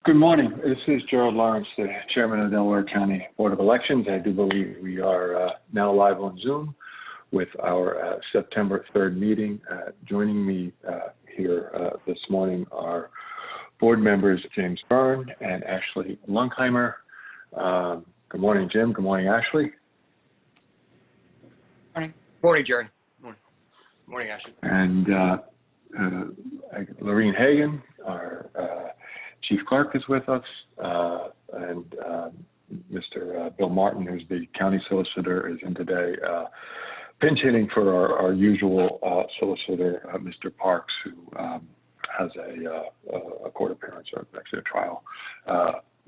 Good morning. This is Gerald Lawrence, the Chairman of the Delaware County Board of Elections. I do believe we are now live on Zoom with our September 3rd meeting. Joining me here this morning are board members James Byrne and Ashley Lunkheimer. Good morning, Jim. Good morning, Ashley. Morning. Morning, Jerry. Morning, Ashley. And Lorene Hagan, our Chief Clerk, is with us, and Mr. Bill Martin, who's the county solicitor, is in today, pinch hitting for our usual solicitor, Mr. Parks, who has a court appearance, or actually a trial,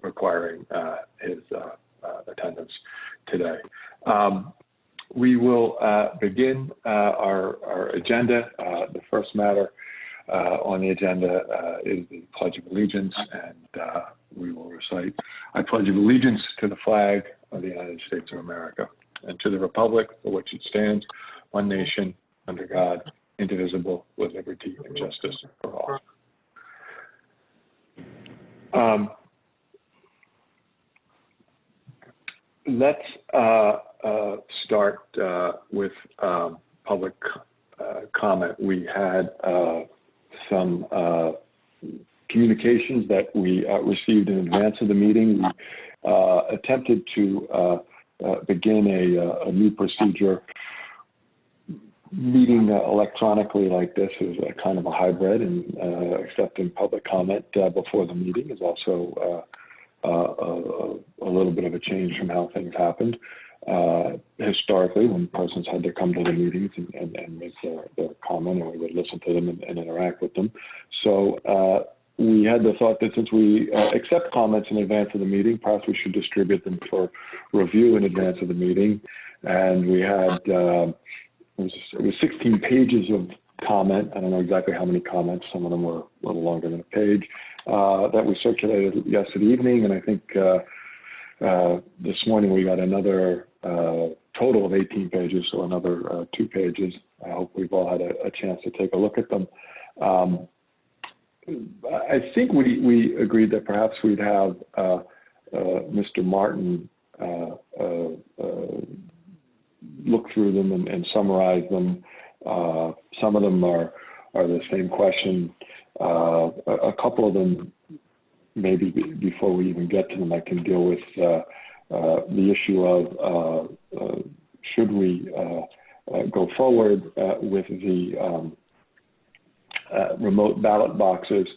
requiring his attendance today. We will begin our agenda. The first matter on the agenda is the Pledge of Allegiance, and we will recite, I pledge allegiance to the flag of the United States of America and to the republic for which it stands, one nation, under God, indivisible, with liberty and justice for all. Let's start with public comment. We had some communications that we received in advance of the meeting. We attempted to begin a new procedure. Meeting electronically like this is a kind of a hybrid, and accepting public comment before the meeting is also a little bit of a change from how things happened historically, when persons had to come to the meetings and make their comment, and we would listen to them and interact with them. So we had the thought that since we accept comments in advance of the meeting, perhaps we should distribute them for review in advance of the meeting. And we had, it was 16 pages of comment. I don't know exactly how many comments. Some of them were a little longer than a page, that we circulated yesterday evening. And I think this morning we got another total of 18 pages, so another 2 pages. I hope we've all had a chance to take a look at them. I think we agreed that perhaps we'd have Mr. Martin look through them and summarize them. Some of them are the same question. A couple of them, maybe before we even get to them, I can deal with the issue of should we go forward with the remote ballot boxes.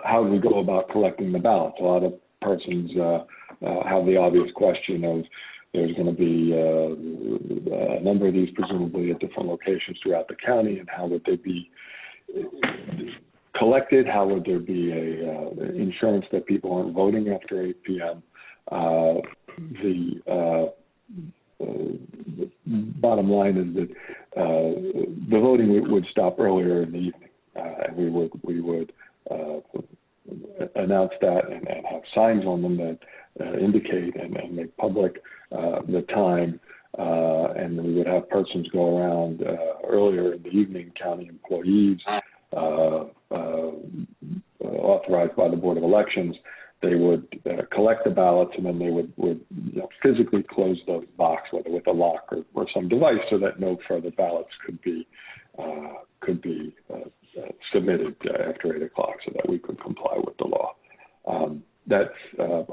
How do we go about collecting the ballots? A lot of persons have the obvious question of, there's going to be a number of these presumably at different locations throughout the county, and how would they be collected? How would there be a insurance that people aren't voting after 8 p.m.? The bottom line is that the voting would stop earlier in the evening, and we would announce that and have signs on them that indicate and make public the time, and we would have persons go around earlier in the evening, county employees authorized by the Board of Elections. They would collect the ballots, and then they would physically close the box, whether with a lock or some device, so that no further ballots could be submitted after 8 o'clock, so that we could comply with the law. That's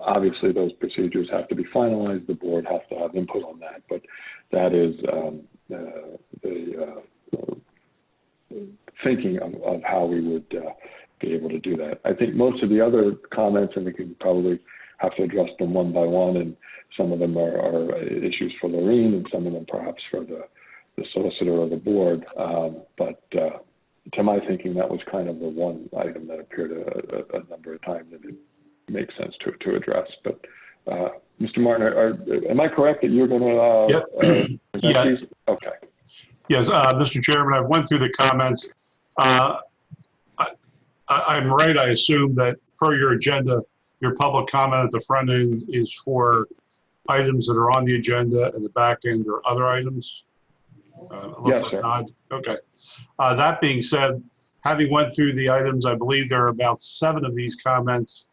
obviously, those procedures have to be finalized. The board has to have input on that, but that is the thinking of how we would be able to do that. I think most of the other comments, and we can probably have to address them one by one, and some of them are issues for Lorene, and some of them perhaps for the solicitor or the board. But to my thinking, that was kind of the one item that appeared a number of times that it makes sense to address. But Mr. Martin, am I correct that you're going to present these? Okay. Yes, Mr. Chairman, I went through the comments. I'm right, I assume that per your agenda, your public comment at the front end is for items that are on the agenda, and the back end are other items? Yes, sir. Nod. Okay. That being said, having went through the items, I believe there are about 7 of these comments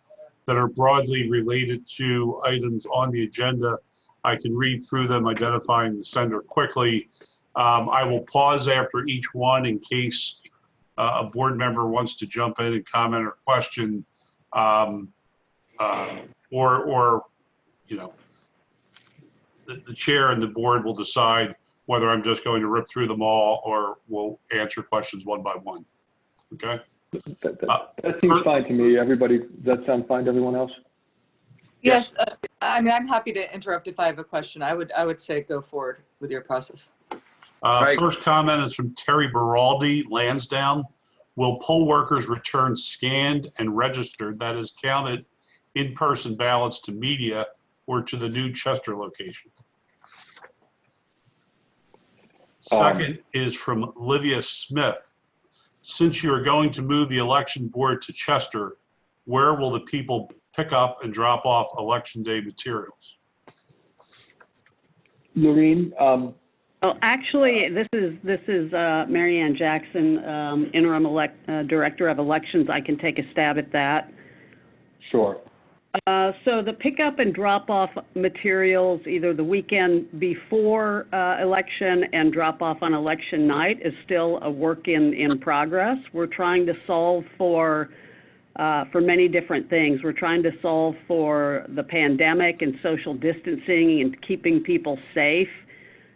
that are broadly related to items on the agenda. I can read through them, identifying the sender quickly. I will pause after each one in case a board member wants to jump in and comment or question, or you know, the chair and the board will decide whether I'm just going to rip through them all or we'll answer questions one by one. Okay? That seems fine to me. Everybody, does that sound fine to everyone else? Yes, I mean, I'm happy to interrupt if I have a question. I would say go forward with your process. Right. First comment is from Terry Beraldi, Lansdowne. Will poll workers return scanned and registered, that is counted in-person ballots, to media or to the new Chester location? Second is from Livia Smith. Since you are going to move the election board to Chester, where will the people pick up and drop off election day materials? Lorene, Well, actually, this is Mary Ann Jackson, interim director of elections. I can take a stab at that. sure. So the pickup and drop off materials either the weekend before election and drop off on election night is still a work in progress. We're trying to solve for many different things. We're trying to solve for the pandemic and social distancing and keeping people safe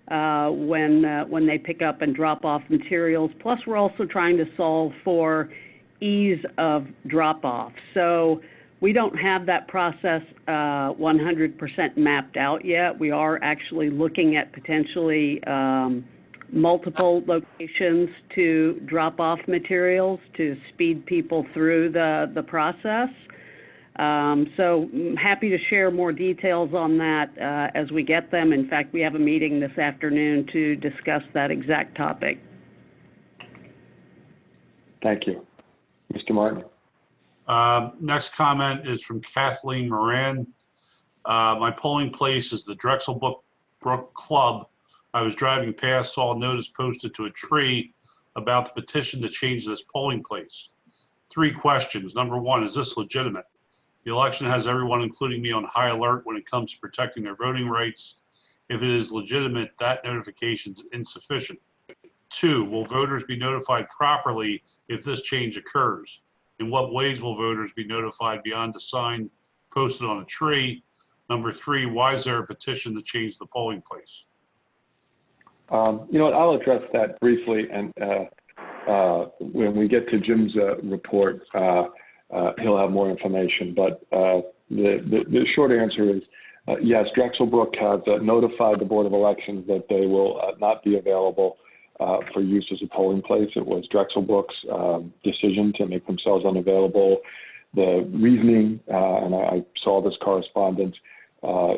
when they pick up and drop off materials. Plus, we're also trying to solve for ease of drop off. So we don't have that process 100% mapped out yet. We are actually looking at potentially multiple locations to drop off materials to speed people through the process. So I'm happy to share more details on that as we get them. In fact, we have a meeting this afternoon to discuss that exact topic. Thank you. Mr. Martin. Next comment is from Kathleen Moran. My polling place is the Drexel Brook Club. I was driving past, saw a notice posted to a tree about the petition to change this polling place. 3 questions. Number 1, is this legitimate? The election has everyone, including me, on high alert when it comes to protecting their voting rights. If it is legitimate, that notification is insufficient. 2, will voters be notified properly if this change occurs? In what ways will voters be notified beyond the sign posted on a tree? Number 3, why is there a petition to change the polling place? You know what, I'll address that briefly, and when we get to Jim's report, he'll have more information. But the short answer is yes, Drexel Brook has notified the Board of Elections that they will not be available for use as a polling place. It was Drexel Brook's decision to make themselves unavailable. The reasoning, and I saw this correspondence,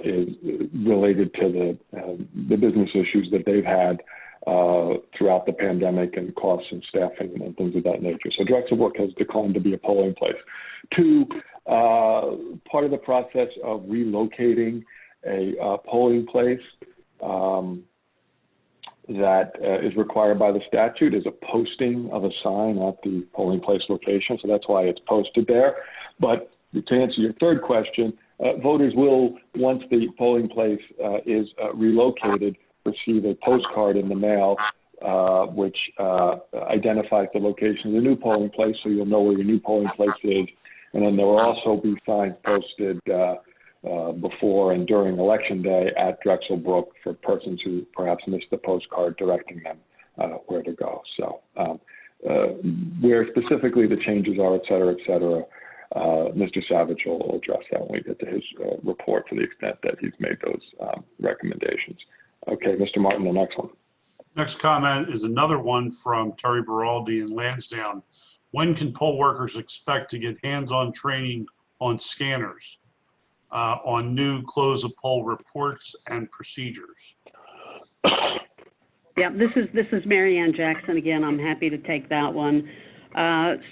is related to the business issues that they've had throughout the pandemic and costs and staffing and things of that nature. So Drexel Brook has declined to be a polling place. 2, part of the process of relocating a polling place that is required by the statute is a posting of a sign at the polling place location. So that's why it's posted there. But to answer your 3rd question, voters will, once the polling place is relocated, receive a postcard in the mail which identifies the location of the new polling place, so you'll know where your new polling place is. And then there will also be signs posted before and during Election Day at Drexel Brook for persons who perhaps missed the postcard directing them where to go. So where specifically the changes are, et cetera, Mr. Savage will address that when we get to his report, to the extent that he's made those recommendations. Okay, Mr. Martin, the next one. Next comment is another one from Terry Beraldi in Lansdowne. When can poll workers expect to get hands-on training on scanners, on new close of poll reports and procedures? Yeah, this is Mary Ann Jackson again. I'm happy to take that one.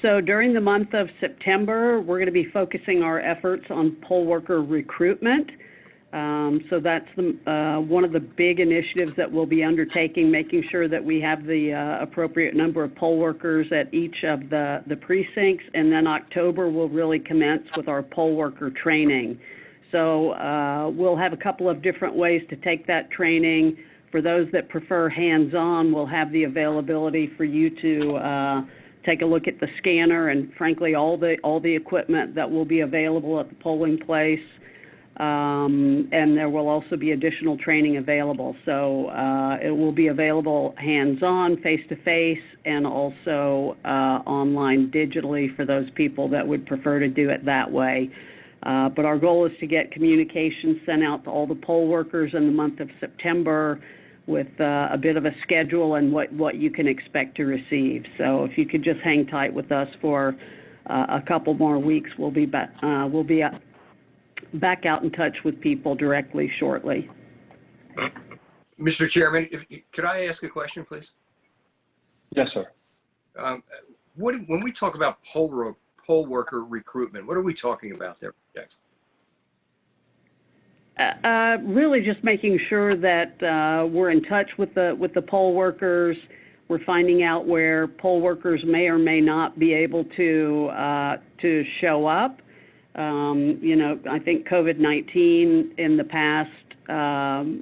So during the month of September, we're going to be focusing our efforts on poll worker recruitment. So that's one of the big initiatives that we'll be undertaking, making sure that we have the appropriate number of poll workers at each of the precincts. And then October will really commence with our poll worker training. So we'll have a couple of different ways to take that training. For those that prefer hands-on, we'll have the availability for you to take a look at the scanner and, frankly, all the equipment that will be available at the polling place. And there will also be additional training available. So it will be available hands-on, face-to-face, and also online digitally for those people that would prefer to do it that way. But our goal is to get communications sent out to all the poll workers in the month of September with a bit of a schedule and what you can expect to receive. So if you could just hang tight with us for a couple more weeks, we'll be back out in touch with people directly shortly. Mr. Chairman, could I ask a question, please? Yes, sir. When we talk about poll worker recruitment, what are we talking about there, Jackson? Really just making sure that we're in touch with the poll workers. We're finding out where poll workers may or may not be able to show up. You know, I think COVID-19 in the past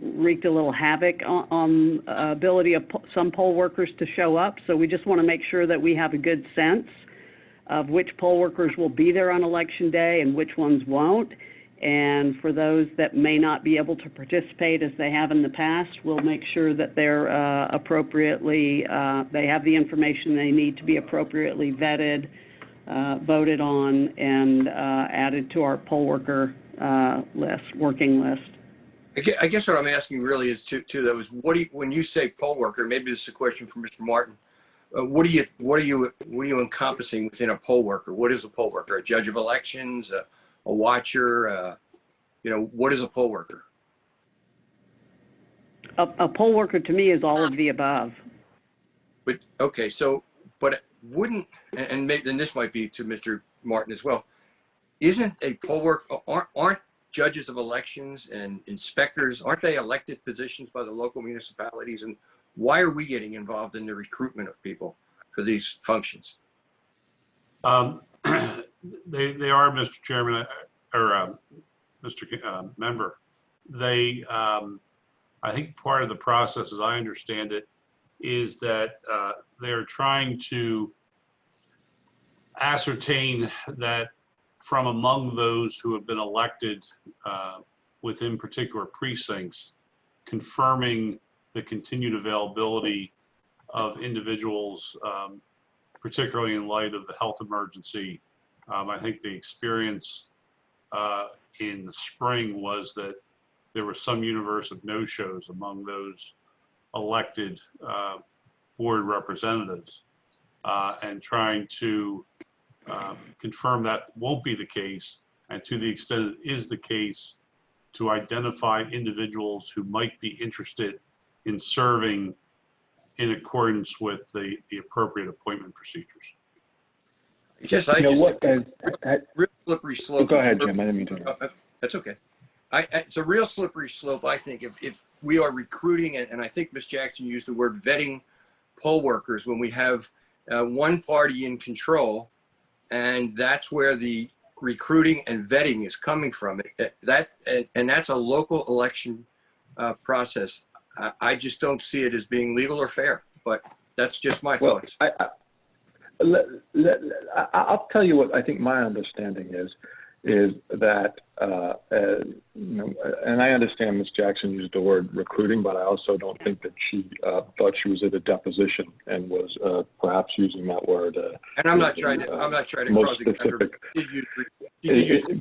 wreaked a little havoc on ability of some poll workers to show up. So we just want to make sure that we have a good sense of which poll workers will be there on election day and which ones won't. And for those that may not be able to participate as they have in the past, we'll make sure that they're appropriately, they have the information they need to be appropriately vetted, voted on, and added to our poll worker working list. I guess what I'm asking really is to those, when you say poll worker, maybe this is a question for Mr. Martin. What are you encompassing within a poll worker? What is a poll worker? A judge of elections, a watcher? You know, what is a poll worker? A poll worker to me is all of the above. But okay, so but wouldn't, and this might be to Mr. Martin as well, isn't a poll worker, aren't judges of elections and inspectors, aren't they elected positions by the local municipalities? And why are we getting involved in the recruitment of people for these functions? They are, Mr. Chairman, or Mr. Member. They, I think part of the process, as I understand it, is that they're trying to ascertain that from among those who have been elected within particular precincts, confirming the continued availability of individuals, particularly in light of the health emergency. I think the experience in the spring was that there was some universe of no-shows among those elected board representatives, and trying to confirm that won't be the case, and to the extent it is the case, to identify individuals who might be interested in serving in accordance with the appropriate appointment procedures. Real slippery slope. Go ahead, Jim. I didn't mean to. That's okay. It's a real slippery slope, I think, if we are recruiting, and I think Ms. Jackson used the word vetting poll workers, when we have one party in control, and that's where the recruiting and vetting is coming from. And that's a local election process. I just don't see it as being legal or fair, but that's just my thoughts. I'll tell you what I think my understanding is that, you know, and I understand Ms. Jackson used the word recruiting, but I also don't think that she thought she was at a deposition and was perhaps using that word. And I'm not trying to cross-examine her.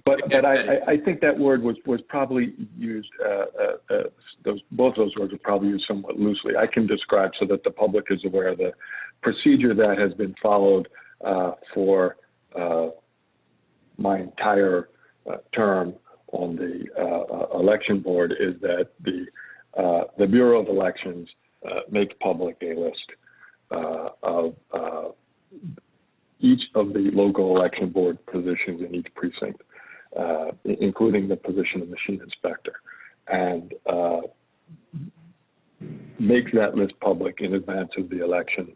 But I think that word was probably used. Both those words were probably used somewhat loosely. I can describe so that the public is aware of the procedure that has been followed for my entire term on the election board, is that the Bureau of Elections makes public a list of each of the local election board positions in each precinct, including the position of machine inspector. and makes that list public in advance of the election,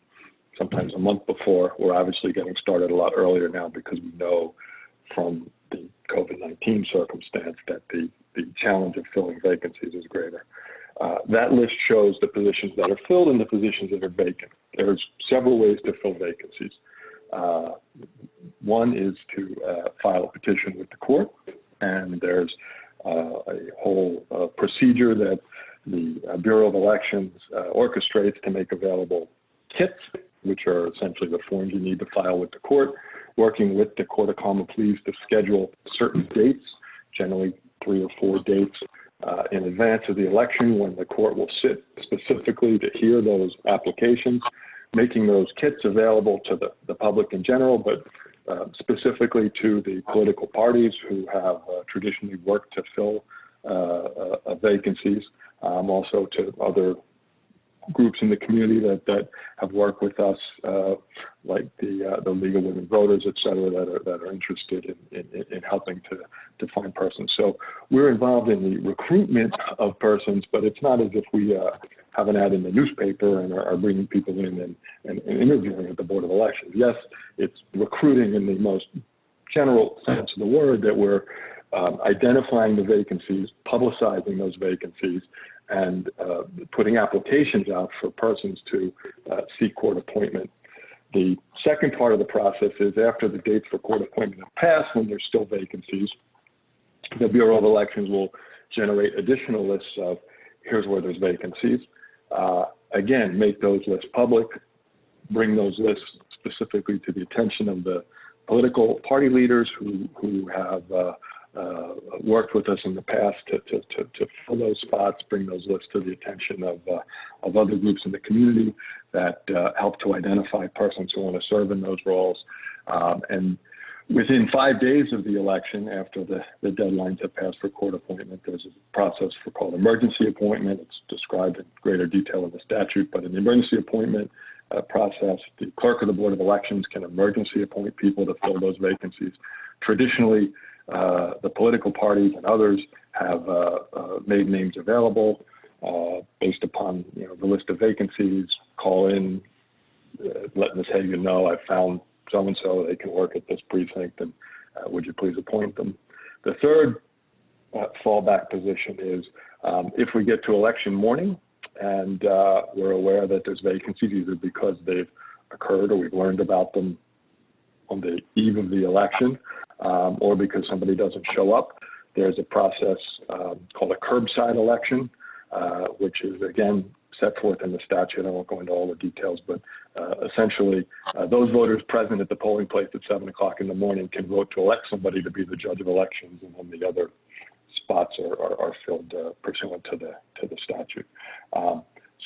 sometimes a month before. We're obviously getting started a lot earlier now because we know from the COVID-19 circumstance that the challenge of filling vacancies is greater. That list shows the positions that are filled and the positions that are vacant. There's several ways to fill vacancies. One is to file a petition with the court, and there's a whole procedure that the Bureau of Elections orchestrates to make available kits, which are essentially the forms you need to file with the court, working with the Court of Common Pleas to schedule certain dates, generally 3 or 4 dates in advance of the election, when the court will sit specifically to hear those applications, making those kits available to the public in general, but specifically to the political parties who have traditionally worked to fill vacancies, also to other groups in the community that have worked with us, like the League of Women Voters, et cetera, that are interested in helping to find persons. So we're involved in the recruitment of persons, but it's not as if we have an ad in the newspaper and are bringing people in and interviewing at the Board of Elections. Yes, it's recruiting in the most general sense of the word, that we're identifying the vacancies, publicizing those vacancies, and putting applications out for persons to seek court appointment. The second part of the process is after the dates for court appointment have passed, when there's still vacancies, the Bureau of Elections will generate additional lists of here's where there's vacancies. Again, make those lists public, bring those lists specifically to the attention of the political party leaders who have worked with us in the past to fill those spots, bring those lists to the attention of other groups in the community that help to identify persons who want to serve in those roles. And within 5 days of the election, after the deadlines have passed for court appointment, there's a process called emergency appointment. It's described in greater detail in the statute, but in the emergency appointment process, the clerk of the Board of Elections can emergency appoint people to fill those vacancies. Traditionally, the political parties and others have made names available based upon the list of vacancies. Call in, letting us say, I found so-and-so, they can work at this precinct, and would you please appoint them? The third fallback position is if we get to election morning and we're aware that there's vacancies, either because they've occurred or we've learned about them on the eve of the election, or because somebody doesn't show up, there's a process called a curbside election, which is, again, set forth in the statute. I won't go into all the details, but essentially those voters present at the polling place at 7 o'clock in the morning can vote to elect somebody to be the judge of elections, and then the other spots are filled pursuant to the statute.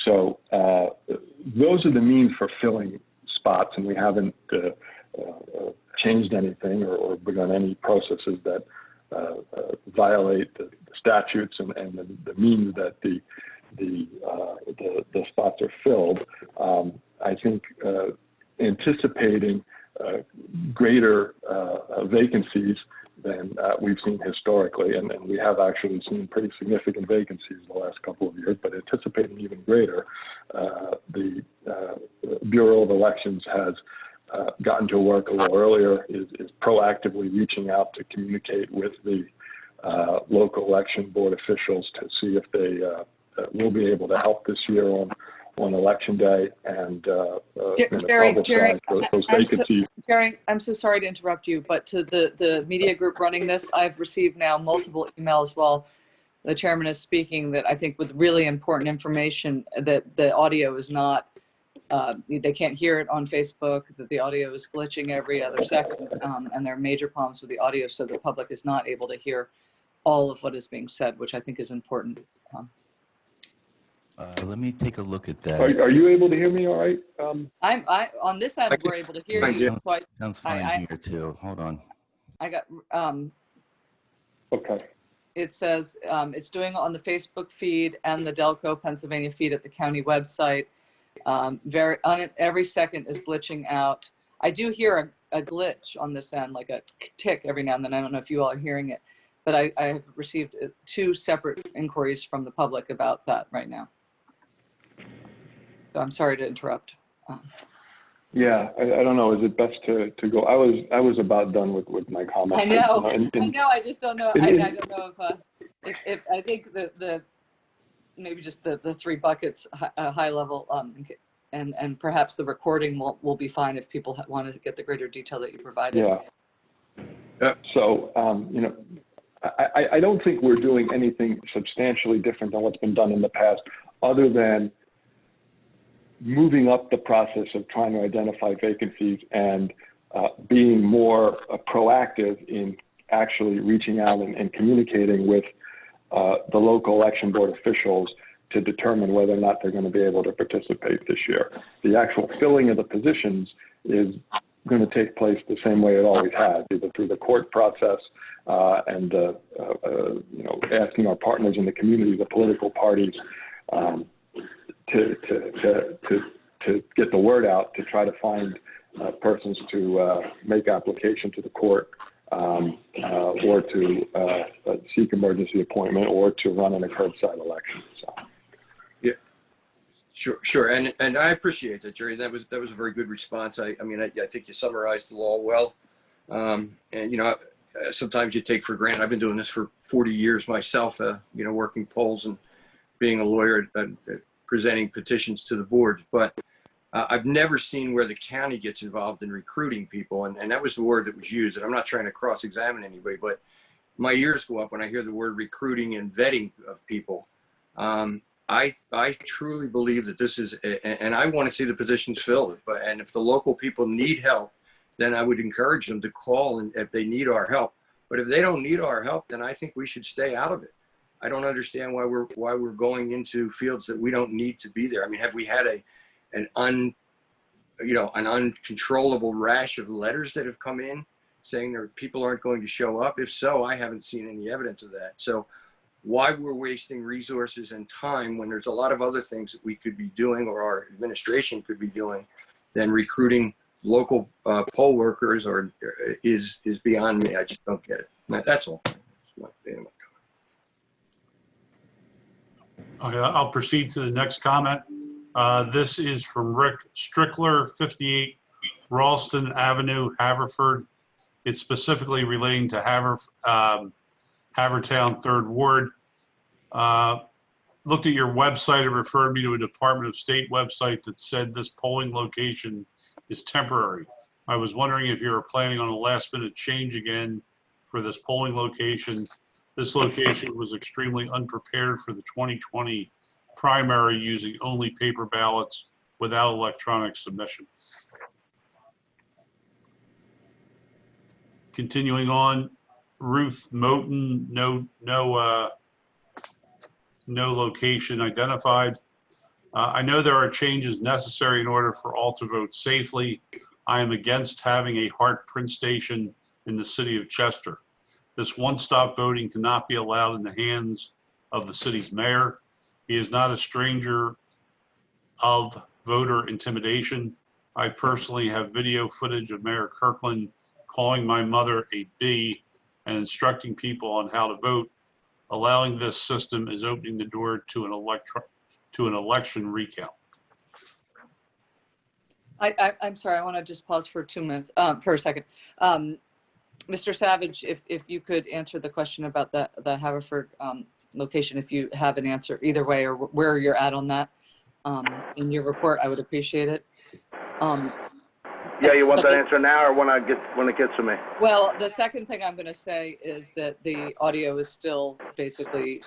So those are the means for filling spots, and we haven't changed anything or begun any processes that violate the statutes and the means that the spots are filled. I think anticipating greater vacancies than we've seen historically, and we have actually seen pretty significant vacancies in the last couple of years, but anticipating even greater, the Bureau of Elections has gotten to work a little earlier, is proactively reaching out to communicate with the local election board officials to see if they will be able to help this year on election day, and Jerry, those vacancies. Jerry, I'm so sorry to interrupt you, but to the media group running this, I've received now multiple emails while the chairman is speaking that I think with really important information that the audio is not, they can't hear it on Facebook, that the audio is glitching every other second, and there are major problems with the audio, so the public is not able to hear all of what is being said, which I think is important. Let me take a look at that. Are you able to hear me all right? I on this end, we're able to hear you quite. Sounds fine here too. Hold on. I got, Okay. it says it's doing on the Facebook feed and the Delco, Pennsylvania feed at the county website. Every second is glitching out. I do hear a glitch on this end, like a tick every now and then. I don't know if you all are hearing it. but I have received 2 separate inquiries from the public about that right now. So I'm sorry to interrupt. Yeah, I don't know. Is it best to go? I was about done with my comments. I know. I I know. I just don't know. I don't know if I think the maybe just the 3 buckets, high level, and perhaps the recording will be fine if people want to get the greater detail that you provided. Yeah. So I don't think we're doing anything substantially different than what's been done in the past, other than moving up the process of trying to identify vacancies and being more proactive in actually reaching out and communicating with the local election board officials to determine whether or not they're going to be able to participate this year. The actual filling of the positions is going to take place the same way it always has, either through the court process and asking our partners in the community, the political parties, to get the word out, to try to find persons to make application to the court, or to seek emergency appointment, or to run in a curbside election. So. Yeah, sure, and I appreciate that, Jerry. That was a very good response. I think you summarized the law well, and sometimes you take for granted. I've been doing this for 40 years myself. Working polls and being a lawyer and presenting petitions to the board, but I've never seen where the county gets involved in recruiting people, and that was the word that was used. And I'm not trying to cross-examine anybody, but my ears go up when I hear the word recruiting and vetting of people. I truly believe that this is, and I want to see the positions filled. And if the local people need help, then I would encourage them to call, and if they need our help. But if they don't need our help, then I think we should stay out of it. I don't understand why we're going into fields that we don't need to be there. I mean, have we had an uncontrollable rash of letters that have come in saying that people aren't going to show up? If so, I haven't seen any evidence of that. So why we're wasting resources and time when there's a lot of other things that we could be doing, or our administration could be doing, than recruiting local poll workers, or is beyond me. I just don't get it. That's all. Okay, I'll proceed to the next comment. This is from Rick Strickler, 58 Ralston Avenue, Haverford. It's specifically relating to Havertown 3rd Ward. Looked at your website. It referred me to a Department of State website that said this polling location is temporary. I was wondering if you were planning on a last-minute change again for this polling location. This location was extremely unprepared for the 2020 primary, using only paper ballots without electronic submission. Continuing on, Ruth Moten, no location identified. I know there are changes necessary in order for all to vote safely. I am against having a Hart print station in the city of Chester. This one-stop voting cannot be allowed in the hands of the city's mayor. He is not a stranger of voter intimidation. I personally have video footage of Mayor Kirkland calling my mother a B and instructing people on how to vote. Allowing this system is opening the door to an election recount. I'm sorry, I want to just pause for 2 minutes, for a second. Mr. Savage, if you could answer the question about the Haverford location, if you have an answer either way, or where you're at on that in your report, I would appreciate it. Yeah, you want that answer now, or when it gets to me? Well, the second thing I'm going to say is that the audio is still basically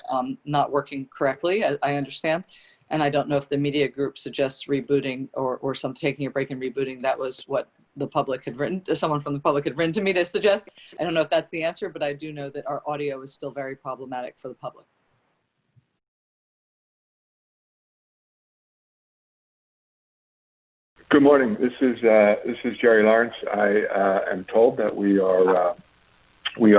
not working correctly, I understand. And I don't know if the media group suggests rebooting or some taking a break and rebooting. That was what the public had written, someone from the public had written to me to suggest. I don't know if that's the answer, but I do know that our audio is still very problematic for the public. Good morning. This is Jerry Lawrence. I am told that we are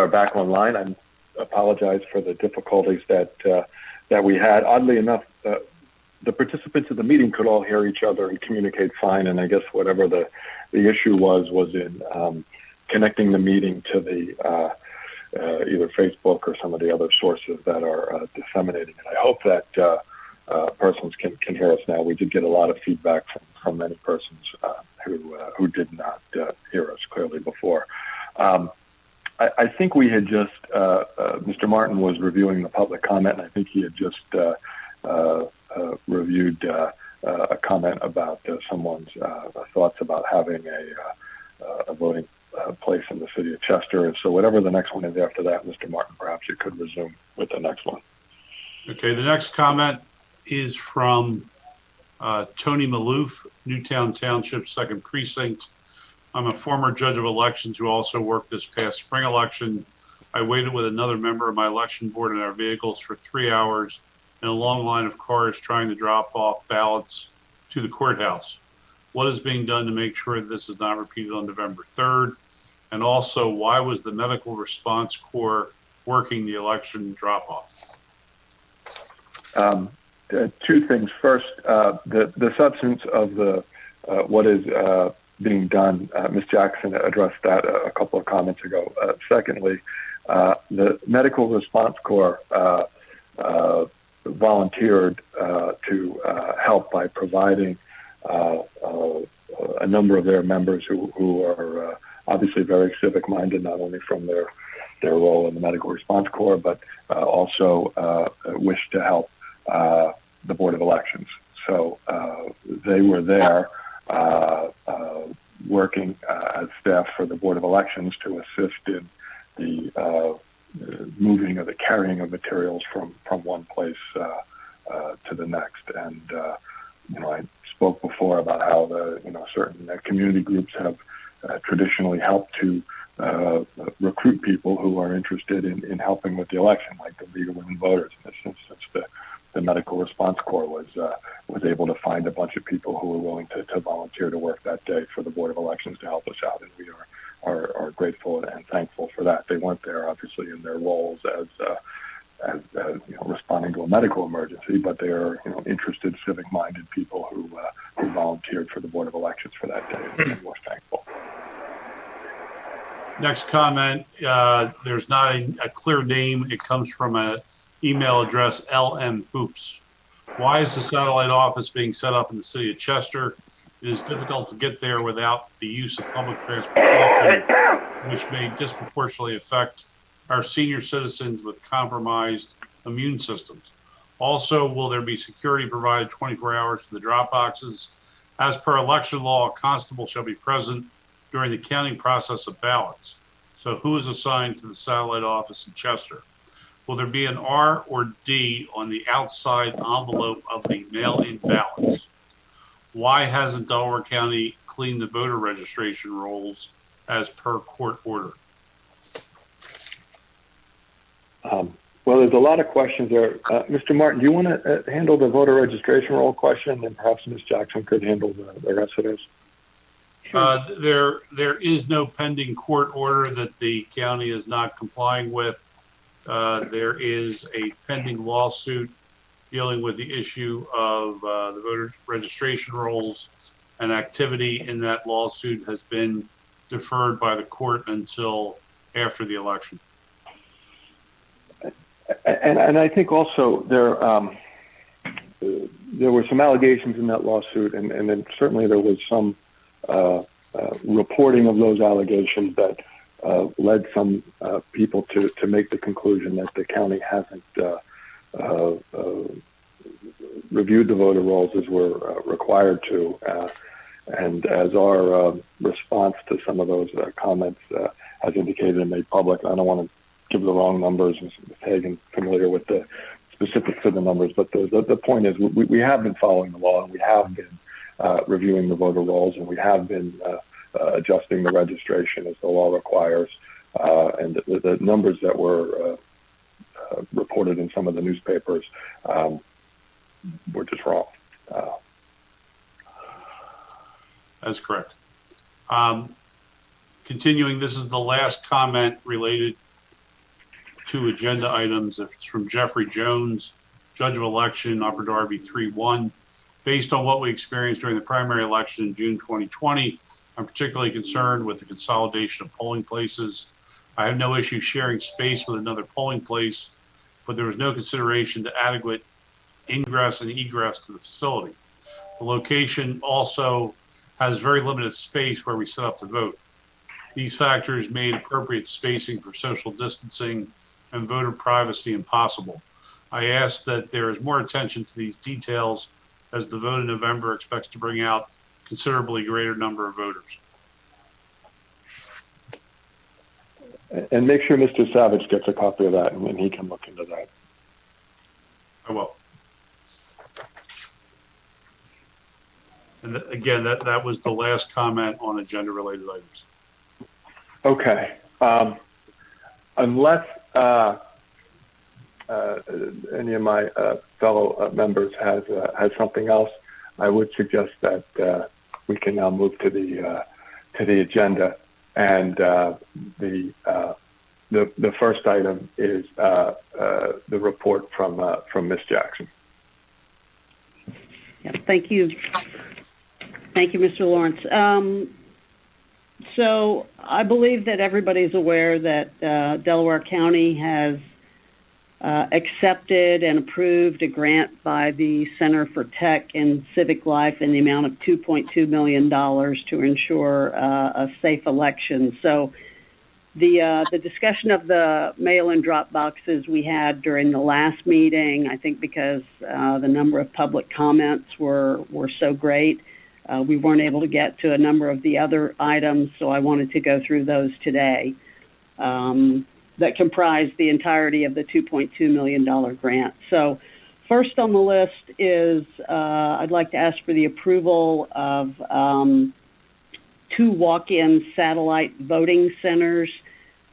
back online. I apologize for the difficulties that we had. Oddly enough, the participants of the meeting could all hear each other and communicate fine. And I guess whatever the issue was in connecting the meeting to either Facebook or some of the other sources that are disseminating it. I hope that persons can hear us now. We did get a lot of feedback from many persons who did not hear us clearly before. I think we had just, Mr. Martin was reviewing the public comment, and I think he had just reviewed a comment about someone's thoughts about having a voting place in the city of Chester. And so whatever the next one is after that, Mr. Martin, perhaps you could resume with the next one. Okay, the next comment is from Tony Maloof, Newtown Township, 2nd Precinct. I'm a former judge of elections who also worked this past spring election. I waited with another member of my election board in our vehicles for 3 hours in a long line of cars trying to drop off ballots to the courthouse. What is being done to make sure that this is not repeated on November 3rd? And also, why was the Medical Response Corps working the election drop-off? Two things. First, the substance of the what is being done. Ms. Jackson addressed that a couple of comments ago. Secondly, the Medical Response Corps volunteered to help by providing a number of their members who are obviously very civic-minded, not only from their role in the Medical Response Corps, but also wish to help the Board of Elections. So they were there working as staff for the Board of Elections to assist in the moving or the carrying of materials from one place to the next. And I spoke before about how certain community groups have traditionally helped to recruit people who are interested in helping with the election, like the League of Women Voters. In this instance, the Medical Response Corps was able to find a bunch of people who were willing to volunteer to work that day for the Board of Elections to help us out, and we are grateful and thankful for that. They weren't there, obviously, in their roles as responding to a medical emergency, but they are interested, civic-minded people who volunteered for the Board of Elections for that day, and we're thankful. Next comment, there's not a clear name. It comes from an email address, LM Hoops. Why is the satellite office being set up in the city of Chester? It is difficult to get there without the use of public transportation, which may disproportionately affect our senior citizens with compromised immune systems. Also, will there be security provided 24 hours for the drop boxes? As per election law, a constable shall be present during the counting process of ballots. So who is assigned to the satellite office in Chester? Will there be an R or D on the outside envelope of the mail-in ballots? Why hasn't Delaware County cleaned the voter registration rolls as per court order? Well, there's a lot of questions there. Mr. Martin, do you want to handle the voter registration roll question, and perhaps Ms. Jackson could handle the rest of this? Sure. There is no pending court order that the county is not complying with. There is a pending lawsuit dealing with the issue of the voter registration rolls, and activity in that lawsuit has been deferred by the court until after the election. And I think also there were some allegations in that lawsuit, and then certainly there was some reporting of those allegations that led some people to make the conclusion that the county hasn't reviewed the voter rolls as we're required to. And as our response to some of those comments has indicated and made public, I don't want to give the wrong numbers. Ms. Hagan familiar with the specifics of the numbers, but the point is we have been following the law, and we have been reviewing the voter rolls, and we have been adjusting the registration as the law requires. And the numbers that were reported in some of the newspapers were just wrong. That's correct. Continuing, this is the last comment related to agenda items. It's from Jeffrey Jones, Judge of Election, Upper Darby 3-1. Based on what we experienced during the primary election in June 2020, I'm particularly concerned with the consolidation of polling places. I have no issue sharing space with another polling place, but there was no consideration to adequate ingress and egress to the facility. The location also has very limited space where we set up to vote. These factors made appropriate spacing for social distancing and voter privacy impossible. I ask that there is more attention to these details as the vote in November expects to bring out considerably greater number of voters. And make sure Mr. Savage gets a copy of that, and he can look into that. I will. And again, that was the last comment on agenda-related items. Okay. Unless any of my fellow members has something else, I would suggest that we can now move to the agenda. And the first item is the report from Ms. Jackson. Yeah, thank you. Thank you, Mr. Lawrence. So I believe that everybody's aware that Delaware County has accepted and approved a grant by the Center for Tech and Civic Life in the amount of $2.2 million to ensure a safe election. So the discussion of the mail-in drop boxes we had during the last meeting, I think because the number of public comments were so great, we weren't able to get to a number of the other items, so I wanted to go through those today. That comprise the entirety of the $2.2 million grant. So first on the list is I'd like to ask for the approval of 2 walk-in satellite voting centers.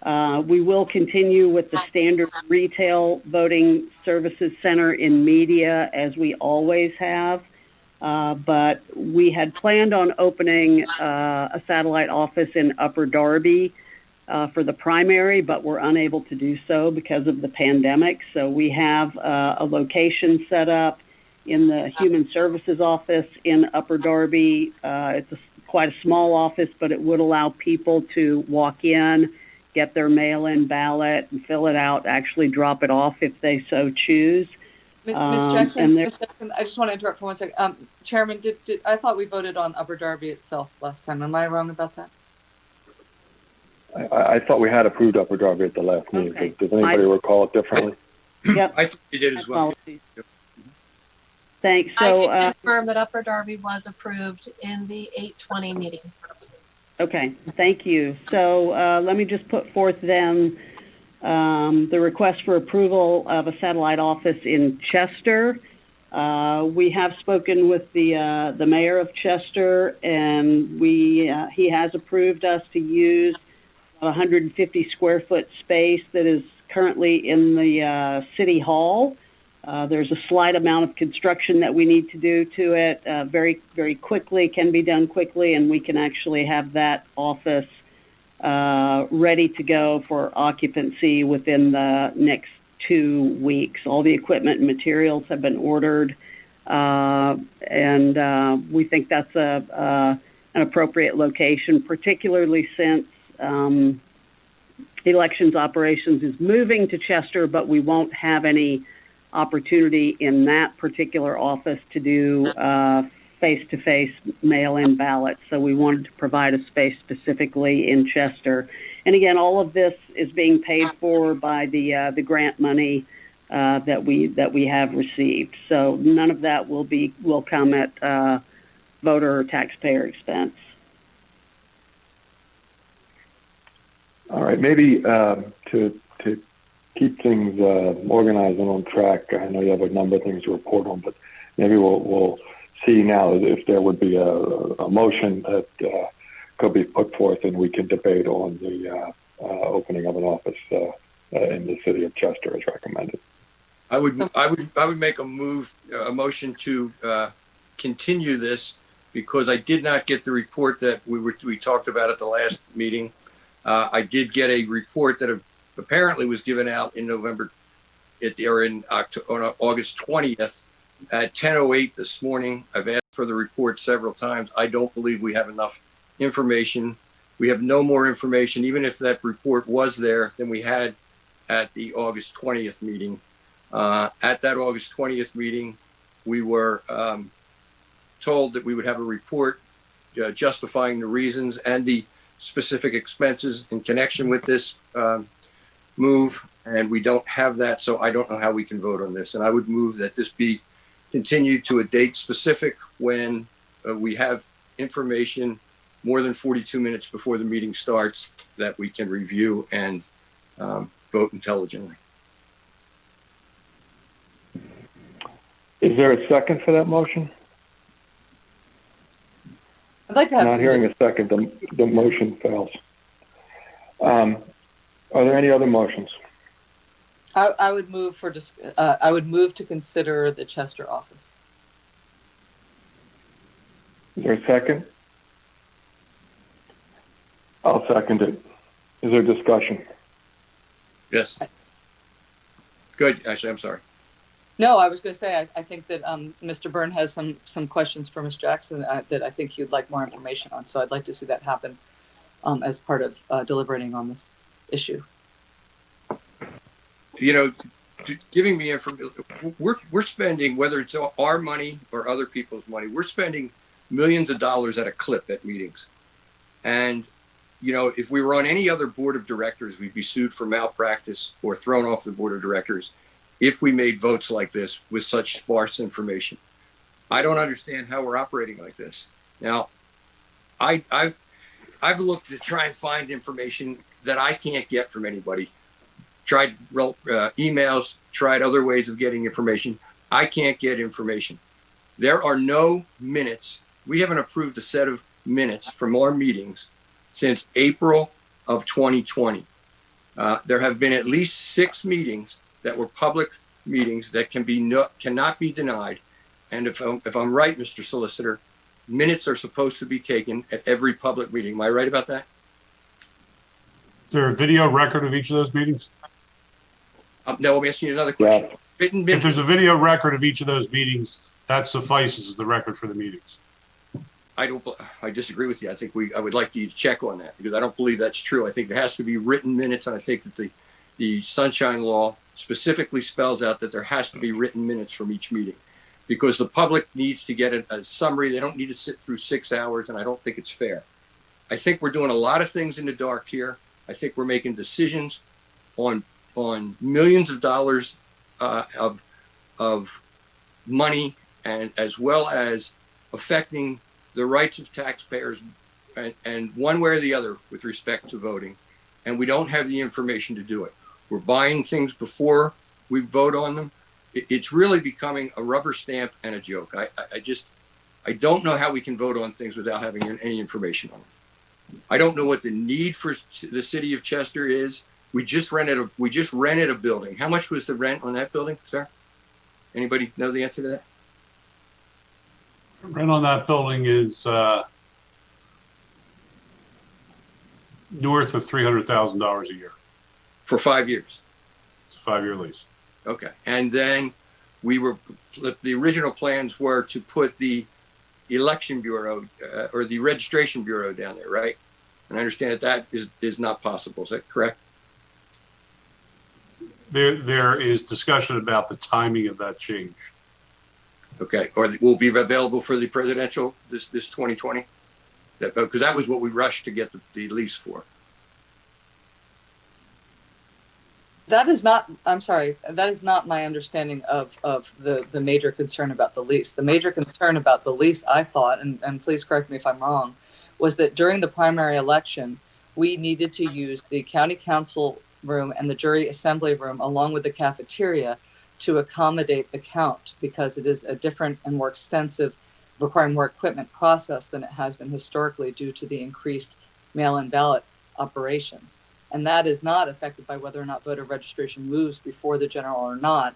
We will continue with the standard retail voting services center in Media as we always have. But we had planned on opening a satellite office in Upper Darby for the primary, but we're unable to do so because of the pandemic. So we have a location set up in the Human Services office in Upper Darby. It's quite a small office, but it would allow people to walk in, get their mail-in ballot, and fill it out, actually drop it off if they so choose. Ms. Jackson, I just want to interrupt for 1 second. Chairman, I thought we voted on Upper Darby itself last time. Am I wrong about that? I thought we had approved Upper Darby at the last meeting. Okay. Does anybody recall it differently? Yep. I think you did as well. Apologies. Thanks. So, I can confirm that Upper Darby was approved in the 8:20 meeting. okay, thank you. So let me just put forth then the request for approval of a satellite office in Chester. We have spoken with the mayor of Chester, and he has approved us to use a 150 square foot space that is currently in the city hall. There's a slight amount of construction that we need to do to it very, very quickly, can be done quickly, and we can actually have that office ready to go for occupancy within the next 2 weeks. All the equipment and materials have been ordered, and we think that's an appropriate location, particularly since elections operations is moving to Chester, but we won't have any opportunity in that particular office to do face-to-face mail-in ballots. So we wanted to provide a space specifically in Chester. And again, all of this is being paid for by the grant money that we have received. So none of that will come at voter or taxpayer expense. All right, maybe to keep things organized and on track, I know you have a number of things to report on, but maybe we'll see now if there would be a motion that could be put forth and we can debate on the opening of an office in the city of Chester as recommended. I would make a motion to continue this because I did not get the report that we talked about at the last meeting. I did get a report that apparently was given out in November, on August 20th at 10:08 this morning. I've asked for the report several times. I don't believe we have enough information We have no more information, even if that report was there, than we had at the August 20th meeting. At that August 20th meeting, we were told that we would have a report justifying the reasons and the specific expenses in connection with this move, and we don't have that, so I don't know how we can vote on this. And I would move that this be continued to a date specific when we have information more than 42 minutes before the meeting starts that we can review and vote intelligently. Is there a second for that motion? I'd like to have Not some, hearing a second, the motion fails. Are there any other motions? I would move for I would move to consider the Chester office. Is there a second? I'll second it. Is there discussion? Yes. Good, Ashley, I'm sorry. No, I was going to say, I think that Mr. Byrne has some questions for Ms. Jackson that I think you'd like more information on. So I'd like to see that happen as part of deliberating on this issue. You know, giving me information, we're spending, whether it's our money or other people's money, we're spending millions of dollars at a clip at meetings. And, you know, if we were on any other board of directors, we'd be sued for malpractice or thrown off the board of directors if we made votes like this with such sparse information. I don't understand how we're operating like this. Now, I've looked to try and find information that I can't get from anybody. Tried emails, tried other ways of getting information. I can't get information. There are no minutes. We haven't approved a set of minutes from our meetings since April of 2020. There have been at least 6 meetings that were public meetings that cannot be denied. And if I'm right, Mr. Solicitor, minutes are supposed to be taken at every public meeting. Am I right about that? Is there a video record of each of those meetings? No, I'm asking you another question. Yeah. Written If minutes. there's a video record of each of those meetings, that suffices as the record for the meetings. I disagree with you. I think I would like you to check on that because I don't believe that's true. I think there has to be written minutes, and I think that the Sunshine Law specifically spells out that there has to be written minutes from each meeting because the public needs to get a summary. They don't need to sit through 6 hours, and I don't think it's fair. I think we're doing a lot of things in the dark here. I think we're making decisions on millions of dollars of money, and as well as affecting the rights of taxpayers and one way or the other with respect to voting. And we don't have the information to do it. We're buying things before we vote on them. It's really becoming a rubber stamp and a joke. I don't know how we can vote on things without having any information on them. I don't know what the need for the city of Chester is. We just rented a building. How much was the rent on that building, sir? Anybody know the answer to that? Rent on that building is north of $300,000 a year. For 5 years. It's a 5-year lease. Okay. And then the original plans were to put the election bureau or the registration bureau down there, right? And I understand that is not possible. Is that correct? There is discussion about the timing of that change. Okay. Or will be available for the presidential this 2020? Because that was what we rushed to get the lease for. That is not, I'm sorry, that is not my understanding of the major concern about the lease. The major concern about the lease, I thought, and please correct me if I'm wrong, was that during the primary election, we needed to use the county council room and the jury assembly room along with the cafeteria to accommodate the count because it is a different and more extensive, requiring more equipment process than it has been historically due to the increased mail-in ballot operations. And that is not affected by whether or not voter registration moves before the general or not.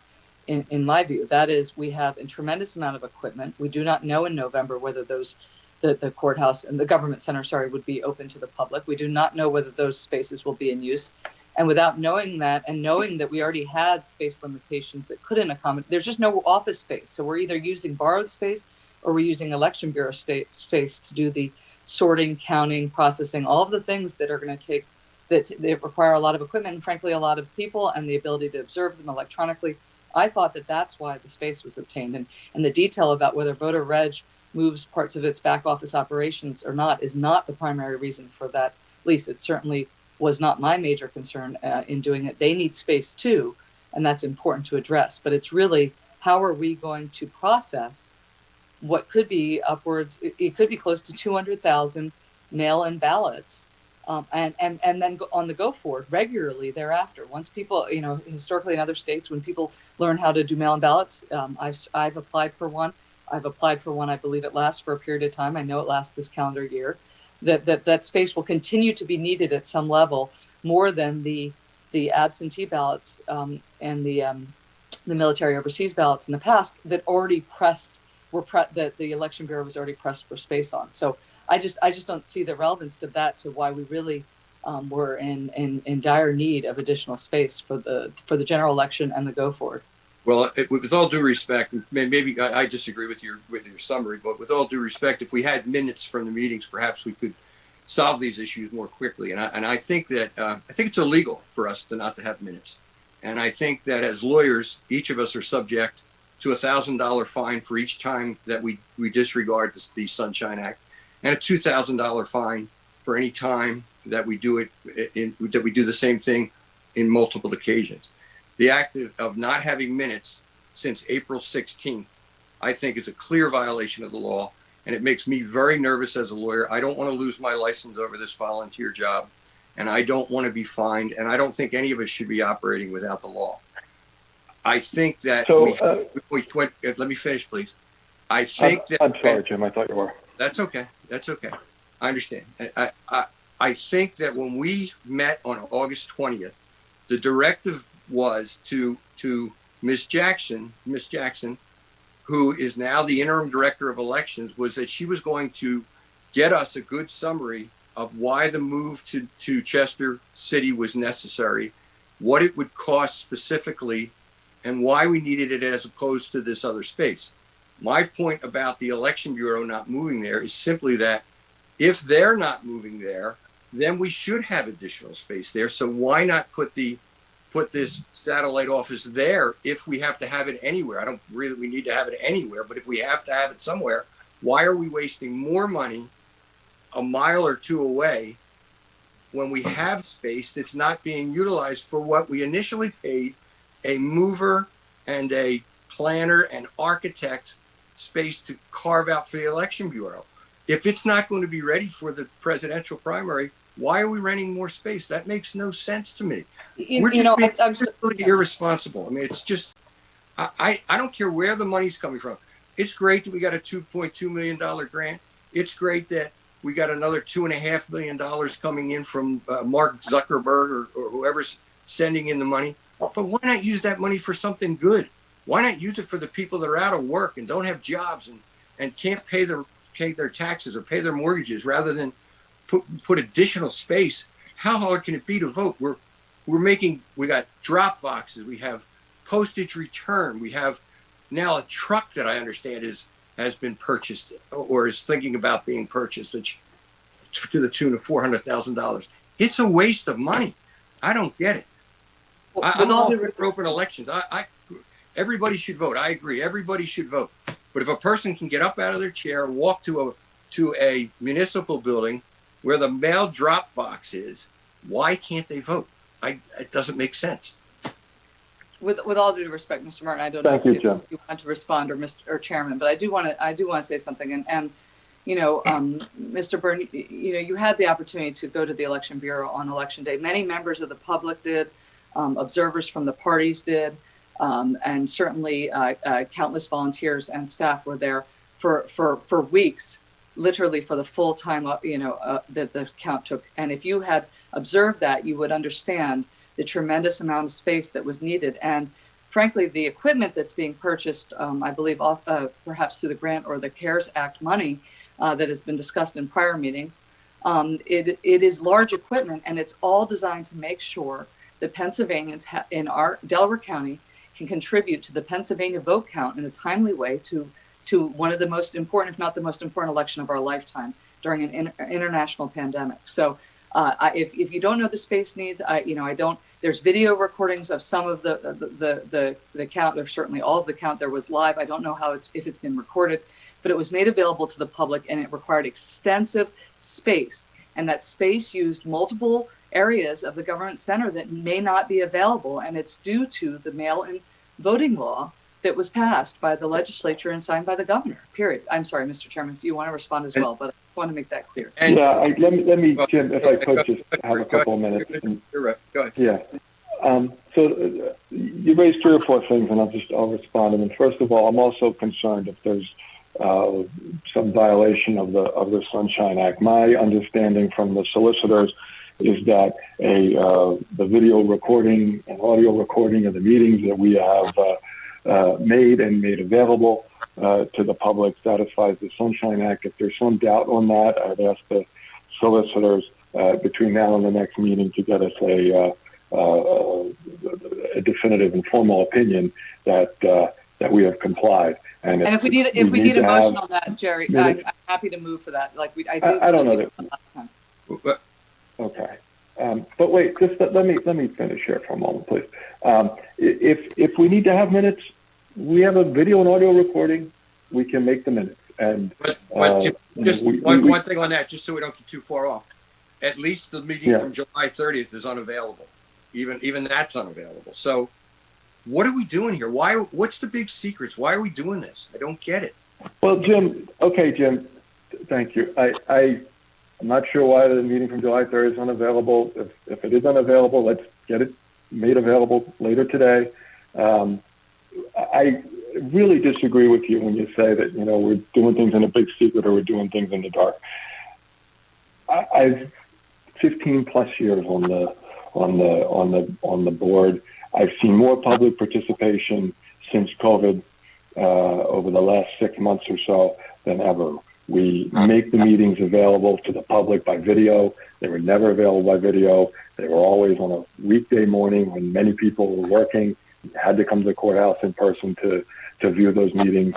In my view, that is, we have a tremendous amount of equipment. We do not know in November whether the courthouse and the government center, would be open to the public. We do not know whether those spaces will be in use. And without knowing that and knowing that we already had space limitations that couldn't accommodate, there's just no office space. So we're either using borrowed space or we're using election bureau space to do the sorting, counting, processing, all of the things that are going to take, that they require a lot of equipment and frankly, a lot of people and the ability to observe them electronically. I thought that that's why the space was obtained. And the detail about whether voter reg moves parts of its back office operations or not is not the primary reason for that lease. It certainly was not my major concern in doing it. They need space too, and that's important to address. But it's really, how are we going to process what could be upwards, it could be close to 200,000 mail-in ballots, and then on the go forward regularly thereafter. Once people, historically in other states, when people learn how to do mail-in ballots, I've applied for one. I've applied for one. I believe it lasts for a period of time. I know it lasts this calendar year. That space will continue to be needed at some level, more than the absentee ballots and the military overseas ballots in the past that already that the Election Bureau was already pressed for space on. So I just don't see the relevance to that, to why we really were in dire need of additional space for the general election and the go forward. Well, with all due respect, maybe I disagree with your summary, but with all due respect, if we had minutes from the meetings, perhaps we could solve these issues more quickly. And I think that I think it's illegal for us not to have minutes. And I think that as lawyers, each of us are subject to $1,000 fine for each time that we disregard the Sunshine Act, and a $2,000 fine for any time that we do that we do the same thing in multiple occasions. The act of not having minutes since April 16th, I think, is a clear violation of the law, and it makes me very nervous as a lawyer. I don't want to lose my license over this volunteer job, and I don't want to be fined, and I don't think any of us should be operating without the law. I think that let me finish, please. I think I'm sorry, Jim. I thought you were. That's okay. That's okay. I understand. I think that when we met on August 20th, the directive was to Ms. Jackson, who is now the interim director of elections, was that she was going to get us a good summary of why the move to Chester City was necessary, what it would cost specifically, and why we needed it as opposed to this other space. My point about the Election Bureau not moving there is simply that if they're not moving there, then we should have additional space there. So why not put this satellite office there if we have to have it anywhere? I don't really, we need to have it anywhere, but if we have to have it somewhere, why are we wasting more money a mile or two away when we have space that's not being utilized for what we initially paid a mover and a planner and architect space to carve out for the Election Bureau? If it's not going to be ready for the presidential primary, why are we renting more space? That makes no sense to me. We're just being really irresponsible. I mean, it's just, I don't care where the money's coming from. It's great that we got a $2.2 million grant. It's great that we got another $2.5 million coming in from Mark Zuckerberg or whoever's sending in the money. But why not use that money for something good? Why not use it for the people that are out of work and don't have jobs and can't pay their taxes or pay their mortgages, rather than put additional space? How hard can it be to vote? We got drop boxes, we have postage return, we have now a truck that I understand has been purchased or is thinking about being purchased to the tune of $400,000. It's a waste of money. I don't get it. I'm all for open elections. Everybody should vote. I agree. Everybody should vote. But if a person can get up out of their chair and walk to a municipal building where the mail drop box is, why can't they vote? It doesn't make sense. With all due respect, Mr. Martin, I don't know if you want to respond, or Chairman, but I do want to say something. And Mr. Byrne, you had the opportunity to go to the Election Bureau on Election Day. Many members of the public did, observers from the parties did, and certainly countless volunteers and staff were there for weeks, literally for the full time that the count took. And if you had observed that, you would understand the tremendous amount of space that was needed. And frankly, the equipment that's being purchased, I believe perhaps through the grant or the CARES Act money that has been discussed in prior meetings, it is large equipment, and it's all designed to make sure that Pennsylvanians in our Delaware County can contribute to the Pennsylvania vote count in a timely way to one of the most important, if not the most important election of our lifetime. during an international pandemic. So if you don't know the space needs, I don't. There's video recordings of some of the count. There's certainly all of the count. There was live. I don't know if it's been recorded, but it was made available to the public, and it required extensive space, and that space used multiple areas of the government center that may not be available, and it's due to the mail-in voting law that was passed by the legislature and signed by the governor, period. I'm sorry, Mr. Chairman, if you want to respond as well, but I want to make that clear. And, let me, Jim, if I could just have a couple of minutes. You're right. Go ahead. Yeah. So you raised 3 or 4 things, and I'll respond to them. First of all, I'm also concerned if there's some violation of the Sunshine Act. My understanding from the solicitors is that the video recording and audio recording of the meetings that we have made available to the public satisfies the Sunshine Act. If there's some doubt on that, I'd ask the solicitors between now and the next meeting to get us a definitive and formal opinion that we have complied. And if we need a motion on that, Jerry, I'm happy to move for that. Like I don't know that last time. Okay. But wait, just let me finish here for a moment, please. If we need to have minutes, we have a video and audio recording. We can make the minutes. And just one thing on that, just so we don't get too far off. At least the meeting from July 30th is unavailable. Even that's unavailable. So what are we doing here? What's the big secrets? Why are we doing this? I don't get it. Well, Jim, thank you. I'm not sure why the meeting from July 3rd is unavailable. If it is unavailable, let's get it made available later today. I really disagree with you when you say that, we're doing things in a big secret or we're doing things in the dark. I've 15 plus years on the board. I've seen more public participation since COVID over the last 6 months or so than ever. We make the meetings available to the public by video. They were never available by video. They were always on a weekday morning when many people were working. You had to come to the courthouse in person to view those meetings.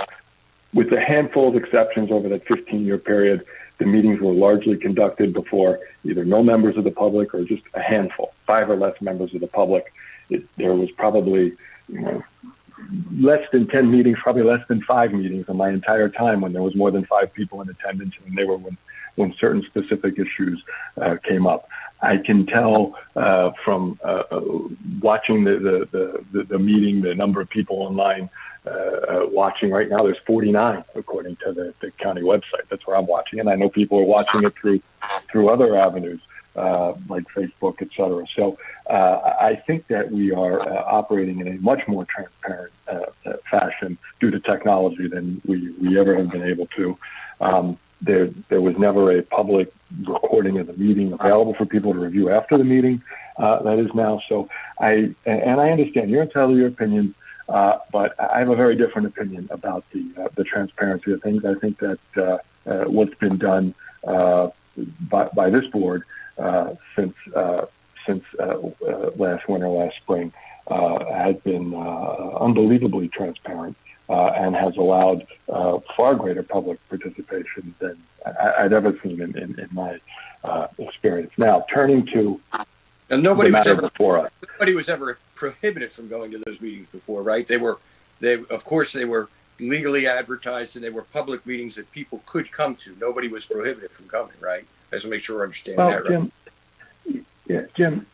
With a handful of exceptions over that 15-year period, the meetings were largely conducted before either no members of the public or just a handful, 5 or less members of the public. There was probably, less than 10 meetings, probably less than 5 meetings in my entire time when there was more than 5 people in attendance, and they were when certain specific issues came up. I can tell from watching the meeting, the number of people online watching right now. There's 49 according to the county website. That's where I'm watching, and I know people are watching it through other avenues like Facebook, et cetera. So I think that we are operating in a much more transparent fashion due to technology than we ever have been able to. There was never a public recording of the meeting available for people to review after the meeting. That is now. So I understand you're entitled to your opinion, but I have a very different opinion about the transparency of things. I think that what's been done by this board since last winter, last spring, has been unbelievably transparent and has allowed far greater public participation than I'd ever seen in my experience. Now, turning to nobody the was matter ever before us. Nobody was ever prohibited from going to those meetings before, right? They were legally advertised, and they were public meetings that people could come to. Nobody was prohibited from coming, right? I just want to make sure we're understanding that right. Jim,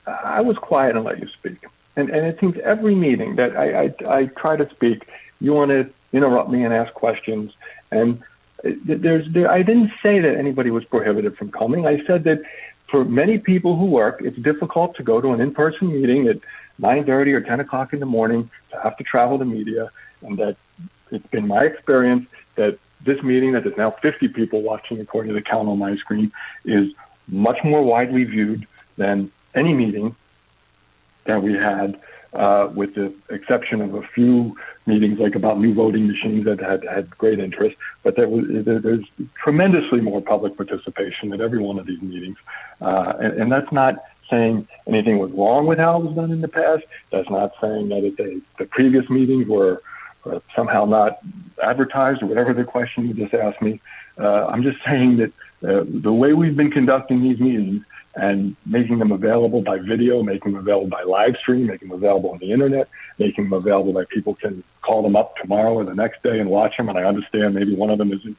I was quiet and let you speak. And it seems every meeting that I try to speak, you want to interrupt me and ask questions. And I didn't say that anybody was prohibited from coming. I said that for many people who work, it's difficult to go to an in-person meeting at 9:30 or 10 o'clock in the morning, to have to travel to media, and that it's been my experience that this meeting, that there's now 50 people watching according to the count on my screen, is much more widely viewed than any meeting that we had, with the exception of a few meetings like about new voting machines that had great interest. But there's tremendously more public participation at every one of these meetings. And that's not saying anything was wrong with how it was done in the past. That's not saying that the previous meetings were somehow not advertised or whatever the question you just asked me. I'm just saying that the way we've been conducting these meetings and making them available by video, making them available by live stream, making them available on the internet, making them available that people can call them up tomorrow or the next day and watch them. And I understand maybe one of them isn't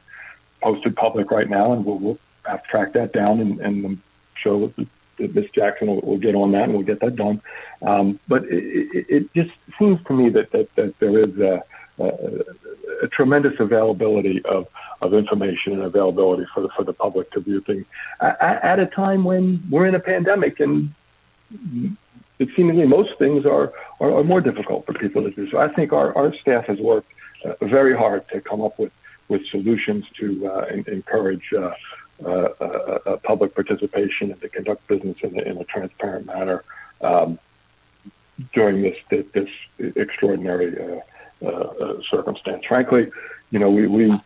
posted public right now, and we'll have to track that down and show that Ms. Jackson will get on that and we'll get that done. But it just seems to me that there is a tremendous availability of information and availability for the public to view things at a time when we're in a pandemic, and it seemingly most things are more difficult for people to do. So I think our staff has worked very hard to come up with solutions to encourage public participation and to conduct business in a transparent manner during this extraordinary circumstance. Frankly, we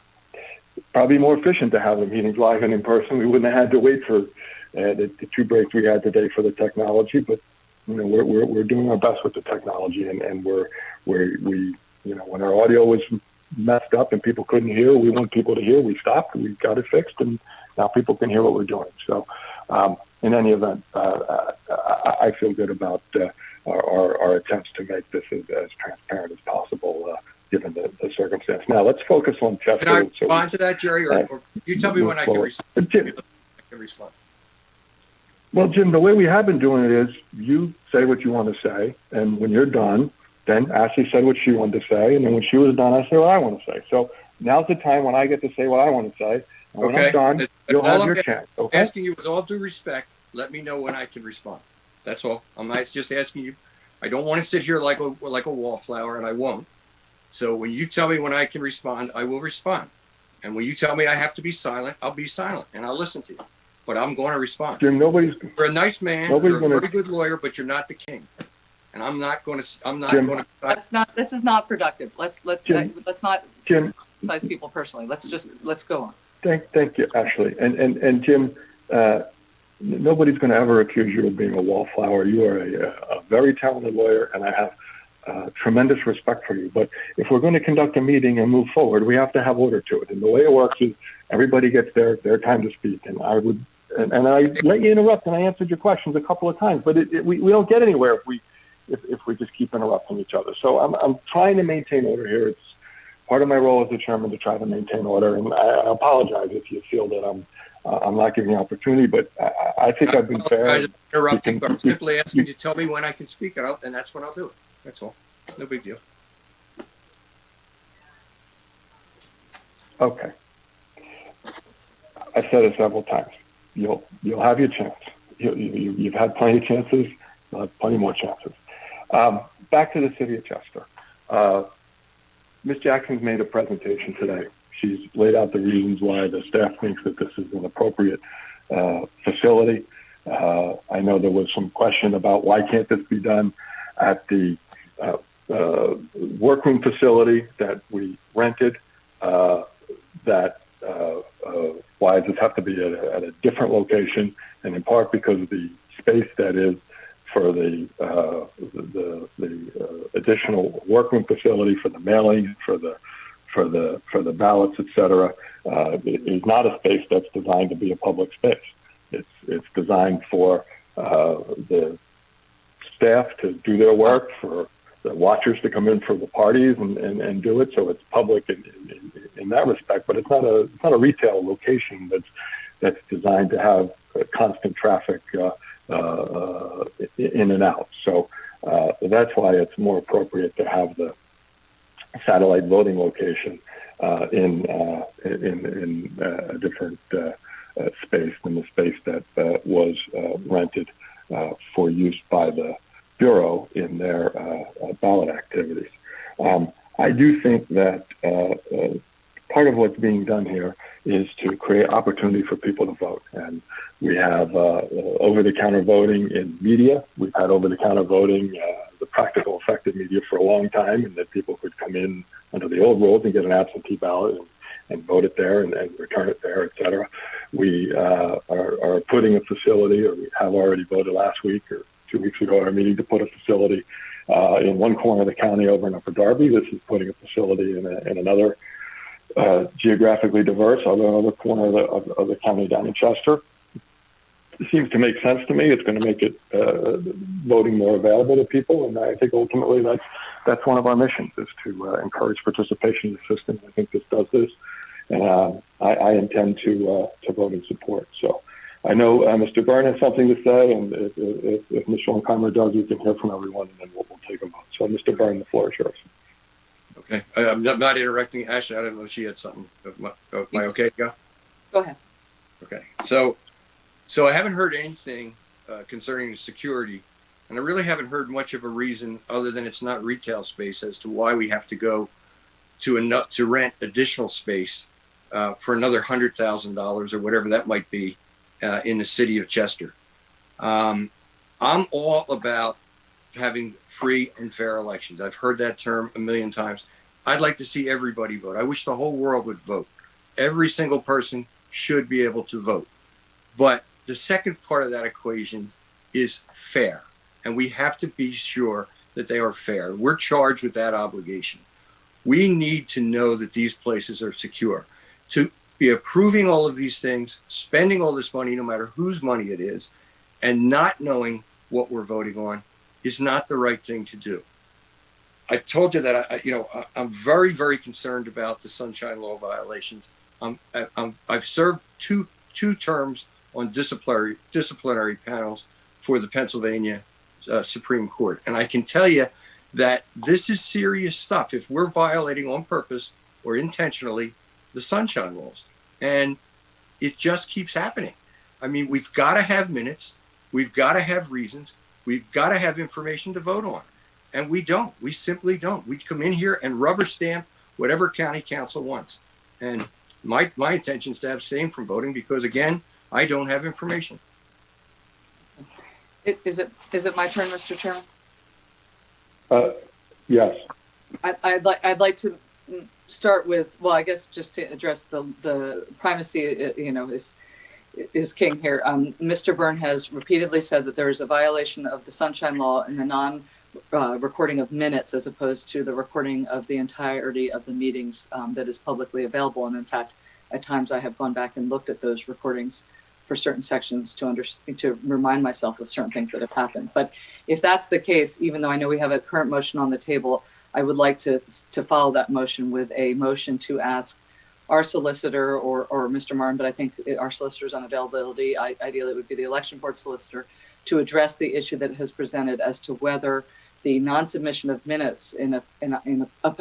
probably more efficient to have the meetings live and in person. We wouldn't have had to wait for the 2 breaks we had today for the technology, but we're doing our best with the technology, and we when our audio was messed up and people couldn't hear, we want people to hear. We stopped, we got it fixed, and now people can hear what we're doing. So, in any event, I feel good about our attempts to make this as transparent as possible, given the circumstance. Now, let's focus on Chester. Can I respond to that, Jerry, or you tell me when I can respond? Jim, well, Jim, the way we have been doing it is you say what you want to say, and when you're done, then Ashley said what she wanted to say, and then when she was done, I say what I want to say. So now's the time when I get to say what I want to say. And when I'm done, you'll have your chance. Okay? Asking you with all due respect, let me know when I can respond. That's all. I'm not just asking you. I don't want to sit here like a wallflower, and I won't. So when you tell me when I can respond, I will respond. And when you tell me I have to be silent, I'll be silent, and I'll listen to you. But I'm going to respond. Jim, you're a nice man. You're a very good lawyer, but you're not the king. And I'm not going to. This is not productive. Let's not criticize people personally. Let's go on. Thank you, Ashley. And Jim, nobody's going to ever accuse you of being a wallflower. You are a very talented lawyer, and I have tremendous respect for you. But if we're going to conduct a meeting and move forward, we have to have order to it. And the way it works is everybody gets their time to speak. And I let you interrupt, and I answered your questions a couple of times. But we don't get anywhere if we just keep interrupting each other. So I'm trying to maintain order here. It's part of my role as the chairman to try to maintain order, and I apologize if you feel that I'm not giving the opportunity, but I think I've been fair. I'm interrupting, but I'm simply asking you to tell me when I can speak it out, and that's when I'll do it. That's all. No big deal. Okay. I've said it several times. You'll have your chance. You've had plenty of chances. You'll have plenty more chances. Back to the city of Chester. Ms. Jackson's made a presentation today. She's laid out the reasons why the staff thinks that this is an appropriate facility. I know there was some question about why can't this be done at the workroom facility that we rented. Why does this have to be at a different location? And in part because of the space that is for the additional workroom facility, for the mailing, for the ballots, et cetera, is not a space that's designed to be a public space. It's designed for the staff to do their work, for the watchers to come in for the parties and do it. So it's public in that respect, but it's not a retail location that's designed to have constant traffic in and out. So that's why it's more appropriate to have the satellite voting location in a different space than the space that was rented for use by the Bureau in their ballot activities. I do think that part of what's being done here is to create opportunity for people to vote. And we have over-the-counter voting in media. We've had over-the-counter voting, the practical effective media for a long time, and that people could come in under the old rules and get an absentee ballot and vote it there and return it there, et cetera. We are putting a facility, or we have already voted last week or 2 weeks ago at our meeting, to put a facility in one corner of the county over in Upper Darby. This is putting a facility in another geographically diverse, other corner of the county down in Chester. It seems to make sense to me. It's going to make it voting more available to people, and I think ultimately that's one of our missions, is to encourage participation in the system. I think this does this, and I intend to vote in support. So I know Mr. Byrne has something to say, and if Ms. Schornheimer does, we can hear from everyone, and then we'll take a vote. So Mr. Byrne, the floor is yours. Okay, I'm not interrupting Ashley. I don't know if she had something. Am I okay to go? Go ahead. Okay, so I haven't heard anything concerning the security, and I really haven't heard much of a reason other than it's not retail space as to why we have to go to rent additional space for another $100,000 or whatever that might be in the city of Chester. I'm all about having free and fair elections. I've heard that term a million times. I'd like to see everybody vote. I wish the whole world would vote. Every single person should be able to vote. But the second part of that equation is fair. And we have to be sure that they are fair. We're charged with that obligation. We need to know that these places are secure. To be approving all of these things, spending all this money, no matter whose money it is, and not knowing what we're voting on is not the right thing to do. I told you that I'm very, very concerned about the Sunshine Law violations. I've served two terms on disciplinary panels for the Pennsylvania Supreme Court, and I can tell you that this is serious stuff. If we're violating on purpose or intentionally the Sunshine Laws, and it just keeps happening. I mean, we've got to have minutes, we've got to have reasons, we've got to have information to vote on. And we don't. We simply don't. We come in here and rubber stamp whatever county council wants. And my intention is to abstain from voting because, again, I don't have information. Is it my turn, Mr. Chairman? Yes. I'd like to start with, well, I guess just to address the primacy, is king here. Mr. Byrne has repeatedly said that there is a violation of the Sunshine Law in the recording of minutes as opposed to the recording of the entirety of the meetings that is publicly available. And in fact, at times I have gone back and looked at those recordings for certain sections to remind myself of certain things that have happened. But if that's the case, even though I know we have a current motion on the table, I would like to follow that motion with a motion to ask our solicitor or Mr. Martin, but I think our solicitor's unavailability, ideally it would be the election board solicitor, to address the issue that has presented as to whether the non-submission of minutes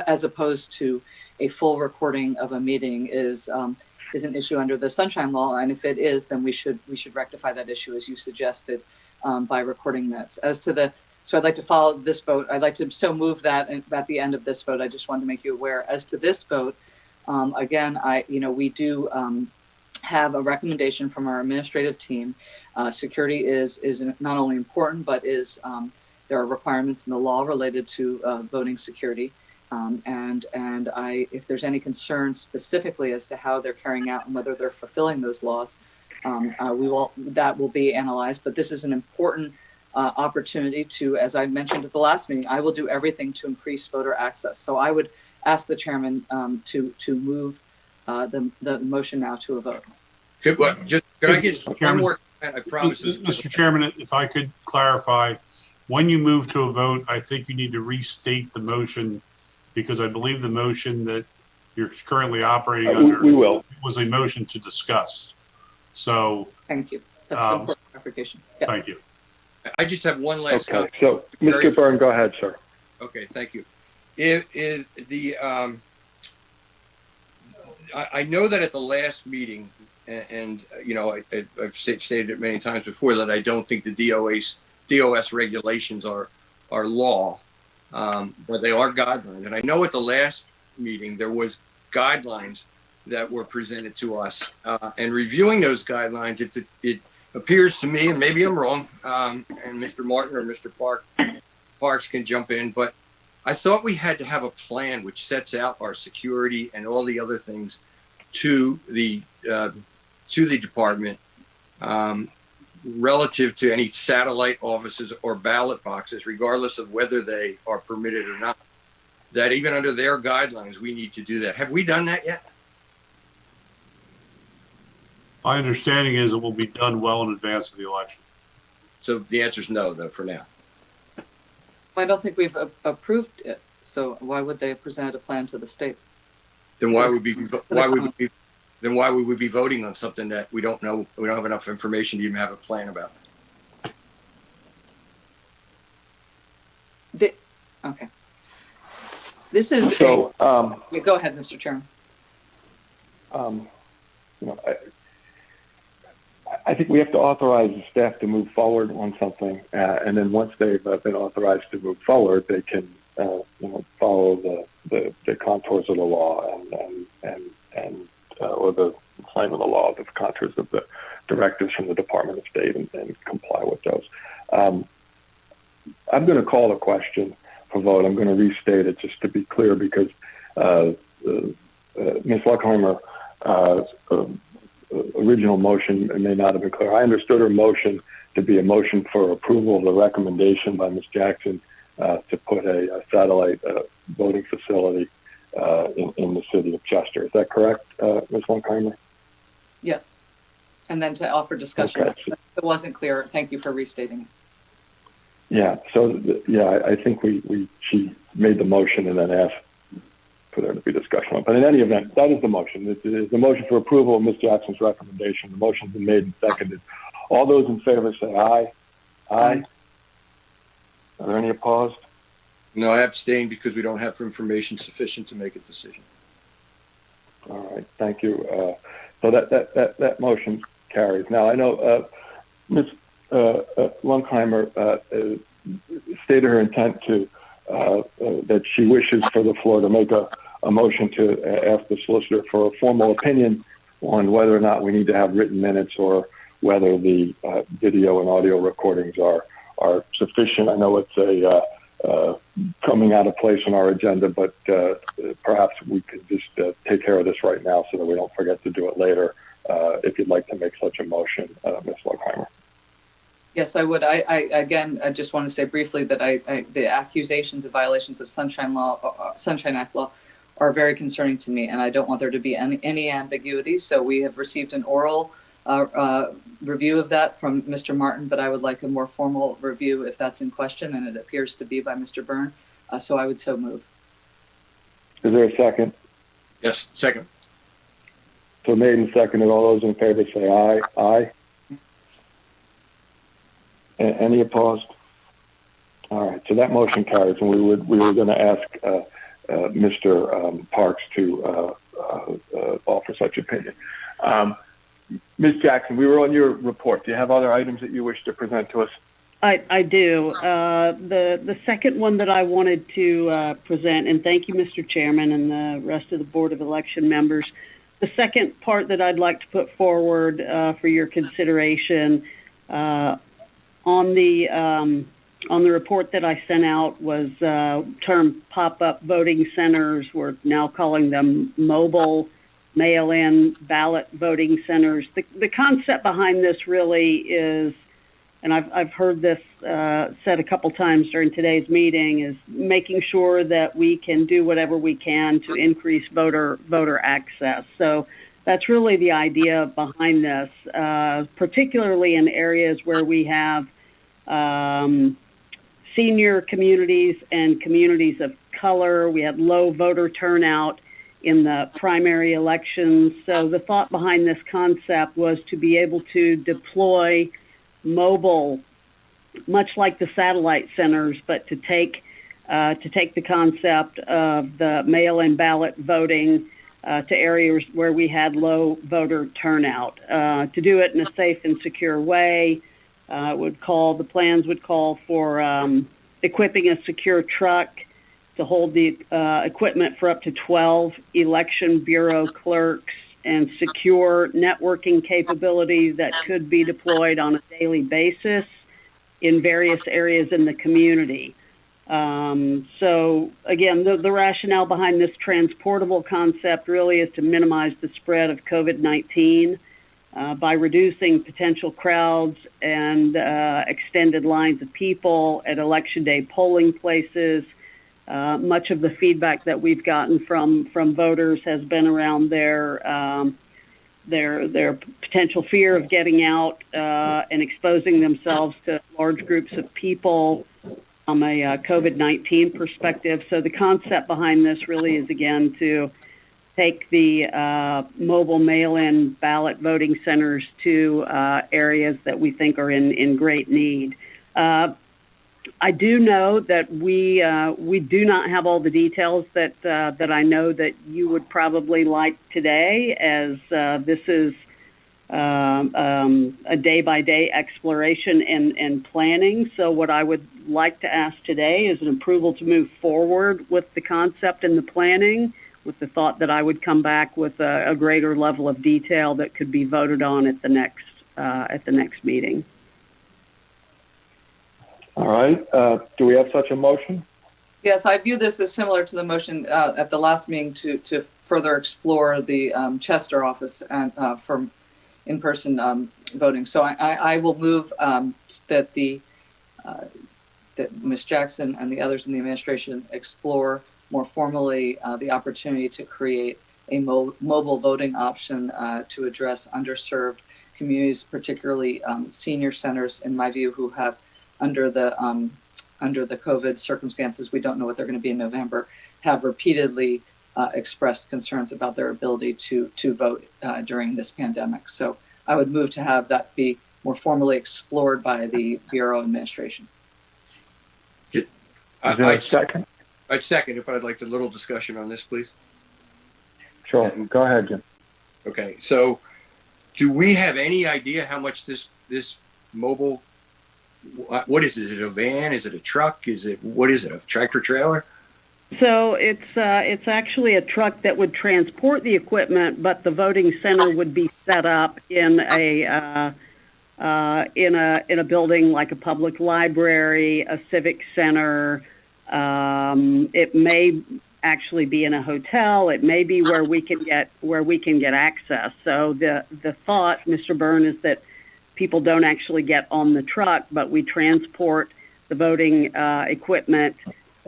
as opposed to a full recording of a meeting is an issue under the Sunshine Law, and if it is, then we should rectify that issue as you suggested by recording minutes. So I'd like to follow this vote. I'd like to move that at the end of this vote. I just wanted to make you aware. As to this vote, again, we do have a recommendation from our administrative team. Security is not only important, but there are requirements in the law related to voting security. If there's any concern specifically as to how they're carrying out and whether they're fulfilling those laws, that will be analyzed. But this is an important opportunity to, as I mentioned at the last meeting, I will do everything to increase voter access. So I would ask the chairman to move the motion now to a vote. Could I get one more? I promise. Mr. Chairman, if I could clarify, when you move to a vote, I think you need to restate the motion, because I believe the motion that you're currently operating under was a motion to discuss. So thank you. That's an important clarification. Yeah. Thank you. I just have one last comment. So, Mr. Byrne, go ahead, sir. Okay, thank you. I know that at the last meeting, and I've stated it many times before that I don't think the DOS regulations are law, but they are guidelines. And I know at the last meeting there was guidelines that were presented to us, and reviewing those guidelines, it appears to me, and maybe I'm wrong, and Mr. Martin or Mr. Parks can jump in, but I thought we had to have a plan which sets out our security and all the other things to the department relative to any satellite offices or ballot boxes, regardless of whether they are permitted or not, that even under their guidelines, we need to do that. Have we done that yet? My understanding is it will be done well in advance of the election. So the answer is no, though, for now. I don't think we've approved it. So why would they have presented a plan to the state? Then why would we be voting on something that we don't know? We don't have enough information to even have a plan about. Okay. This is So, go ahead, Mr. Chairman. you know, I think we have to authorize the staff to move forward on something, and then once they've been authorized to move forward, they can, follow the contours of the law or the claim of the law, the contours of the directives from the Department of State, and comply with those. I'm going to call a question for vote. I'm going to restate it just to be clear, because Ms. Luckheimer, original motion may not have been clear. I understood her motion to be a motion for approval of the recommendation by Ms. Jackson to put a satellite voting facility in the city of Chester. Is that correct, Ms. Luckheimer? Yes. And then to offer discussion. Okay. If it wasn't clear, thank you for restating it. Yeah. So I think she made the motion and then asked for there to be discussion on. But in any event, that is the motion. It is the motion for approval of Ms. Jackson's recommendation. The motion's been made and seconded. All those in favor say aye. Aye. Are there any opposed? No, I abstain because we don't have information sufficient to make a decision. All right. Thank you. So that motion carries. Now I know Ms. Lunkheimer stated her intent to that she wishes for the floor to make a motion to ask the solicitor for a formal opinion on whether or not we need to have written minutes or whether the video and audio recordings are sufficient. I know it's coming out of place on our agenda, but perhaps we could just take care of this right now so that we don't forget to do it later. If you'd like to make such a motion, Ms. Lunkheimer. Yes, I would. I just want to say briefly that the accusations of violations of Sunshine Act law are very concerning to me, and I don't want there to be any ambiguity. So we have received an oral review of that from Mr. Martin, but I would like a more formal review if that's in question, and it appears to be by Mr. Byrne. So I would so move. Is there a second? Yes, second. So made and seconded. All those in favor say aye. Aye. Any opposed? All right. So that motion carries, and we were going to ask Mr. Parks to offer such opinion. Ms. Jackson, we were on your report. Do you have other items that you wish to present to us? I do. The second one that I wanted to present, and thank you, Mr. Chairman, and the rest of the Board of Election members. The second part that I'd like to put forward for your consideration on the report that I sent out was term pop-up voting centers. We're now calling them mobile mail-in ballot voting centers. The concept behind this really is, and I've heard this said a couple times during today's meeting, is making sure that we can do whatever we can to increase voter access. So that's really the idea behind this, particularly in areas where we have senior communities and communities of color. We had low voter turnout in the primary elections. So the thought behind this concept was to be able to deploy mobile, much like the satellite centers, but to take the concept of the mail-in ballot voting to areas where we had low voter turnout. To do it in a safe and secure way, the plans would call for equipping a secure truck to hold the equipment for up to 12 election bureau clerks and secure networking capabilities that could be deployed on a daily basis in various areas in the community. So again, the rationale behind this transportable concept really is to minimize the spread of COVID-19 by reducing potential crowds and extended lines of people at Election Day polling places. Much of the feedback that we've gotten from voters has been around their potential fear of getting out and exposing themselves to large groups of people from a COVID-19 perspective. So the concept behind this really is, again, to take the mobile mail-in ballot voting centers to areas that we think are in great need. I do know that we do not have all the details that I know that you would probably like today, as this is a day-by-day exploration and planning. So what I would like to ask today is an approval to move forward with the concept and the planning, with the thought that I would come back with a greater level of detail that could be voted on at the next meeting. All right. Do we have such a motion? Yes, I view this as similar to the motion at the last meeting to further explore the Chester office and for in-person voting. So I will move that that Ms. Jackson and the others in the administration explore more formally the opportunity to create a mobile voting option to address underserved communities, particularly senior centers, in my view, who have under the COVID circumstances, we don't know what they're going to be in November, have repeatedly expressed concerns about their ability to vote during this pandemic. So I would move to have that be more formally explored by the Bureau administration. I'd second. I'd second it, but I'd like a little discussion on this, please. Sure. Go ahead, Jim. Okay. So do we have any idea how much this mobile, what is it? Is it a van? Is it a truck? What is it? A tractor trailer? So it's actually a truck that would transport the equipment, but the voting center would be set up in a building like a public library, a civic center. It may actually be in a hotel. It may be where we can get access. So the thought, Mr. Byrne, is that people don't actually get on the truck, but we transport the voting equipment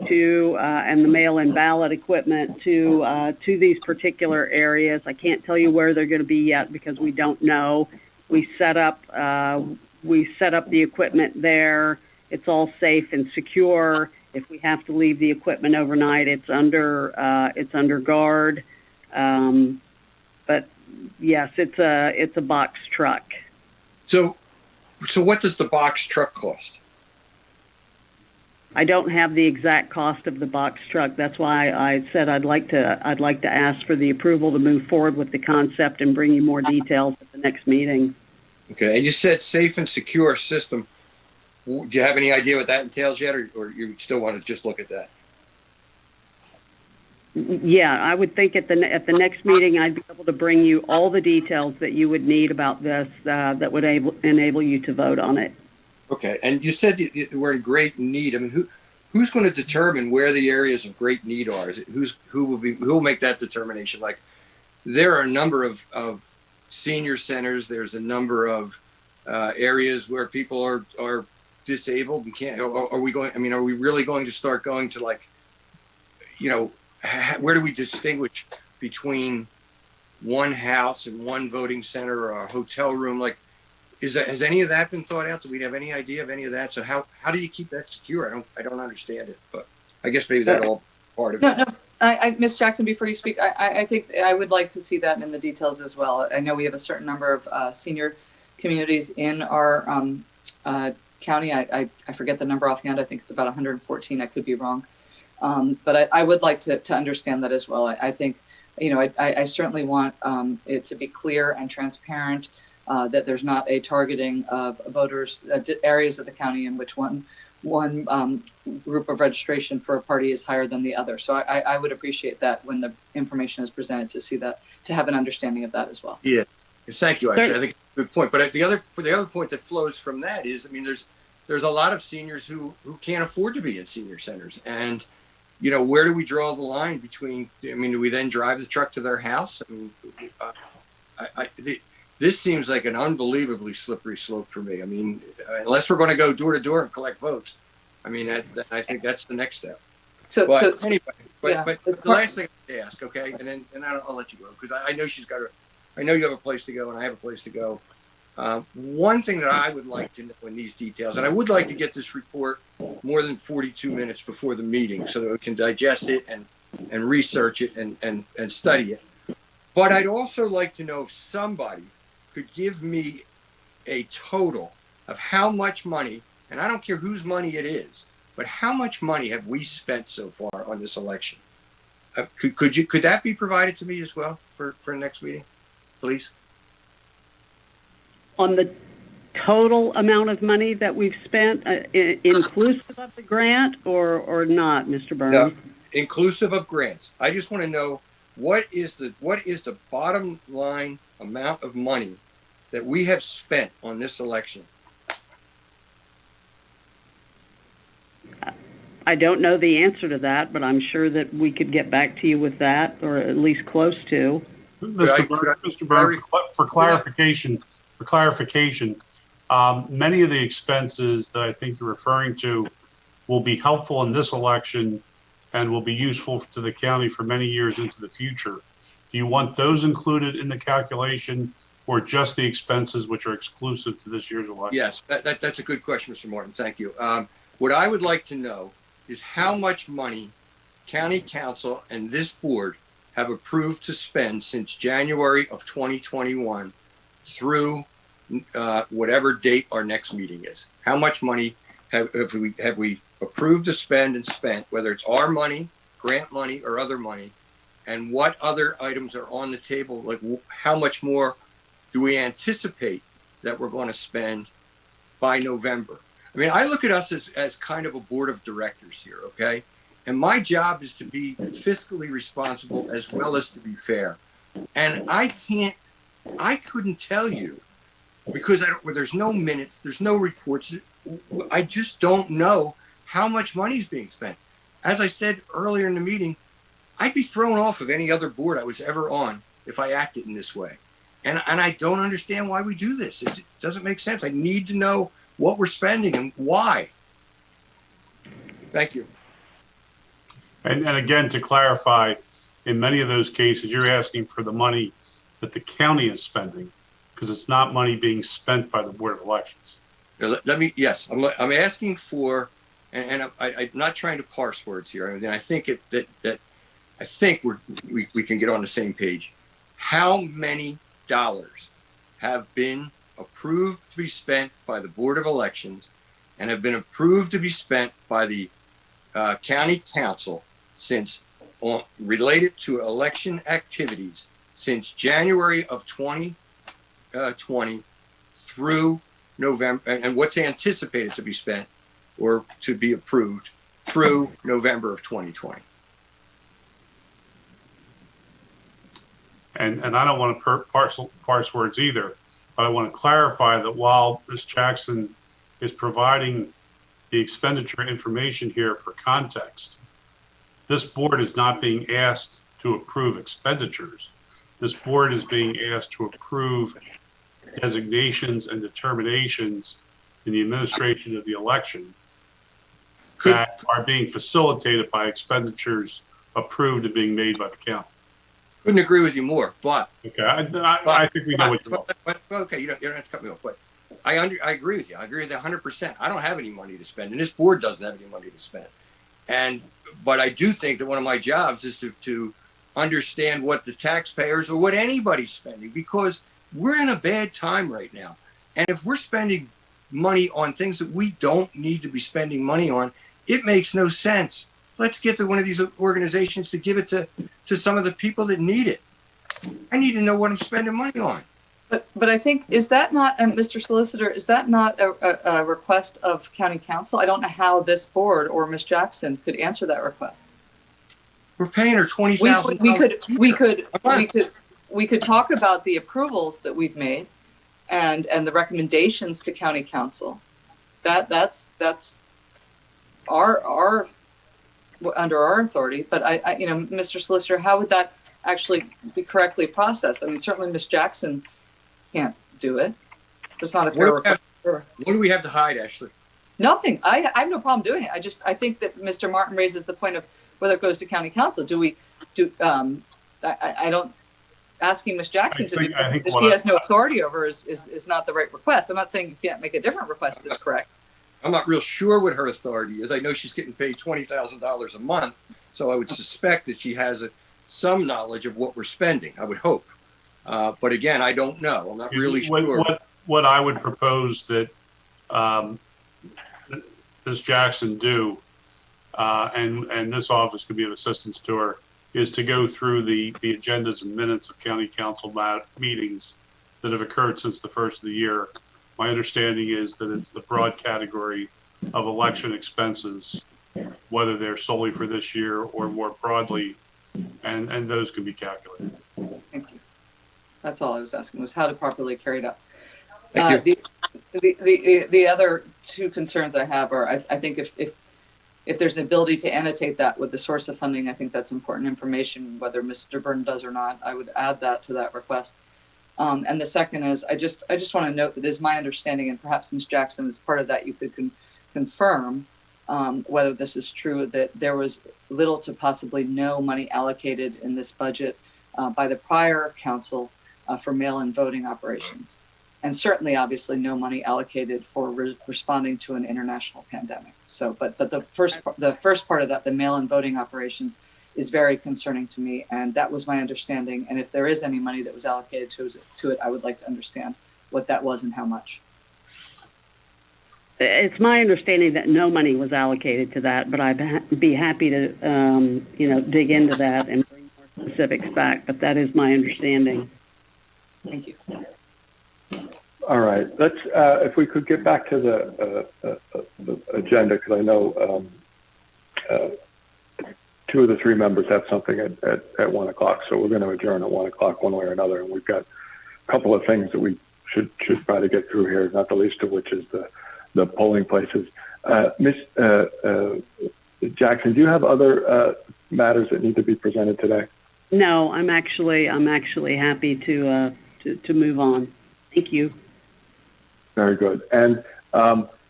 to and the mail-in ballot equipment to these particular areas. I can't tell you where they're going to be yet because we don't know. We set up the equipment there. It's all safe and secure. If we have to leave the equipment overnight, it's under guard. But yes, it's a box truck. So what does the box truck cost? I don't have the exact cost of the box truck. That's why I said I'd like to ask for the approval to move forward with the concept and bring you more details at the next meeting. Okay, and you said safe and secure system. Do you have any idea what that entails yet, or you still want to just look at that? Yeah, I would think at the next meeting I'd be able to bring you all the details that you would need about this that would enable you to vote on it. Okay, and you said we're in great need. I mean, who's going to determine where the areas of great need are? Is it who will make that determination? Like, there are a number of senior centers. There's a number of areas where people are disabled and can't. Are we going? I mean, are we really going to start going to, like, where do we distinguish between one house and one voting center or a hotel room? Like, has any of that been thought out? Do we have any idea of any of that? So how do you keep that secure? I don't understand it, but I guess maybe that's all part of it. No, Ms. Jackson, before you speak, I think I would like to see that in the details as well. I know we have a certain number of senior communities in our county. I forget the number offhand. I think it's about 114. I could be wrong. But I would like to understand that as well. I think, I certainly want it to be clear and transparent that there's not a targeting of voters, areas of the county in which one group of registration for a party is higher than the other. So I would appreciate that when the information is presented, to see that, to have an understanding of that as well. Yeah, thank you. Actually, I think it's a good point. But the other point that flows from that is, I mean, there's a lot of seniors who can't afford to be in senior centers, and where do we draw the line between? I mean, do we then drive the truck to their house? I mean, this seems like an unbelievably slippery slope for me. I mean, unless we're going to go door to door and collect votes, I mean, I think that's the next step. But anyway, but the last thing I ask, okay, and I'll let you go because I know I know you have a place to go and I have a place to go. One thing that I would like to know in these details, and I would like to get this report more than 42 minutes before the meeting so that we can digest it and research it and study it. But I'd also like to know if somebody could give me a total of how much money, and I don't care whose money it is, but how much money have we spent so far on this election? Could that be provided to me as well for the next meeting, please? On the total amount of money that we've spent, inclusive of the grant or not, Mr. Burns? No, inclusive of grants. I just want to know what is the bottom line amount of money that we have spent on this election. I don't know the answer to that, but I'm sure that we could get back to you with that, or at least close to. Mr. Burns, for clarification, many of the expenses that I think you're referring to will be helpful in this election and will be useful to the county for many years into the future. Do you want those included in the calculation or just the expenses which are exclusive to this year's election? Yes, that's a good question, Mr. Martin. Thank you. What I would like to know is how much money County Council and this board have approved to spend since January of 2021 through whatever date our next meeting is. How much money have we approved to spend and spent, whether it's our money, grant money, or other money, and what other items are on the table? Like how much more do we anticipate that we're going to spend by November? I mean, I look at us as kind of a board of directors here, okay? And my job is to be fiscally responsible as well as to be fair. And I couldn't tell you because there's no minutes, there's no reports. I just don't know how much money is being spent. As I said earlier in the meeting, I'd be thrown off of any other board I was ever on if I acted in this way. And I don't understand why we do this. It doesn't make sense. I need to know what we're spending and why. Thank you. And again, to clarify, in many of those cases, you're asking for the money that the county is spending because it's not money being spent by the Board of Elections. Yes, I'm asking for, and I'm not trying to parse words here. I mean, I think I think we can get on the same page. How many dollars have been approved to be spent by the Board of Elections and have been approved to be spent by the County Council related to election activities since January of 2020 through November, and what's anticipated to be spent or to be approved through November of 2020? And I don't want to parse words either, but I want to clarify that while Ms. Jackson is providing the expenditure information here for context, this board is not being asked to approve expenditures. This board is being asked to approve designations and determinations in the administration of the election that are being facilitated by expenditures approved and being made by the county. Couldn't agree with you more, but okay, I think we know what you want. But okay, you don't have to cut me off. But I agree with you. I agree with you 100%. I don't have any money to spend, and this board doesn't have any money to spend. But I do think that one of my jobs is to understand what the taxpayers or what anybody's spending, because we're in a bad time right now. And if we're spending money on things that we don't need to be spending money on, it makes no sense. Let's get to one of these organizations to give it to some of the people that need it. I need to know what I'm spending money on. But I think, is that not, Mr. Solicitor, is that not a request of County Council? I don't know how this board or Ms. Jackson could answer that request. We're paying her $20,000. We could talk about the approvals that we've made and the recommendations to County Council. That's our under our authority. But I Mr. Solicitor, how would that actually be correctly processed? I mean, certainly Ms. Jackson can't do it. It's not a fair request. What do we have to hide, Ashley? Nothing. I have no problem doing it. I think that Mr. Martin raises the point of whether it goes to county council. I don't, asking Ms. Jackson to do that, if she has no authority over is not the right request. I'm not saying you can't make a different request that's correct. I'm not real sure what her authority is. I know she's getting paid $20,000 a month, so I would suspect that she has some knowledge of what we're spending, I would hope. But again, I don't know. I'm not really sure. What I would propose that Ms. Jackson do, and this office could be of assistance to her, is to go through the agendas and minutes of county council meetings that have occurred since the first of the year. My understanding is that it's the broad category of election expenses, whether they're solely for this year or more broadly, and those can be calculated. Thank you. That's all I was asking, was how to properly carry it out. Thank you. The other two concerns I have are, I think if there's an ability to annotate that with the source of funding, I think that's important information, whether Mr. Byrne does or not. I would add that to that request. And the second is, I just want to note that it is my understanding, and perhaps Ms. Jackson, as part of that, you could confirm whether this is true, that there was little to possibly no money allocated in this budget by the prior council for mail-in voting operations. And certainly, obviously, no money allocated for responding to an international pandemic. So, but the first part of that, the mail-in voting operations, is very concerning to me, and that was my understanding. And if there is any money that was allocated to it, I would like to understand what that was and how much. It's my understanding that no money was allocated to that, but I'd be happy to, dig into that and bring more specifics back. But that is my understanding. Thank you. All right, let's, if we could get back to the agenda, because I know two of the three members have something at 1 o'clock, so we're going to adjourn at 1 o'clock one way or another, and we've got a couple of things that we should try to get through here, not the least of which is the polling places. Ms. Jackson, do you have other matters that need to be presented today? No, I'm actually happy to move on. Thank you. Very good. And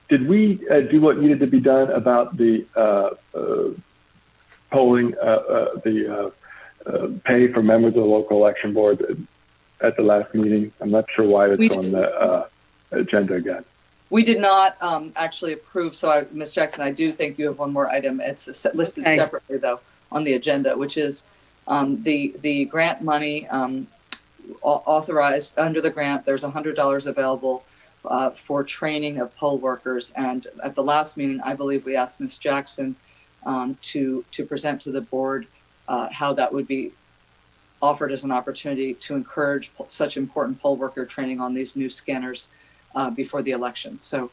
did we do what needed to be done about the polling, the pay for members of the local election board at the last meeting? I'm not sure why it's on the agenda again. We did not actually approve. So, Ms. Jackson, I do think you have one more item. It's listed separately, though, on the agenda, which is the grant money authorized under the grant. There's $100 available for training of poll workers. And at the last meeting, I believe we asked Ms. Jackson to present to the board how that would be offered as an opportunity to encourage such important poll worker training on these new scanners before the election. So,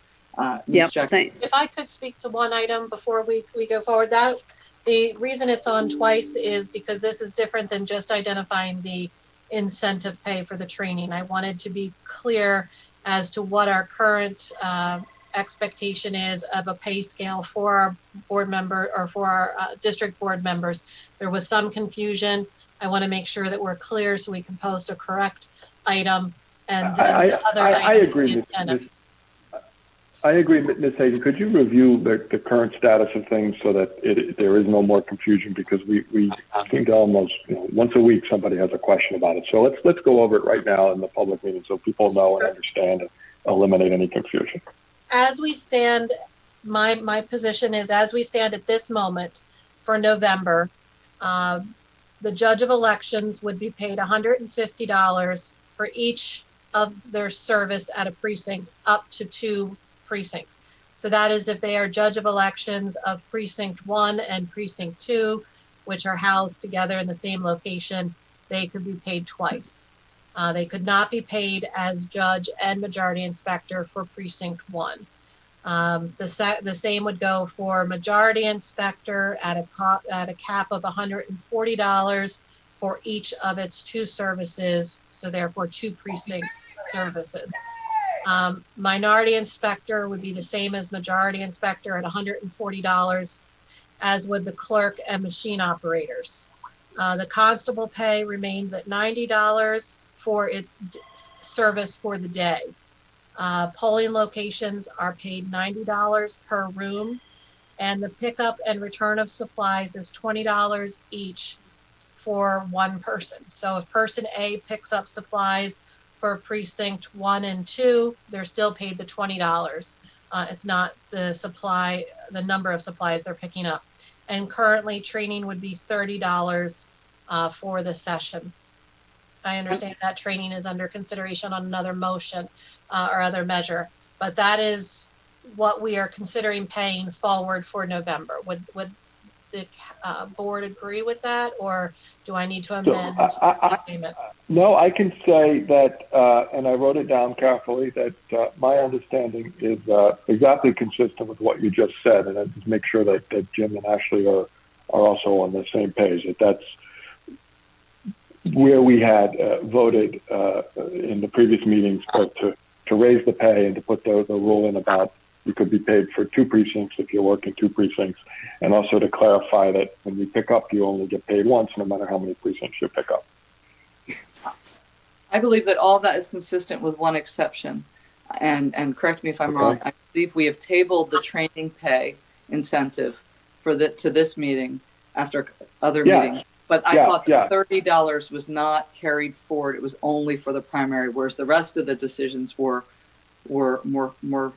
Ms. Jackson. If I could speak to one item before we go forward, that the reason it's on twice is because this is different than just identifying the incentive pay for the training. I wanted to be clear as to what our current expectation is of a pay scale for our board member or for our district board members. There was some confusion. I want to make sure that we're clear so we can post a correct item. And then the other item, I agree. I agree, Ms. Hayden. Could you review the current status of things so that there is no more confusion? Because we seem to almost once a week somebody has a question about it. So let's go over it right now in the public meeting so people know and understand and eliminate any confusion. As we stand, my position is, as we stand at this moment for November, the judge of elections would be paid $150 for each of their service at a precinct up to 2 precincts. So that is if they are judge of elections of precinct 1 and precinct 2, which are housed together in the same location, they could be paid twice. They could not be paid as judge and majority inspector for precinct 1. The same would go for majority inspector at a cap of $140 for each of its 2 services. So therefore 2 precinct services. Minority inspector would be the same as majority inspector at $140, as would the clerk and machine operators. The constable pay remains at $90 for its service for the day. Polling locations are paid $90 per room, and the pickup and return of supplies is $20 each for one person. So if person A picks up supplies for precinct 1 and 2, they're still paid the $20. It's not the number of supplies they're picking up. And currently training would be $30 for the session. I understand that training is under consideration on another motion or other measure, but that is what we are considering paying forward for November. Would the board agree with that, or do I need to amend the payment? No, I can say that, and I wrote it down carefully, that my understanding is exactly consistent with what you just said, and I just make sure that Jim and Ashley are also on the same page, that's where we had voted in the previous meetings both to raise the pay and to put the rule in about you could be paid for 2 precincts if you're working 2 precincts, and also to clarify that when you pick up, you only get paid once, no matter how many precincts you pick up. I believe that all that is consistent with one exception, and correct me if I'm wrong. I believe we have tabled the training pay incentive to this meeting after other meetings. But I thought that $30 was not carried forward. It was only for the primary, whereas the rest of the decisions were more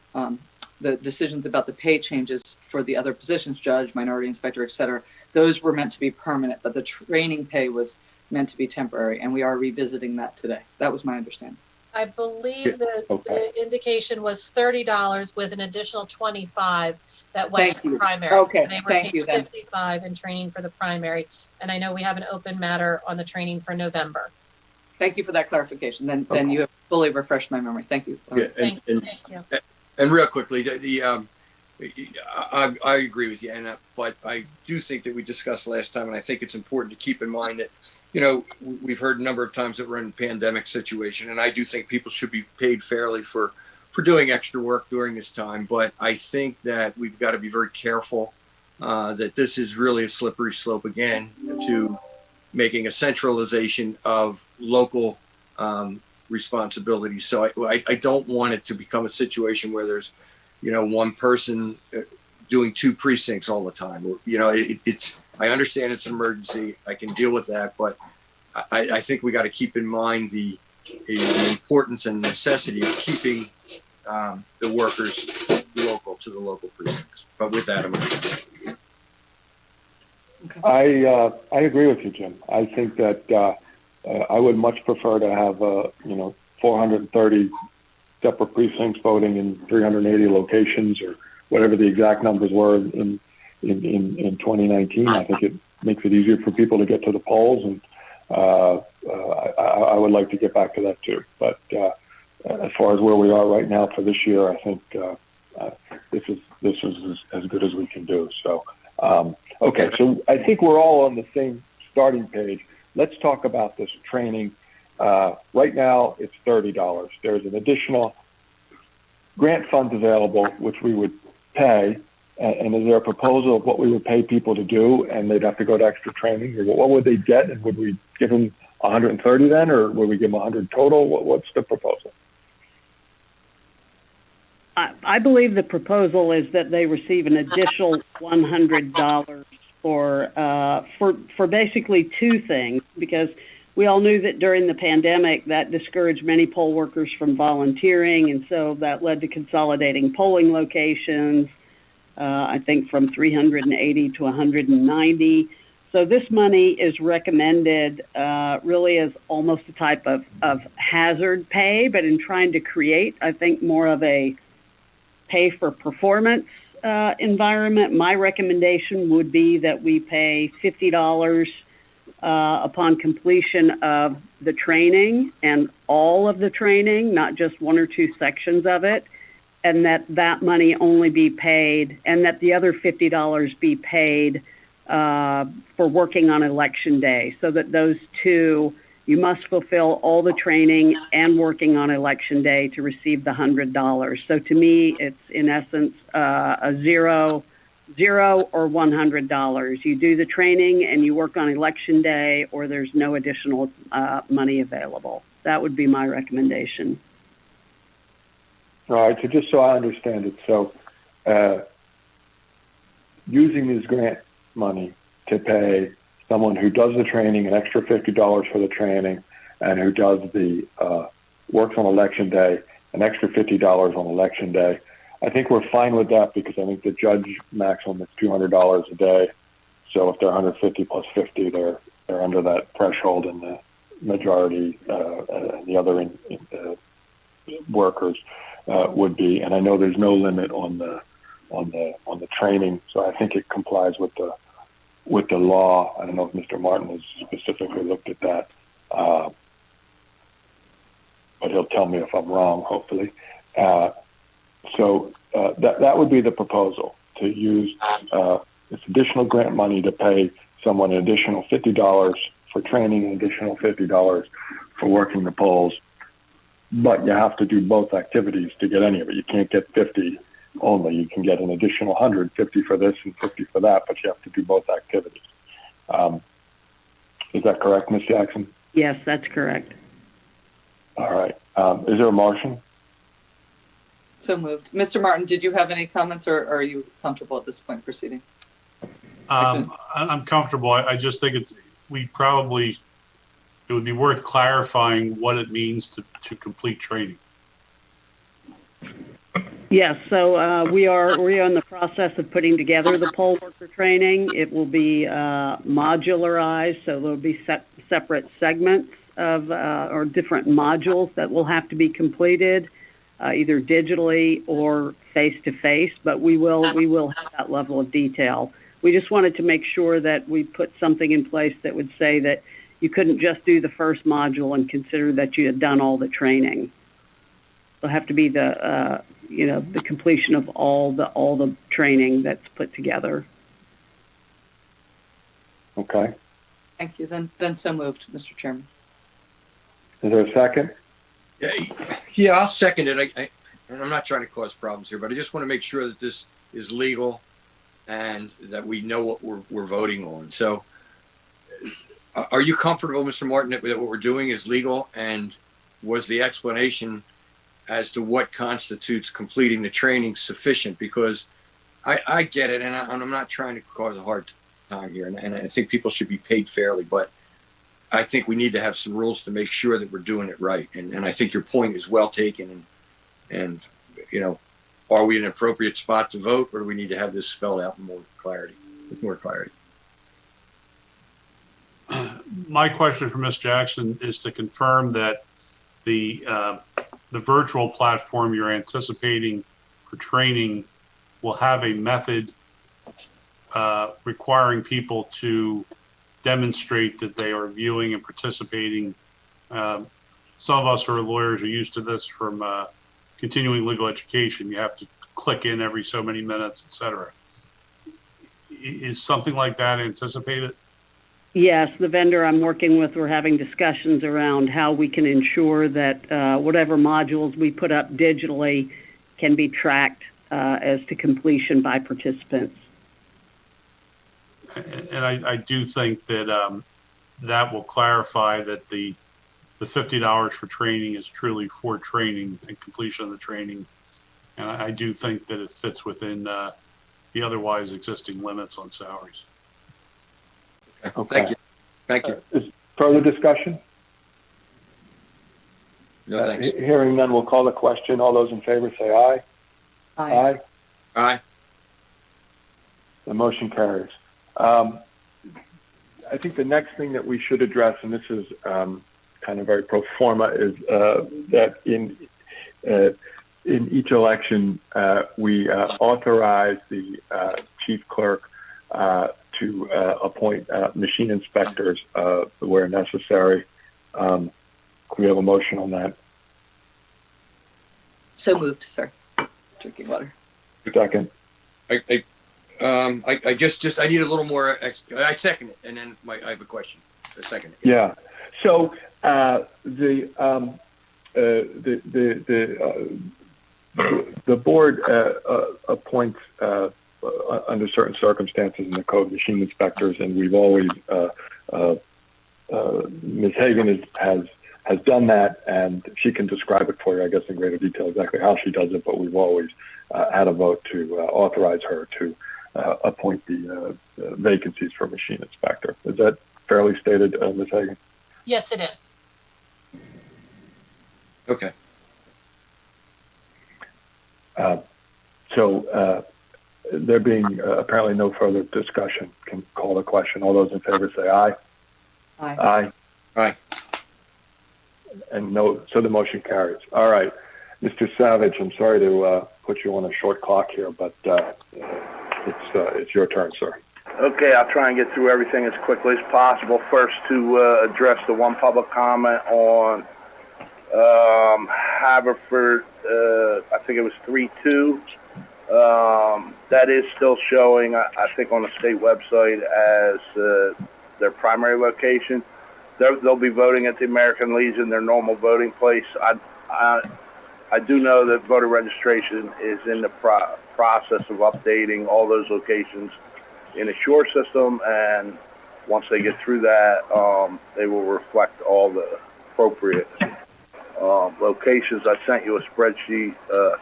the decisions about the pay changes for the other positions, judge, minority inspector, et cetera. Those were meant to be permanent, but the training pay was meant to be temporary, and we are revisiting that today. That was my understanding. I believe that the indication was $30 with an additional $25 that went to the primary. Okay, so they were thank paid you then. $55 in training for the primary, and I know we have an open matter on the training for November. Thank you for that clarification. Then you have fully refreshed my memory. Thank you. Thank you. And real quickly, I agree with you, Anna, but I do think that we discussed last time, and I think it's important to keep in mind that, we've heard a number of times that we're in a pandemic situation, and I do think people should be paid fairly for doing extra work during this time. But I think that we've got to be very careful that this is really a slippery slope again to making a centralization of local responsibilities. So I don't want it to become a situation where there's, one person doing 2 precincts all the time. I understand it's an emergency. I can deal with that, but I think we got to keep in mind the importance and necessity of keeping the workers local to the local precincts. But with that, I agree with you, Jim. I think that I would much prefer to have 430 separate precincts voting in 380 locations, or whatever the exact numbers were in 2019. I think it makes it easier for people to get to the polls, and I would like to get back to that too. But as far as where we are right now for this year, I think this is as good as we can do. So, okay, so I think we're all on the same starting page. Let's talk about this training. Right now, it's $30. There's an additional grant funds available, which we would pay. And is there a proposal of what we would pay people to do, and they'd have to go to extra training? Or what would they get? And would we give them 130 then, or would we give them 100 total? What's the proposal? I believe the proposal is that they receive an additional $100 for basically 2 things, because we all knew that during the pandemic that discouraged many poll workers from volunteering, and so that led to consolidating polling locations, I think from 380 to 190. So this money is recommended really as almost a type of hazard pay, but in trying to create, I think, more of a pay for performance environment. My recommendation would be that we pay $50 upon completion of the training, and all of the training, not just 1 or 2 sections of it, and that money only be paid, and that the other $50 be paid for working on election day, so that those 2, you must fulfill all the training and working on election day to receive the $100. So to me, it's in essence a zero or $100. You do the training and you work on election day, or there's no additional money available. That would be my recommendation. All right, so just so I understand it, so using this grant money to pay someone who does the training an extra $50 for the training, and who does the works on election day an extra $50 on election day, I think we're fine with that, because I think the judge maximum is $200 a day. So if they're 150 plus 50, they're under that threshold, and the majority and the other workers would be. And I know there's no limit on the training, so I think it complies with the law. I don't know if Mr. Martin has specifically looked at that, but he'll tell me if I'm wrong, hopefully. So that would be the proposal, to use this additional grant money to pay someone an additional $50 for training, an additional $50 for working the polls. But you have to do both activities to get any of it. You can't get 50 only. You can get an additional 100, 50 for this and 50 for that, but you have to do both activities. Is that correct, Ms. Jackson? Yes, that's correct. All right. Is there a motion? So moved. Mr. Martin, did you have any comments, or are you comfortable at this point proceeding? I'm comfortable. I just think it would be worth clarifying what it means to complete training. Yes, so we are in the process of putting together the poll worker training. It will be modularized, so there'll be separate segments of or different modules that will have to be completed, either digitally or face-to-face, but we will have that level of detail. We just wanted to make sure that we put something in place that would say that you couldn't just do the first module and consider that you had done all the training. It'll have to be the completion of all the training that's put together. Okay. Thank you. Then so moved, Mr. Chairman. Is there a second? Yeah, I'll second it. And I'm not trying to cause problems here, but I just want to make sure that this is legal and that we know what we're voting on. So are you comfortable, Mr. Martin, that what we're doing is legal? And was the explanation as to what constitutes completing the training sufficient? Because I get it, and I'm not trying to cause a hard time here, and I think people should be paid fairly, but I think we need to have some rules to make sure that we're doing it right. And I think your point is well taken. And are we in an appropriate spot to vote, or do we need to have this spelled out with more clarity? My question for Ms. Jackson is to confirm that the virtual platform you're anticipating for training will have a method requiring people to demonstrate that they are viewing and participating. Some of us who are lawyers are used to this from continuing legal education. You have to click in every so many minutes, et cetera. Is something like that anticipated? Yes, the vendor I'm working with, we're having discussions around how we can ensure that whatever modules we put up digitally can be tracked as to completion by participants. And I do think that that will clarify that the $50 for training is truly for training and completion of the training. And I do think that it fits within the otherwise existing limits on salaries. Okay. Thank you. Is further discussion? No, thanks. Hearing none, we'll call the question. All those in favor say aye. Aye. Aye. The motion carries. I think the next thing that we should address, and this is kind of very pro forma, is that in each election we authorize the chief clerk to appoint machine inspectors where necessary. Can we have a motion on that? So moved, sir. Drinking water. Second. I just I need a little more. I second it, and then I have a question. A second. Yeah. So the board appoints under certain circumstances in the code machine inspectors, and we've always Ms. Hagan has has done that, and she can describe it for you, I guess, in greater detail exactly how she does it, but we've always had a vote to authorize her to appoint the vacancies for machine inspector. Is that fairly stated, Ms. Hagan? Yes, it is. Okay. So there being apparently no further discussion, can call the question. All those in favor say aye. Aye. Aye. Aye. And no, so the motion carries. All right. Mr. Savage, I'm sorry to put you on a short clock here, but it's your turn, sir. Okay, I'll try and get through everything as quickly as possible. First, to address the one public comment on Haverford, I think it was 3-2. That is still showing, I think, on the state website as their primary location. They'll be voting at the American Legion, their normal voting place. I do know that voter registration is in the process of updating all those locations in a Shore system, and once they get through that, they will reflect all the appropriate locations. I sent you a spreadsheet,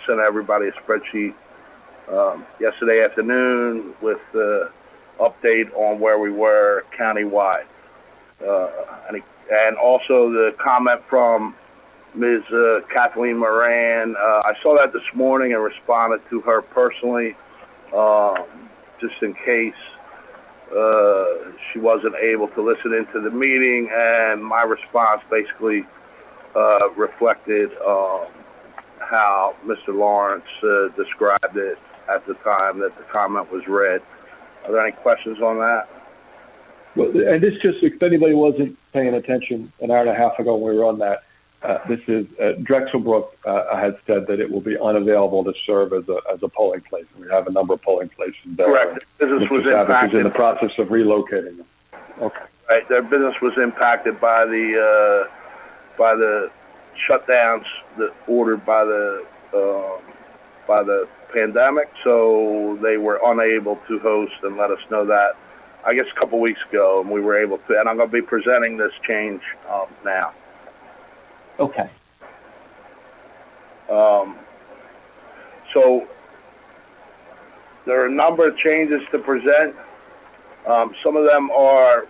sent everybody a spreadsheet yesterday afternoon with the update on where we were countywide. And also the comment from Ms. Kathleen Moran. I saw that this morning and responded to her personally, just in case she wasn't able to listen into the meeting. And my response basically reflected how Mr. Lawrence described it at the time that the comment was read. Are there any questions on that? Well, and this just, if anybody wasn't paying attention an hour and a half ago when we were on that, this is Drexelbrook had said that it will be unavailable to serve as a polling place. We have a number of polling places there. Correct. Business was Mr. Savage impacted. is in the process of relocating them. Okay. Right. Their business was impacted by the shutdowns that ordered by the pandemic, so they were unable to host and let us know that, I guess, a couple weeks ago, and we were able to, and I'm going to be presenting this change now. Okay. So there are a number of changes to present. Some of them are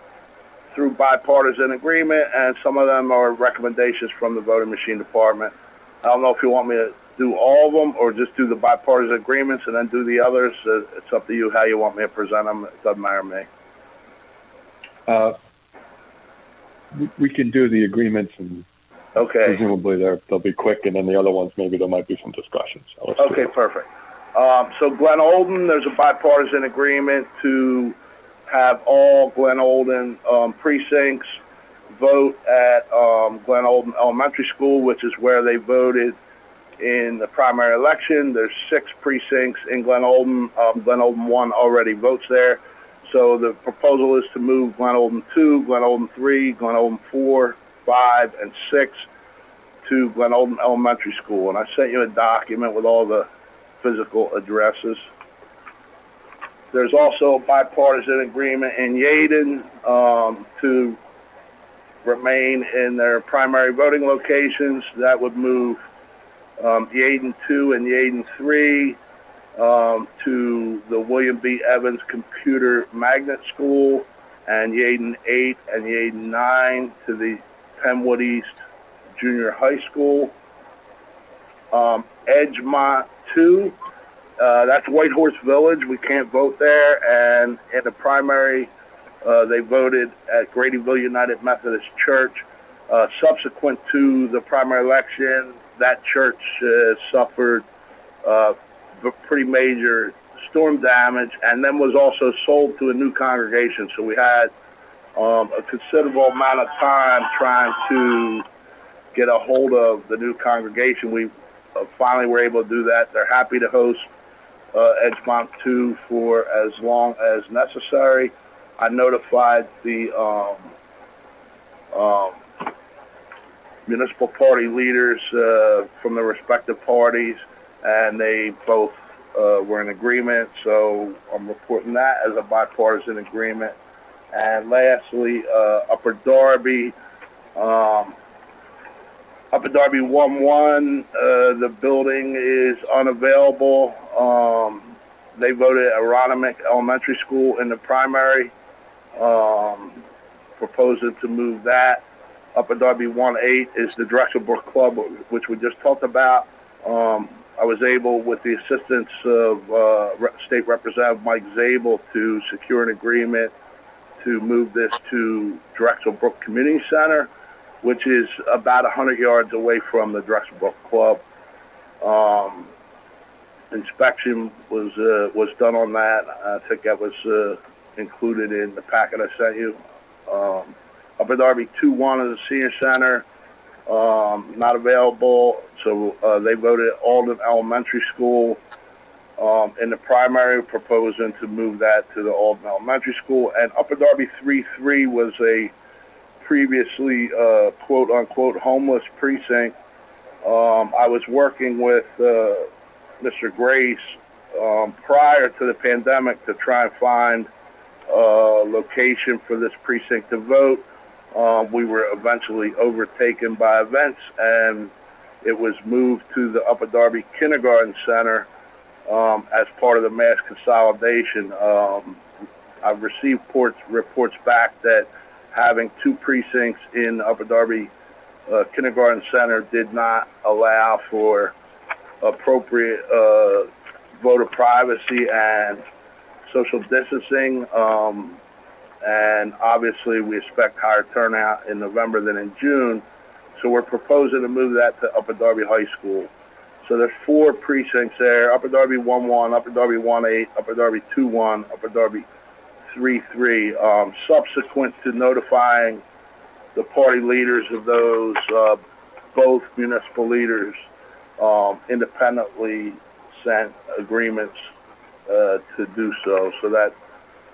through bipartisan agreement, and some of them are recommendations from the voting machine department. I don't know if you want me to do all of them or just do the bipartisan agreements and then do the others. It's up to you how you want me to present them. It doesn't matter to me. We can do the agreements, and okay, presumably they'll be quick, and then the other ones, maybe there might be some discussion. So okay, perfect. So Glen Olden, there's a bipartisan agreement to have all Glen Olden precincts vote at Glen Olden Elementary School, which is where they voted in the primary election. There's 6 precincts in Glen Olden. Glen Olden 1 already votes there. So the proposal is to move Glen Olden 2, Glen Olden 3, Glen Olden 4, 5, and 6 to Glen Olden Elementary School. And I sent you a document with all the physical addresses. There's also a bipartisan agreement in Yaden to remain in their primary voting locations. That would move Yaden 2 and Yaden 3 to the William B. Evans Computer Magnet School, and Yaden 8 and Yaden 9 to the Penwood East Junior High School. Edgemont 2, that's Whitehorse Village. We can't vote there. And in the primary, they voted at Gradyville United Methodist Church. Subsequent to the primary election, that church suffered pretty major storm damage, and then was also sold to a new congregation. So we had a considerable amount of time trying to get a hold of the new congregation. We finally were able to do that. They're happy to host Edgemont 2 for as long as necessary. I notified the municipal party leaders from the respective parties, and they both were in agreement, so I'm reporting that as a bipartisan agreement. And lastly, Upper Darby, Upper Darby 1-1, the building is unavailable. They voted Aronimink Elementary School in the primary, proposing to move that. Upper Darby 1-8 is the Drexel Brook Club, which we just talked about. I was able, with the assistance of State Representative Mike Zabel, to secure an agreement to move this to Drexel Brook Community Center, which is about 100 yards away from the Drexel Brook Club. Inspection was done on that. I think that was included in the packet I sent you. Upper Darby 2-1 is the senior center, not available. So they voted Alden Elementary School in the primary, proposing to move that to the Alden Elementary School. And Upper Darby 3-3 was a previously quote unquote homeless precinct. I was working with Mr. Grace prior to the pandemic to try and find a location for this precinct to vote. We were eventually overtaken by events, and it was moved to the Upper Darby Kindergarten Center as part of the mass consolidation. I've received reports back that having two precincts in Upper Darby Kindergarten Center did not allow for appropriate voter privacy and social distancing. And obviously we expect higher turnout in November than in June. So we're proposing to move that to Upper Darby High School. So there's 4 precincts there: Upper Darby 1-1, Upper Darby 1-8, Upper Darby 2-1, Upper Darby 3-3. Subsequent to notifying the party leaders of those, both municipal leaders independently sent agreements to do so. So that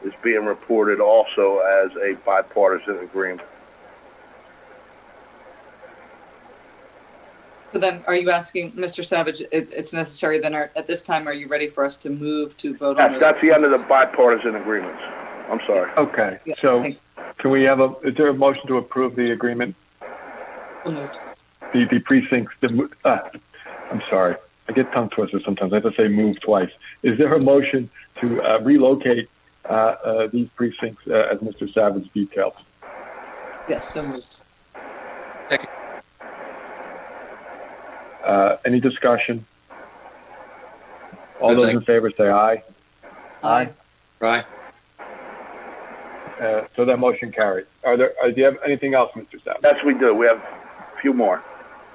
is being reported also as a bipartisan agreement. So then, are you asking, Mr. Savage, it's necessary then, at this time, are you ready for us to move to vote on Yes, those? that's the end of the bipartisan agreements. I'm sorry. Okay, Yeah, so thank can we have is there a motion to approve the agreement? So moved. The precincts, I'm sorry, I get tongue twisted sometimes. I have to say move twice. Is there a motion to relocate these precincts as Mr. Savage detailed? Yes, so moved. Any discussion? All those in favor say aye. Aye. Right. So that motion carries. Do you have anything else, Mr. Savage? Yes, we do. We have a few more.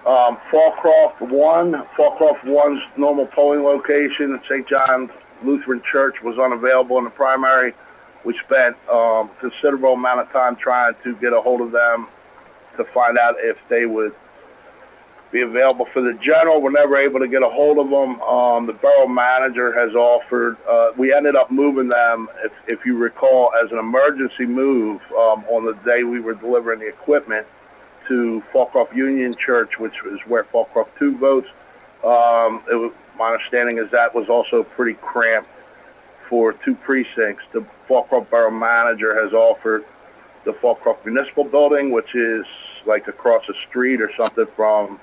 Fallcroft 1's normal polling location at St. John's Lutheran Church was unavailable in the primary. We spent a considerable amount of time trying to get a hold of them to find out if they would be available for the general. We're never able to get a hold of them. The borough manager has offered, we ended up moving them, if you recall, as an emergency move on the day we were delivering the equipment to Fallcroft Union Church, which is where Fallcroft 2 votes. My understanding is that was also pretty cramped for 2 precincts. The Fallcroft borough manager has offered the Fallcroft Municipal Building, which is like across the street or something from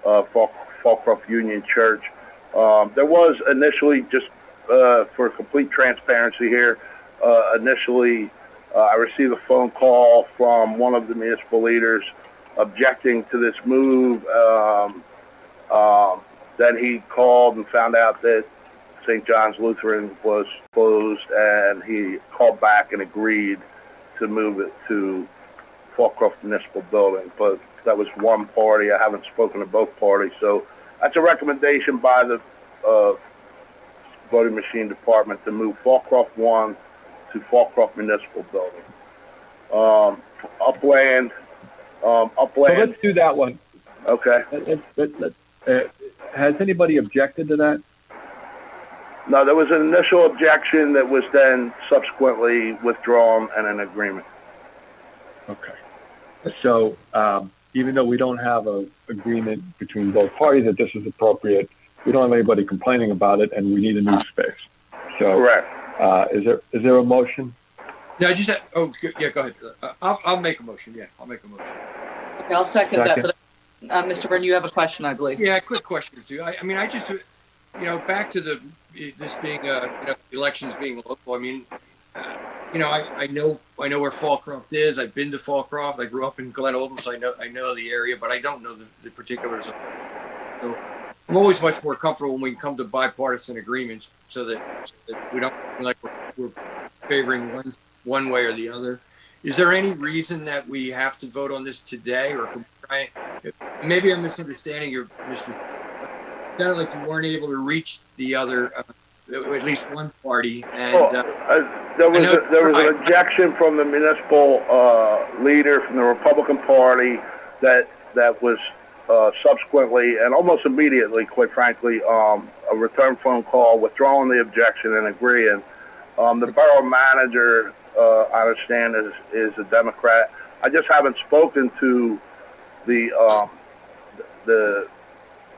Fallcroft Union Church. There was initially, just for complete transparency here, initially I received a phone call from one of the municipal leaders objecting to this move. Then he called and found out that St. John's Lutheran was closed, and he called back and agreed to move it to Fallcroft Municipal Building. But that was one party. I haven't spoken to both parties. So that's a recommendation by the voting machine department to move Fallcroft 1 to Fallcroft Municipal Building. Upland. So let's do that one. Okay. Has anybody objected to that? No, there was an initial objection that was then subsequently withdrawn and an agreement. Okay. So even though we don't have an agreement between both parties that this is appropriate, we don't have anybody complaining about it, and we need a new space. So, correct. Is there a motion? No, I just yeah, go ahead. I'll make a motion. Yeah, I'll make a motion. Okay, I'll second that. But Mr. Byrne, you have a question, I believe. Yeah, quick question too. I mean, I just, back to this being, elections being local. I mean, I know where Fallcroft is. I've been to Fallcroft. I grew up in Glen Olden, so I know the area, but I don't know the particulars of it. So I'm always much more comfortable when we come to bipartisan agreements, so that we don't feel like we're favoring one way or the other. Is there any reason that we have to vote on this today, or can we try? Maybe I'm misunderstanding you, Mr. It sounded like you weren't able to reach the other, at least one party, and there was an objection from the municipal leader from the Republican Party that was subsequently and almost immediately, quite frankly, a return phone call withdrawing the objection and agreeing. The borough manager, I understand, is a Democrat. I just haven't spoken to the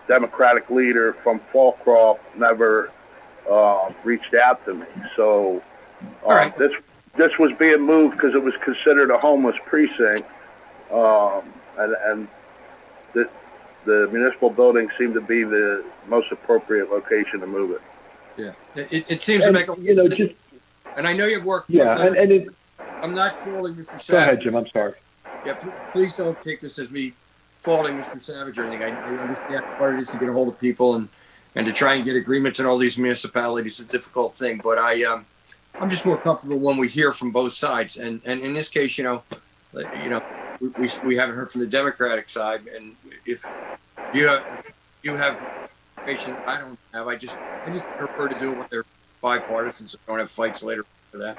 Democratic leader from Fallcroft. Never reached out to me. So right. this was being moved because it was considered a homeless precinct, and the municipal building seemed to be the most appropriate location to move it. Yeah, it seems to make and I know you've worked. Yeah, I'm not faulting Mr. Savage. Go ahead, Jim. I'm sorry. Yeah, please don't take this as me faulting Mr. Savage or anything. I understand how hard it is to get a hold of people and to try and get agreements in all these municipalities is a difficult thing. But I'm just more comfortable when we hear from both sides. And in this case, we haven't heard from the Democratic side. And if you have information I don't have, I just prefer to do it when they're bipartisan, so we don't have fights later for that.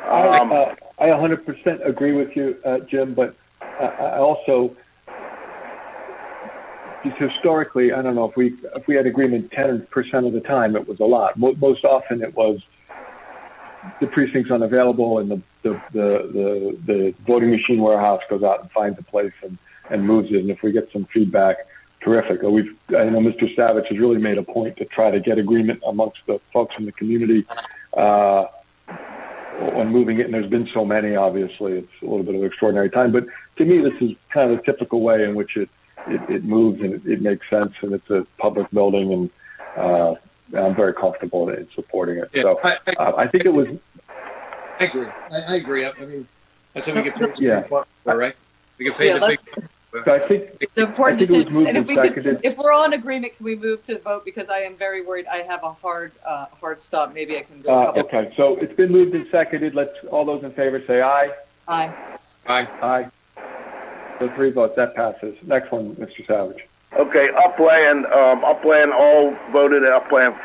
I 100% agree with you, Jim, but I also, just historically, I don't know if we had agreement 10% of the time, it was a lot. Most often it was the precinct's unavailable and the voting machine warehouse goes out and finds a place and moves it. And if we get some feedback, terrific. I know Mr. Savage has really made a point to try to get agreement amongst the folks in the community on moving it, and there's been so many, obviously, it's a little bit of extraordinary time. But to me, this is kind of the typical way in which it moves and it makes sense, and it's a public building, and I'm very comfortable in supporting it. Yeah, so I think it was. I agree. I agree. I mean, that's how we get paid. Yeah. Right? We get paid the big. So I think The important I think it was decision, moved and and seconded. if we're all in agreement, can we move to the vote? Because I am very worried. I have a hard stop. Maybe I can go. A couple. Okay, so it's been moved and seconded. All those in favor say aye. Aye. Aye. Aye. So 3 votes, that passes. Next one, Mr. Savage. Okay, Upland all voted at Upland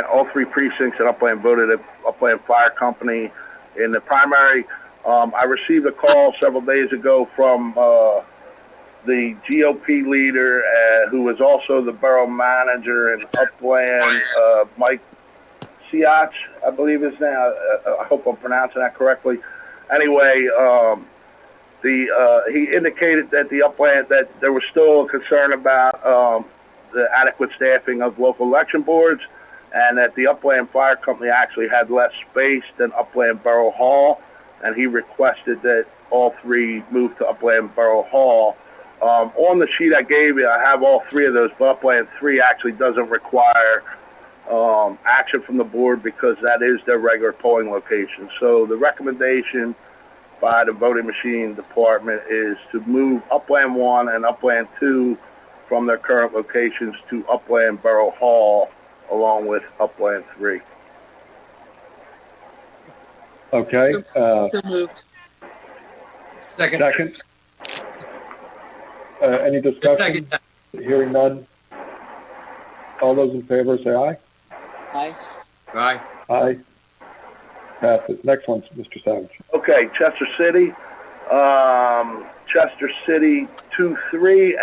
all 3 precincts in Upland voted at Upland Fire Company in the primary. I received a call several days ago from the GOP leader, who was also the borough manager in Upland, Mike Siach, I believe his name. I hope I'm pronouncing that correctly. Anyway, he indicated that that there was still a concern about the adequate staffing of local election boards, and that the Upland Fire Company actually had less space than Upland Borough Hall, and he requested that all 3 move to Upland Borough Hall. On the sheet I gave you, I have all 3 of those, but Upland 3 actually doesn't require action from the board because that is their regular polling location. So the recommendation by the voting machine department is to move Upland 1 and Upland 2 from their current locations to Upland Borough Hall, along with Upland 3. Okay. So moved. Second. Any discussion? Hearing none. All those in favor say aye. Aye. Aye. Aye. Passes. Next one, Mr. Savage. Okay, Chester City. Chester City 2-3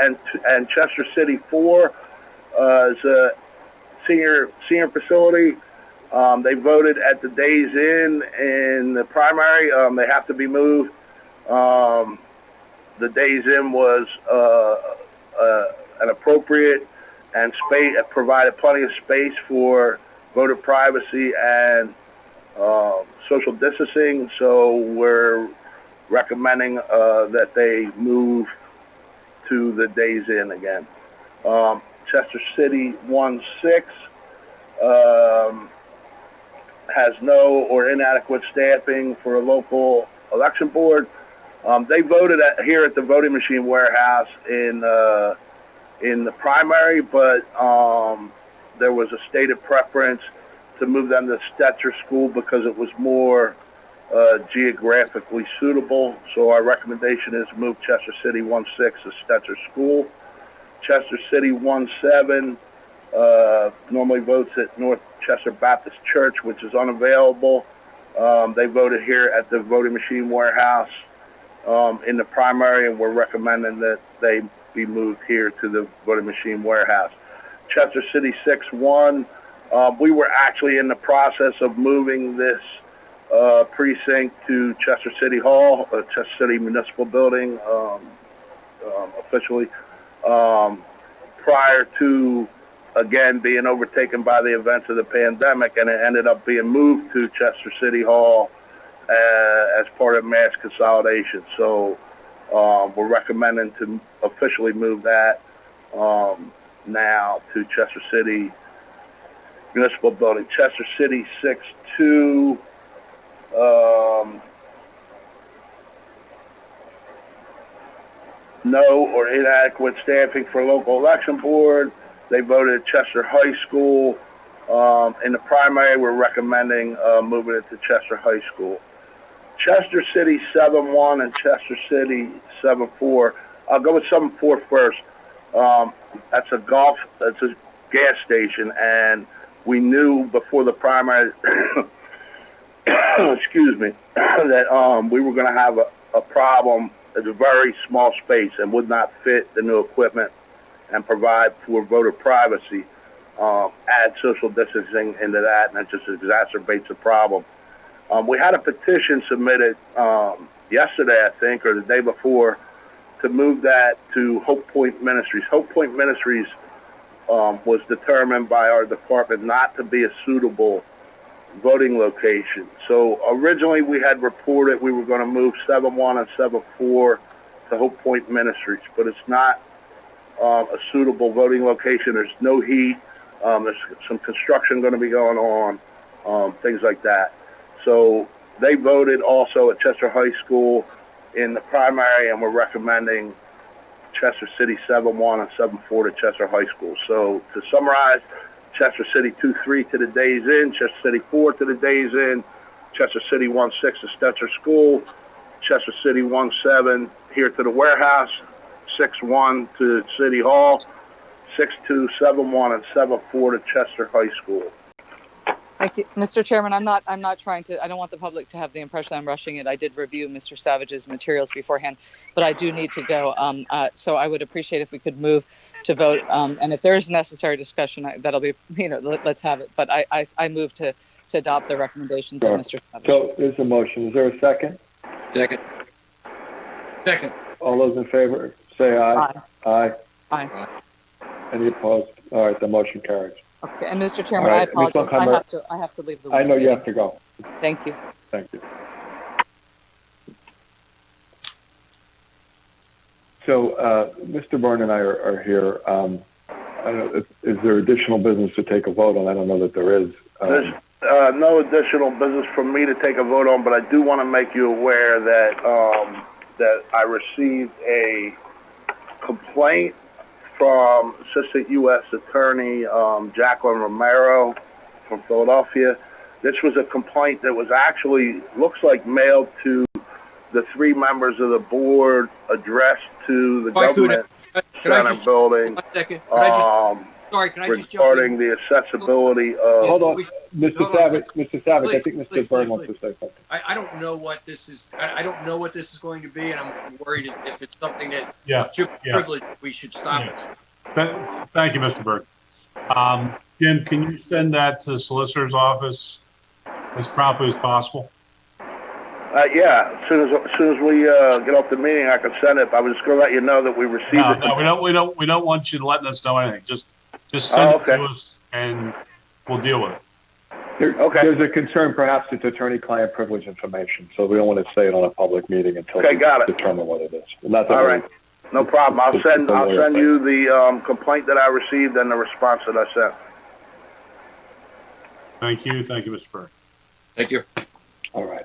and Chester City 4 is a senior facility. They voted at the Days in the primary. They have to be moved. The Days In was an appropriate and provided plenty of space for voter privacy and social distancing. So we're recommending that they move to the Days Inn again. Chester City 1-6 has no or inadequate staffing for a local election board. They voted here at the voting machine warehouse in the primary, but there was a stated preference to move them to Stetzer School because it was more geographically suitable. So our recommendation is move Chester City 1-6 to Stetzer School. Chester City 1-7 normally votes at North Chester Baptist Church, which is unavailable. They voted here at the voting machine warehouse in the primary, and we're recommending that they be moved here to the voting machine warehouse. Chester City 6-1, we were actually in the process of moving this precinct to Chester City Hall, Chester City Municipal Building, officially, prior to, again, being overtaken by the events of the pandemic, and it ended up being moved to Chester City Hall as part of mass consolidation. So we're recommending to officially move that now to Chester City Municipal Building. Chester City 6-2, no or inadequate staffing for local election board. They voted Chester High School. In the primary, we're recommending moving it to Chester High School. Chester City 7-1 and Chester City 7-4. I'll go with 7-4 first. That's a gas station, and we knew before the primary, excuse me, that we were going to have a problem. It's a very small space and would not fit the new equipment and provide for voter privacy. Add social distancing into that, and it just exacerbates the problem. We had a petition submitted yesterday, I think, or the day before, to move that to Hope Point Ministries. Hope Point Ministries was determined by our department not to be a suitable voting location. So originally we had reported we were going to move 7-1 and 7-4 to Hope Point Ministries, but it's not a suitable voting location. There's no heat. There's some construction going to be going on, things like that. So they voted also at Chester High School in the primary, and we're recommending Chester City 7-1 and 7-4 to Chester High School. So to summarize, Chester City 2-3 to the Days Inn, Chester City 4 to the Days Inn, Chester City 1-6 to Stetzer School, Chester City 1-7 here to the warehouse, 6-1 to City Hall, 6-2, 7-1, and 7-4 to Chester High School. Thank you, Mr. Chairman. I'm not trying to. I don't want the public to have the impression I'm rushing it. I did review Mr. Savage's materials beforehand, but I do need to go. So I would appreciate if we could move to vote. And if there is necessary discussion, that'll be, let's have it. But I move to adopt the recommendations of Mr. Savage. So there's a motion. Is there a second? Second. All those in favor, say aye. Aye. Aye. Aye. Any opposed? All right, the motion carries. Okay. And Mr. Chairman, All right, I apologize. Ms. I have to leave the. I know you have to go. Thank you. Thank you. So, Mr. Byrne and I are here. I don't know, is there additional business to take a vote on? I don't know that there is. There's no additional business for me to take a vote on, but I do want to make you aware that that I received a complaint from Assistant U.S. Attorney Jacqueline Romero from Philadelphia. This was a complaint that was actually, looks like, mailed to the 3 members of the board, addressed to the government center building. Regarding the accessibility of. Hold on, Mr. Savage. Mr. Savage, I think Mr. Byrne wants to say something. I don't know what this is. I don't know what this is going to be, and I'm worried if it's something that should be privileged, we should stop it. Thank you, Mr. Byrne. Jim, can you send that to the solicitor's office as promptly as possible? Yeah, as soon as we get off the meeting, I can send it. I was just going to let you know that we received it. No, we don't want you letting us know anything. Just send it to us, and we'll deal with it. There's a concern, perhaps it's attorney-client privilege information, so we don't want to say it on a public meeting until we determine what it is. And that's all right. No problem. I'll send you the complaint that I received and the response that I sent. Thank you. Thank you, Mr. Burke. Thank you. All right.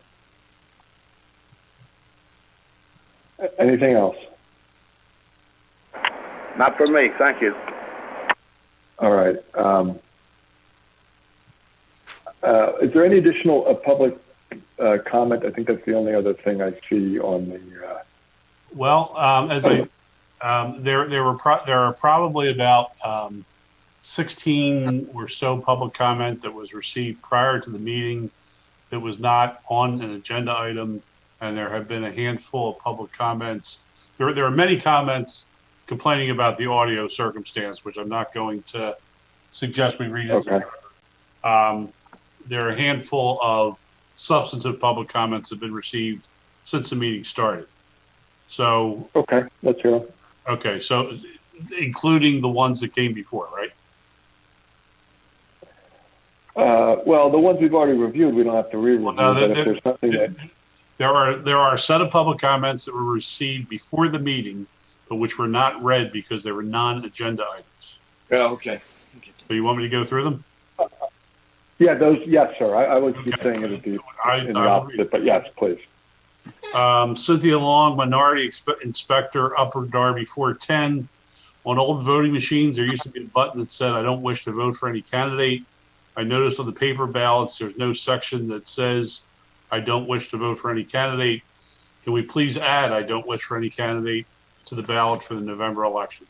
Anything else? Not for me. Thank you. All right. Is there any additional public comment? I think that's the only other thing I see on the. Well, there are probably about 16 or so public comment that was received prior to the meeting that was not on an agenda item, and there have been a handful of public comments. There are many comments complaining about the audio circumstance, which I'm not going to suggest we read into. Okay. There are a handful of substantive public comments that have been received since the meeting started. So. Okay, let's hear them. Okay, so including the ones that came before, right? Well, the ones we've already reviewed, we don't have to re-review. Well, no, but if there's something that there are a set of public comments that were received before the meeting, but which were not read because they were non-agenda items. Oh, okay. So you want me to go through them? yeah, those. Yes, sir. I was just saying it would be in the opposite, but yes, please. Cynthia Long, Minority Inspector, Upper Darby 410. On old voting machines, there used to be a button that said, "I don't wish to vote for any candidate." I noticed on the paper ballots, there's no section that says, "I don't wish to vote for any candidate." Can we please add, "I don't wish for any candidate" to the ballot for the November election?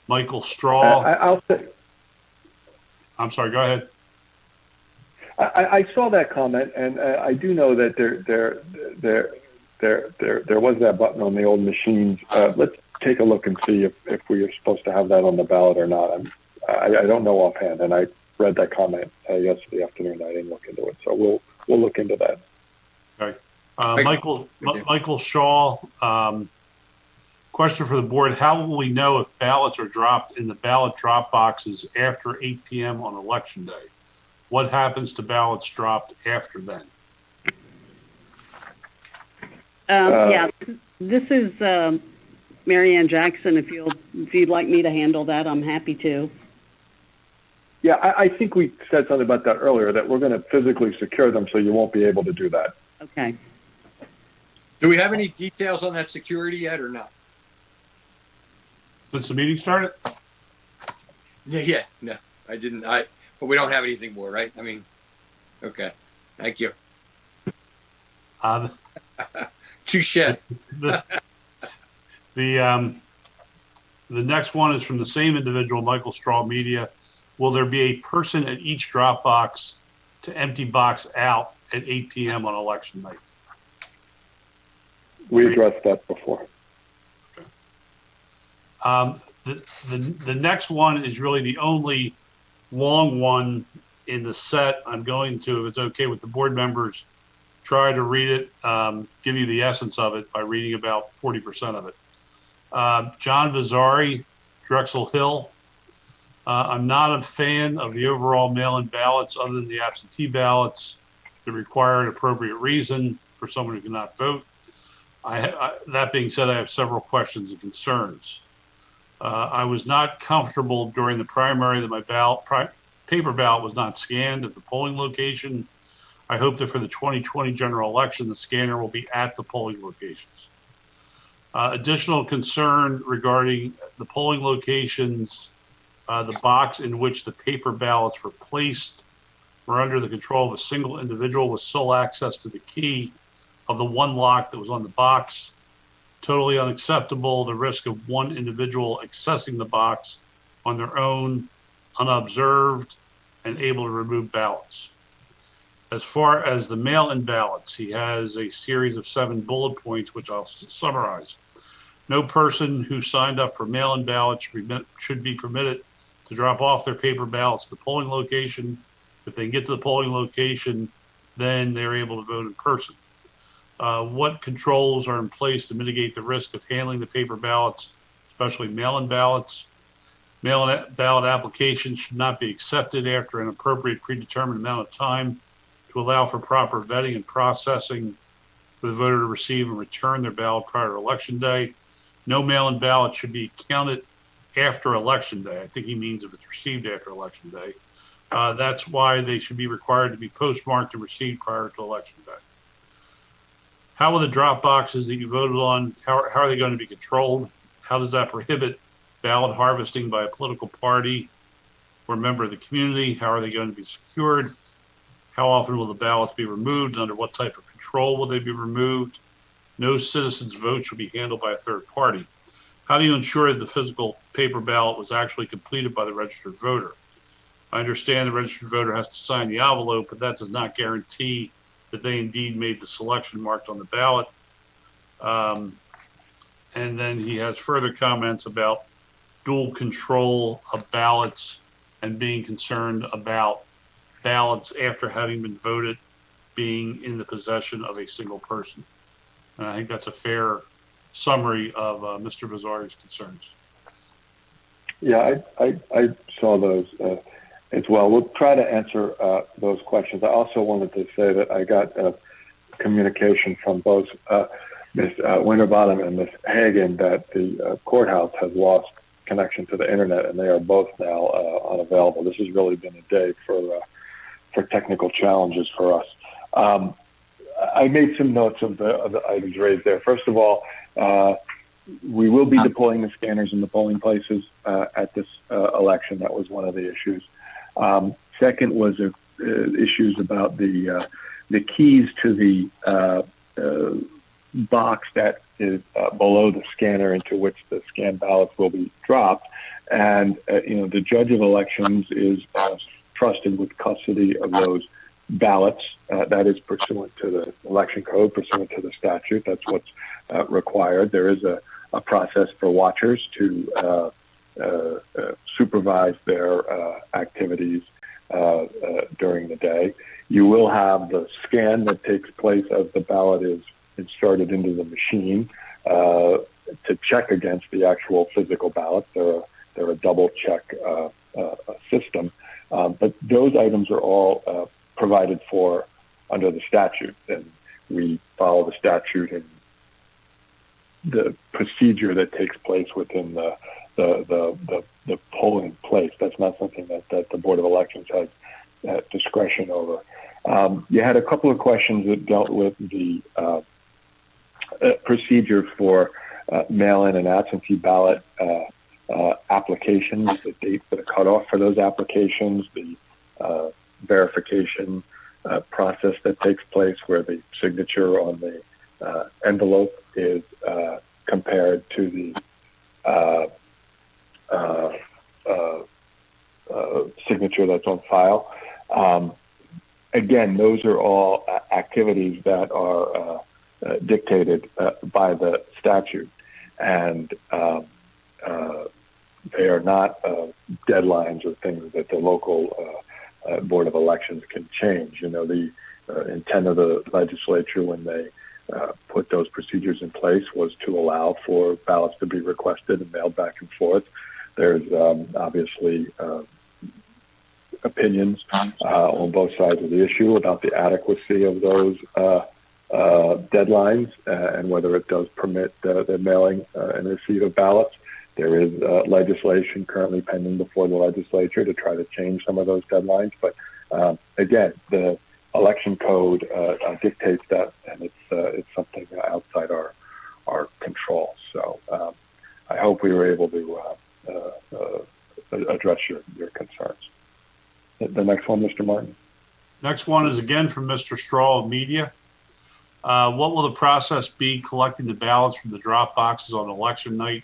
Michael Straw. I'll say. I'm sorry, go ahead. I saw that comment, and I do know that there was that button on the old machines. Let's take a look and see if we are supposed to have that on the ballot or not. I don't know offhand, and I read that comment yesterday afternoon. I didn't look into it, so we'll look into that. Okay, Michael Shaw. Question for the board: how will we know if ballots are dropped in the ballot drop boxes after 8 p.m. on election day? What happens to ballots dropped after then? Yeah, this is Mary Ann Jackson. If you'd like me to handle that, I'm happy to. Yeah, I think we said something about that earlier, that we're going to physically secure them so you won't be able to do that. Okay. Do we have any details on that security yet or not? Since the meeting started? Yeah, no, I didn't. But we don't have anything more, right? I mean, okay. Thank you. Touche. The next one is from the same individual, Michael Straw Media. Will there be a person at each drop box to empty box out at 8 p.m. on election night? We addressed that before. Okay. The next one is really the only long one in the set. I'm going to, if it's okay with the board members, try to read it, give you the essence of it by reading about 40% of it. John Vazari, Drexel Hill. I'm not a fan of the overall mail-in ballots other than the absentee ballots that require an appropriate reason for someone who cannot vote. That being said, I have several questions and concerns. I was not comfortable during the primary that my paper ballot was not scanned at the polling location. I hope that for the 2020 general election, the scanner will be at the polling locations. Additional concern regarding the polling locations, the box in which the paper ballots were placed were under the control of a single individual with sole access to the key of the one lock that was on the box. Totally unacceptable, the risk of one individual accessing the box on their own, unobserved, and able to remove ballots. As far as the mail-in ballots, he has a series of 7 bullet points, which I'll summarize. No person who signed up for mail-in ballots should be permitted to drop off their paper ballots at the polling location. If they get to the polling location, then they're able to vote in person. What controls are in place to mitigate the risk of handling the paper ballots, especially mail-in ballots? Mail-in ballot applications should not be accepted after an appropriate predetermined amount of time to allow for proper vetting and processing. for the voter to receive and return their ballot prior to Election Day. No mail-in ballot should be counted after Election Day. I think he means if it's received after Election Day. That's why they should be required to be postmarked and received prior to Election Day. How will the drop boxes that you voted on, how are they going to be controlled? How does that prohibit ballot harvesting by a political party or member of the community? How are they going to be secured? How often will the ballots be removed? Under what type of control will they be removed? No citizen's vote should be handled by a third party. How do you ensure that the physical paper ballot was actually completed by the registered voter? I understand the registered voter has to sign the envelope, but that does not guarantee that they indeed made the selection marked on the ballot. And then he has further comments about dual control of ballots and being concerned about ballots after having been voted being in the possession of a single person. And I think that's a fair summary of Mr. Bizzarri's concerns. Yeah, I saw those as well. We'll try to answer those questions. I also wanted to say that I got communication from both Ms. Winterbottom and Ms. Hagan that the courthouse has lost connection to the internet, and they are both now unavailable. This has really been a day for technical challenges for us. I made some notes of the items raised there. First of all, we will be deploying the scanners in the polling places at this election. That was one of the issues. Second was issues about the keys to the box that is below the scanner into which the scanned ballots will be dropped. And, the judge of elections is trusted with custody of those ballots. That is pursuant to the election code, pursuant to the statute. That's what's required. There is a process for watchers to supervise their activities during the day. You will have the scan that takes place as the ballot is inserted into the machine to check against the actual physical ballot. They're a double check system. But those items are all provided for under the statute, and we follow the statute and the procedure that takes place within the polling place. That's not something that the Board of Elections has discretion over. You had a couple of questions that dealt with the procedure for mail-in and absentee ballot applications, the date for the cutoff for those applications, the verification process that takes place where the signature on the envelope is compared to the signature that's on file. Again, those are all activities that are dictated by the statute, and they are not deadlines or things that the local Board of Elections can change. The intent of the legislature when they put those procedures in place was to allow for ballots to be requested and mailed back and forth. There's obviously opinions on both sides of the issue about the adequacy of those deadlines and whether it does permit the mailing and receipt of ballots. There is legislation currently pending before the legislature to try to change some of those deadlines. But again, the election code dictates that, and it's something outside our control. So I hope we were able to address your concerns. The next one, Mr. Martin. Next one is again from Mr. Straw of Media. What will the process be collecting the ballots from the drop boxes on election night?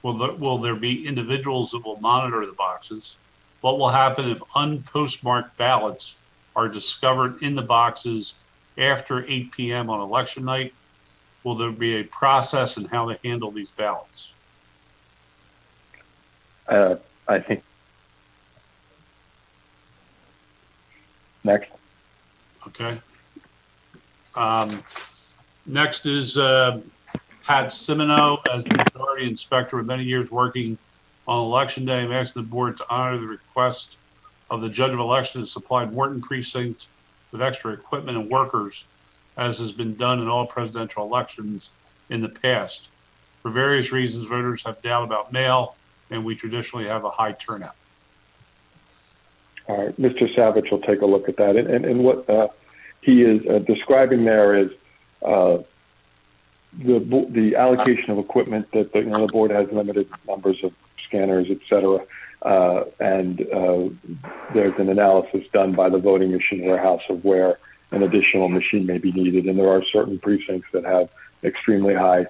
Will there be individuals that will monitor the boxes? What will happen if unpostmarked ballots are discovered in the boxes after 8 p.m. on election night? Will there be a process in how to handle these ballots? I think. Next. Okay. Next is Pat Simino as the majority inspector with many years working on election day. I'm asking the board to honor the request of the judge of election to supply Morton precinct with extra equipment and workers as has been done in all presidential elections in the past. For various reasons, voters have doubt about mail, and we traditionally have a high turnout. All right, Mr. Savage will take a look at that. And what he is describing there is the allocation of equipment that the board has limited numbers of scanners, et cetera. And there's an analysis done by the voting machine warehouse of where an additional machine may be needed. And there are certain precincts that have extremely high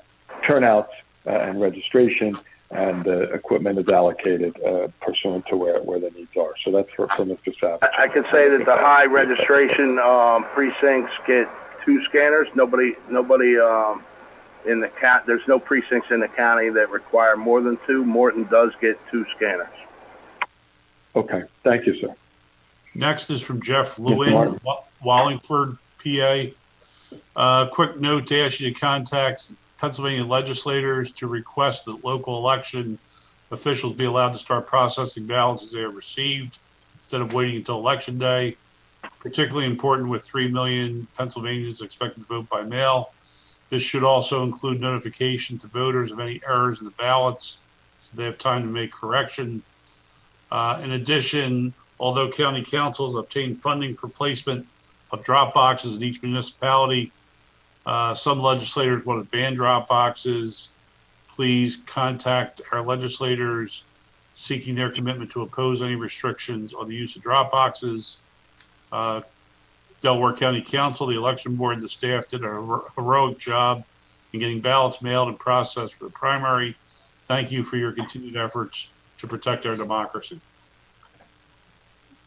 turnouts and registration, and equipment is allocated pursuant to where the needs are. So that's for Mr. Savage. I can say that the high registration precincts get 2 scanners. Nobody in the there's no precincts in the county that require more than 2. Morton does get 2 scanners. Okay, thank you, sir. Next is from Jeff Lewin, Wallingford, PA. Quick note to ask you to contact Pennsylvania legislators to request that local election officials be allowed to start processing ballots as they are received instead of waiting until election day. Particularly important with 3 million Pennsylvanians expected to vote by mail. This should also include notification to voters of any errors in the ballots so they have time to make correction. In addition, although county councils obtain funding for placement of drop boxes in each municipality, some legislators want to ban drop boxes. Please contact our legislators seeking their commitment to oppose any restrictions on the use of drop boxes. Delaware County Council, the election board, and the staff did a heroic job in getting ballots mailed and processed for the primary. Thank you for your continued efforts to protect our democracy.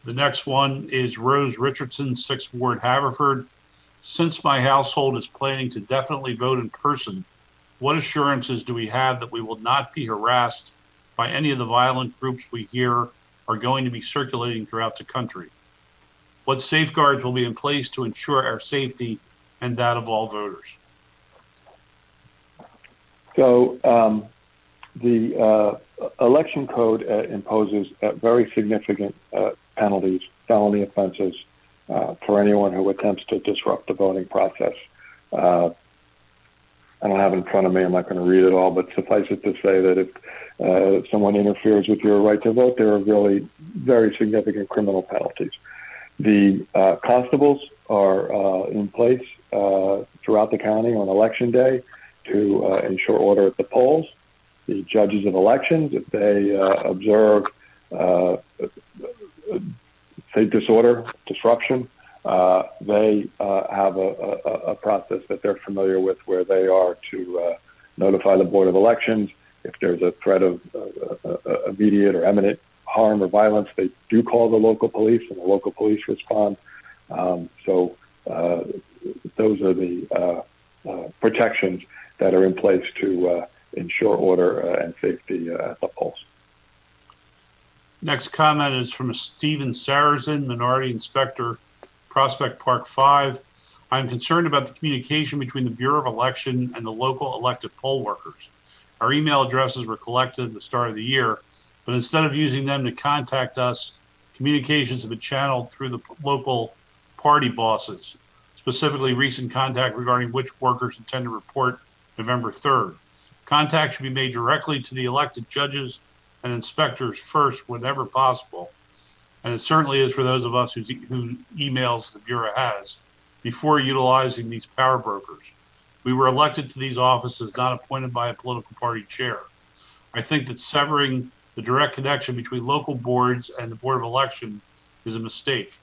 The next one is Rose Richardson, 6th Ward, Haverford. Since my household is planning to definitely vote in person, what assurances do we have that we will not be harassed by any of the violent groups we hear are going to be circulating throughout the country? What safeguards will be in place to ensure our safety and that of all voters? So the election code imposes very significant penalties, felony offenses, for anyone who attempts to disrupt the voting process. I don't have it in front of me. I'm not going to read it all, but suffice it to say that if someone interferes with your right to vote, there are really very significant criminal penalties. The constables are in place throughout the county on election day to ensure order at the polls. The judges of elections, if they observe, say, disorder, disruption, they have a process that they're familiar with where they are to notify the Board of Elections. If there's a threat of immediate or imminent harm or violence, they do call the local police, and the local police respond. So those are the protections that are in place to ensure order and safety at the polls. Next comment is from Stephen Sarrazin, Minority Inspector, Prospect Park 5. I'm concerned about the communication between the Bureau of Election and the local elected poll workers. Our email addresses were collected at the start of the year, but instead of using them to contact us, communications have been channeled through the local party bosses, specifically recent contact regarding which workers intend to report November 3rd. Contact should be made directly to the elected judges and inspectors first whenever possible, and it certainly is for those of us who emails the Bureau has, before utilizing these power brokers. We were elected to these offices, not appointed by a political party chair. I think that severing the direct connection between local boards and the Board of Election is a mistake.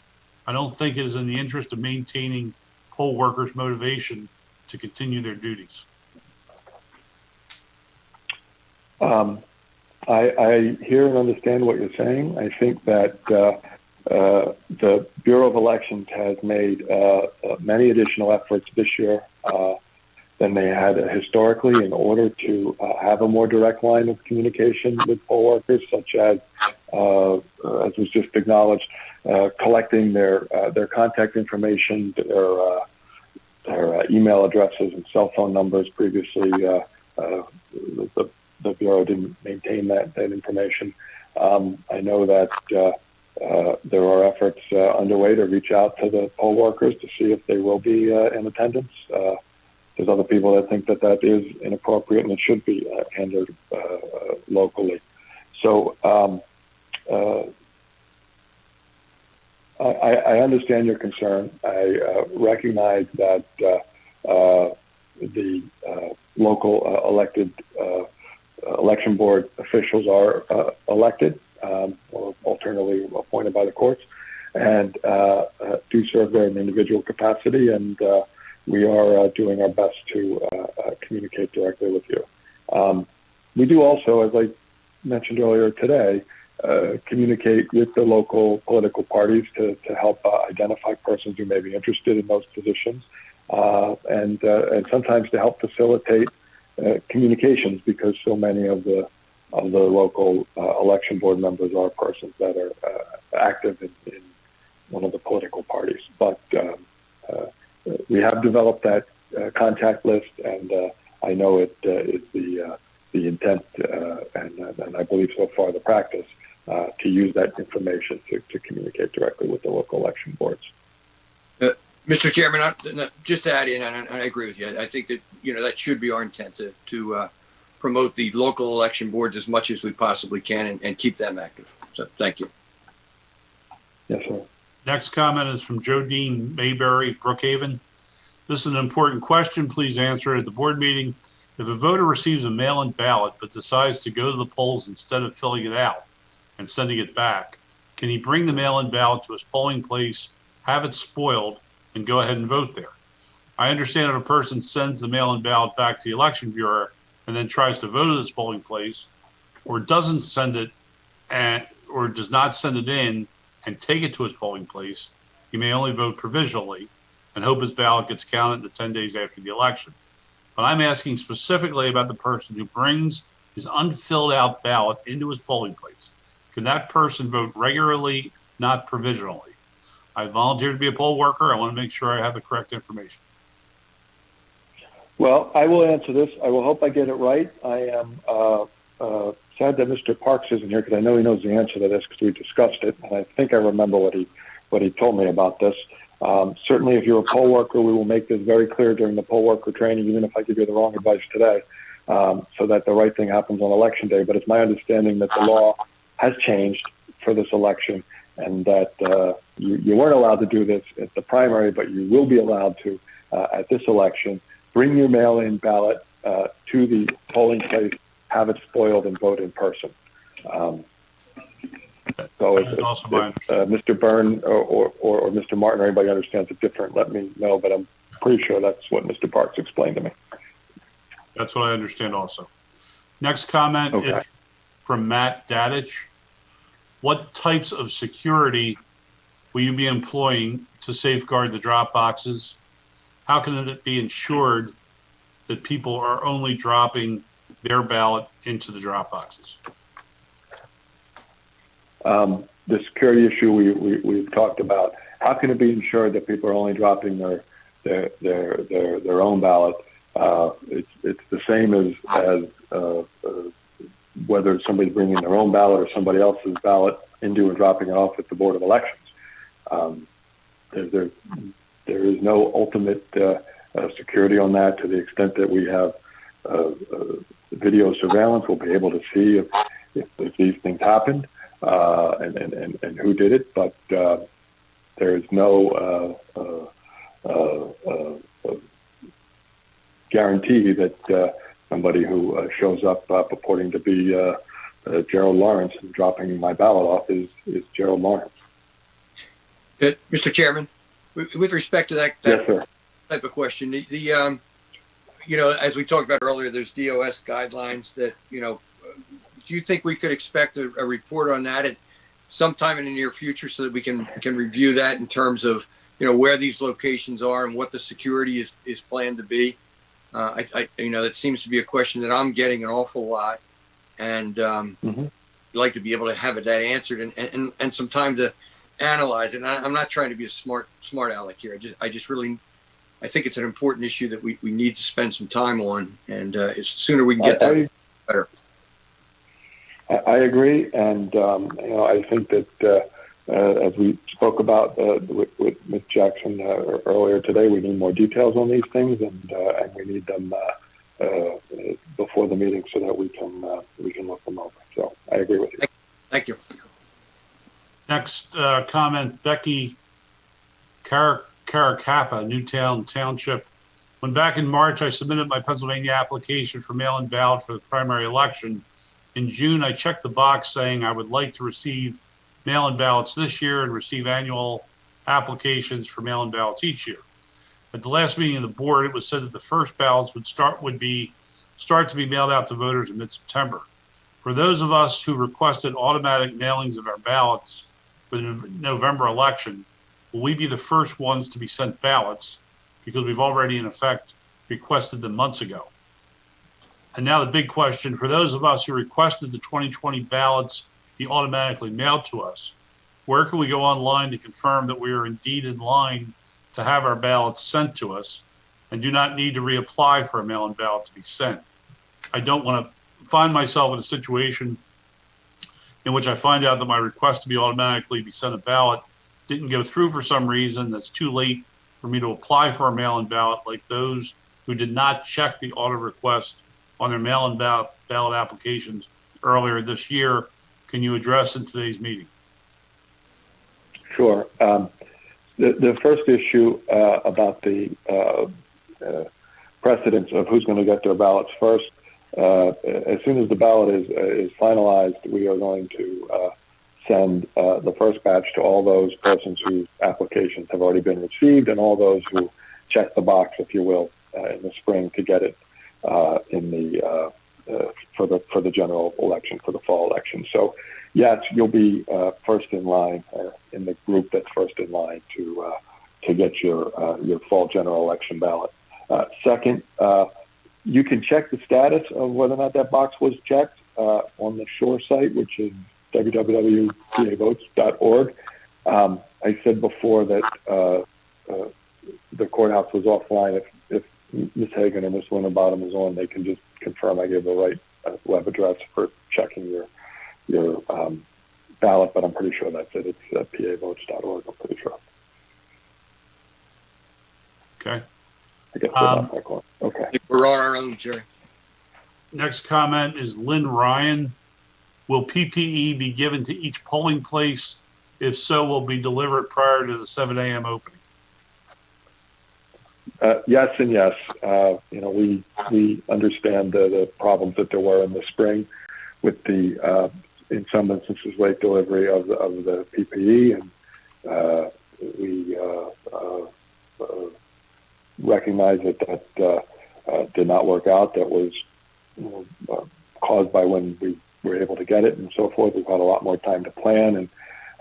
I don't think it is in the interest of maintaining poll workers' motivation to continue their duties. I hear and understand what you're saying. I think that the Bureau of Elections has made many additional efforts this year than they had historically in order to have a more direct line of communication with poll workers, such as was just acknowledged, collecting their contact information, their email addresses and cell phone numbers. Previously, the Bureau didn't maintain that information. I know that there are efforts underway to reach out to the poll workers to see if they will be in attendance. There's other people that think that that is inappropriate and it should be handled locally. So I understand your concern. I recognize that the local elected election board officials are elected or alternatively appointed by the courts and do serve there in an individual capacity, and we are doing our best to communicate directly with you. We do also, as I mentioned earlier today, communicate with the local political parties to help identify persons who may be interested in those positions, and sometimes to help facilitate communications, because so many of the local election board members are persons that are active in one of the political parties. But we have developed that contact list, and I know it is the intent, and I believe so far the practice, to use that information to communicate directly with the local election boards. Mr. Chairman, just to add in, and I agree with you. I think that that should be our intent to promote the local election boards as much as we possibly can and keep them active. So thank you. Yes, sir. Next comment is from Jodine Mayberry, Brookhaven. This is an important question. Please answer it at the board meeting. If a voter receives a mail-in ballot but decides to go to the polls instead of filling it out and sending it back, can he bring the mail-in ballot to his polling place, have it spoiled, and go ahead and vote there? I understand if a person sends the mail-in ballot back to the election bureau and then tries to vote at his polling place, or doesn't send it or does not send it in and take it to his polling place, he may only vote provisionally and hope his ballot gets counted in the 10 days after the election. But I'm asking specifically about the person who brings his unfilled out ballot into his polling place. Can that person vote regularly, not provisionally? I volunteered to be a poll worker. I want to make sure I have the correct information. Well, I will answer this. I will hope I get it right. I am sad that Mr. Parks isn't here, because I know he knows the answer to this because we discussed it, and I think I remember what he told me about this. Certainly, if you're a poll worker, we will make this very clear during the poll worker training, even if I give you the wrong advice today, so that the right thing happens on election day. But it's my understanding that the law has changed for this election, and that you weren't allowed to do this at the primary, but you will be allowed to at this election. Bring your mail-in ballot to the polling place, have it spoiled, and vote in person. So if Mr. Byrne or Mr. Martin or anybody understands it different, let me know, but I'm pretty sure that's what Mr. Parks explained to me. That's what I understand also. Next comment is from Matt Dadich. What types of security will you be employing to safeguard the drop boxes? How can it be ensured that people are only dropping their ballot into the drop boxes? The security issue we've talked about. How can it be ensured that people are only dropping their own ballot? It's the same as whether somebody's bringing their own ballot or somebody else's ballot into and dropping it off at the Board of Elections. There is no ultimate security on that. To the extent that we have video surveillance, we'll be able to see if these things happened and who did it. But there is no guarantee that somebody who shows up purporting to be Gerald Lawrence and dropping my ballot off is Gerald Lawrence. Mr. Chairman, with respect to that yes, sir. Type of question, the as we talked about earlier, there's DOS guidelines that, do you think we could expect a report on that at sometime in the near future so that we can review that in terms of, where these locations are and what the security is planned to be? That seems to be a question that I'm getting an awful lot, and I'd like to be able to have that answered and some time to analyze it. And I'm not trying to be a smart aleck here. I think it's an important issue that we need to spend some time on, and as sooner we can get that, better. I agree, and I think that as we spoke about with Ms. Jackson earlier today, we need more details on these things, and we need them before the meeting so that we can look them over. So I agree with you. Thank you. Next comment, Becky Caracappa, Newtown Township. When back in March, I submitted my Pennsylvania application for mail-in ballot for the primary election. In June, I checked the box saying I would like to receive mail-in ballots this year and receive annual applications for mail-in ballots each year. At the last meeting of the board, it was said that the first ballots would start to be mailed out to voters in mid-September. For those of us who requested automatic mailings of our ballots for the November election, will we be the first ones to be sent ballots because we've already in effect requested them months ago? And now the big question, for those of us who requested the 2020 ballots be automatically mailed to us, where can we go online to confirm that we are indeed in line to have our ballots sent to us and do not need to reapply for a mail-in ballot to be sent? I don't want to find myself in a situation in which I find out that my request to be automatically be sent a ballot didn't go through for some reason that's too late for me to apply for a mail-in ballot, like those who did not check the auto request on their mail-in ballot applications earlier this year. Can you address in today's meeting? Sure. The first issue about the precedence of who's going to get their ballots first, as soon as the ballot is finalized, we are going to send the first batch to all those persons whose applications have already been received and all those who check the box, if you will, in the spring to get it for the general election, for the fall election. So, yes, you'll be first in line, in the group that's first in line to get your fall general election ballot. Second, you can check the status of whether or not that box was checked on the Shore site, which is www.pavotes.org. I said before that the courthouse was offline. If Ms. Hagan or Ms. Winterbottom is on, they can just confirm I gave the right web address for checking your ballot, but I'm pretty sure that's it. It's pavotes.org, I'm pretty sure. Okay. I guess we're not that close. Okay. We're on our own, Jerry. Next comment is Lynn Ryan. Will PPE be given to each polling place? If so, will be delivered prior to the 7 a.m. opening? Yes and yes. We understand the problems that there were in the spring with the, in some instances, late delivery of the PPE, and we recognize that did not work out. That was caused by when we were able to get it and so forth. We've had a lot more time to plan, and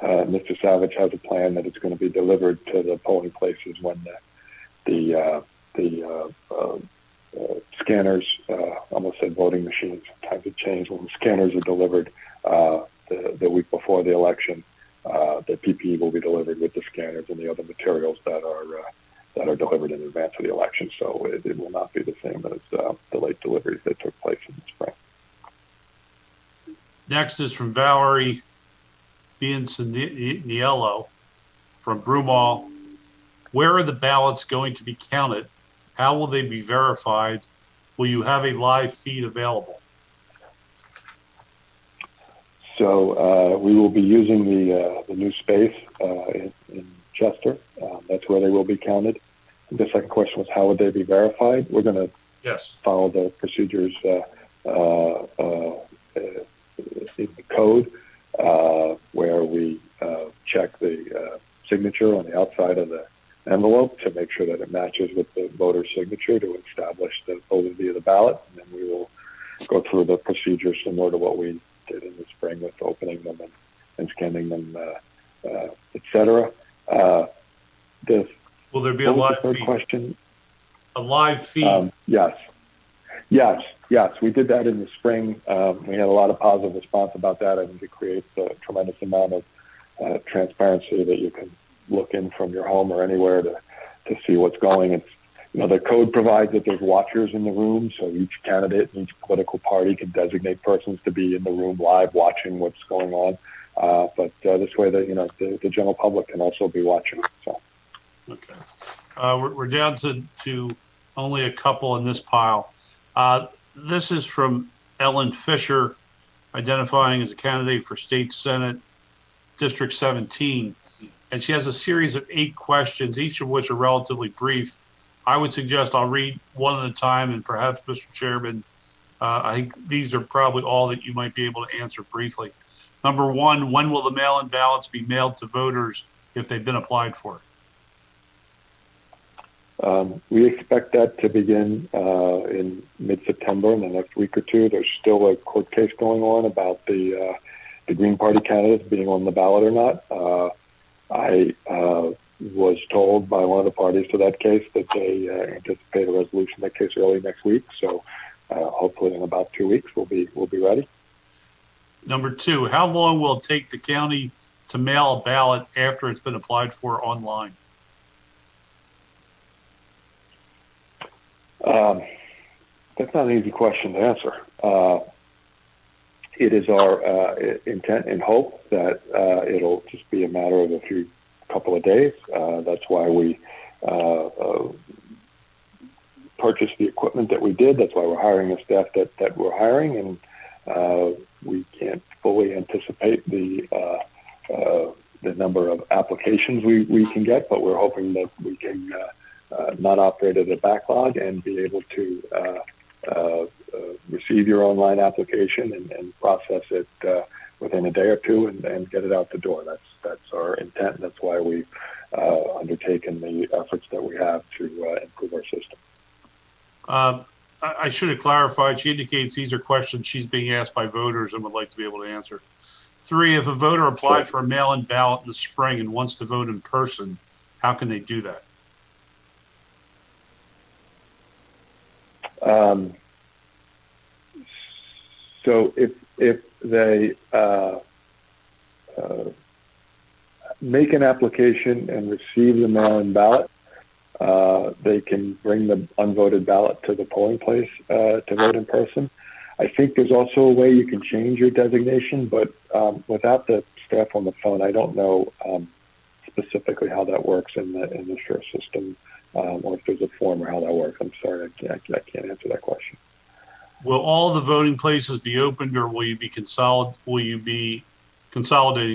Mr. Savage has a plan that it's going to be delivered to the polling places when the scanners, almost said voting machines, sometimes it changed, when the scanners are delivered the week before the election, the PPE will be delivered with the scanners and the other materials that are delivered in advance of the election. So it will not be the same as the late deliveries that took place in the spring. Next is from Valerie Bianciniello from Broomall. Where are the ballots going to be counted? How will they be verified? Will you have a live feed available? So we will be using the new space in Chester. That's where they will be counted. The second question was, how would they be verified? We're going to follow the procedures in the code where we check the signature on the outside of the envelope to make sure that it matches with the voter's signature to establish the validity of the ballot. And then we will go through the procedures similar to what we did in the spring with opening them and scanning them, et cetera. Will there be a live feed? Question? A live feed? Yes. We did that in the spring. We had a lot of positive response about that. I think it creates a tremendous amount of transparency that you can look in from your home or anywhere to see what's going. the code provides that there's watchers in the room, so each candidate and each political party can designate persons to be in the room live watching what's going on. But this way, the general public can also be watching. So, Okay. We're down to only a couple in this pile. This is from Ellen Fisher, identifying as a candidate for State Senate, District 17. And she has a series of 8 questions, each of which are relatively brief. I would suggest I'll read one at a time, and perhaps, Mr. Chairman, I think these are probably all that you might be able to answer briefly. Number 1, when will the mail-in ballots be mailed to voters if they've been applied for? We expect that to begin in mid-September, in the next week or two. There's still a court case going on about the Green Party candidates being on the ballot or not. I was told by one of the parties to that case that they anticipate a resolution of that case early next week. So hopefully in about 2 weeks we'll be ready. Number 2, how long will it take the county to mail a ballot after it's been applied for online? That's not an easy question to answer. It is our intent and hope that it'll just be a matter of a couple of days. That's why we purchased the equipment that we did. That's why we're hiring the staff that we're hiring, and we can't fully anticipate the number of applications we can get, but we're hoping that we can not operate at a backlog and be able to receive your online application and process it within a day or two and get it out the door. That's our intent. That's why we've undertaken the efforts that we have to improve our system. I should have clarified. She indicates these are questions she's being asked by voters and would like to be able to answer. 3, if a voter applied for a mail-in ballot in the spring and wants to vote in person, how can they do that? So if they make an application and receive the mail-in ballot, they can bring the unvoted ballot to the polling place to vote in person. I think there's also a way you can change your designation, but without the staff on the phone, I don't know specifically how that works in the SURE system, or if there's a form or how that works. I'm sorry, I can't answer that question. Will all the voting places be opened, or will you be consolidating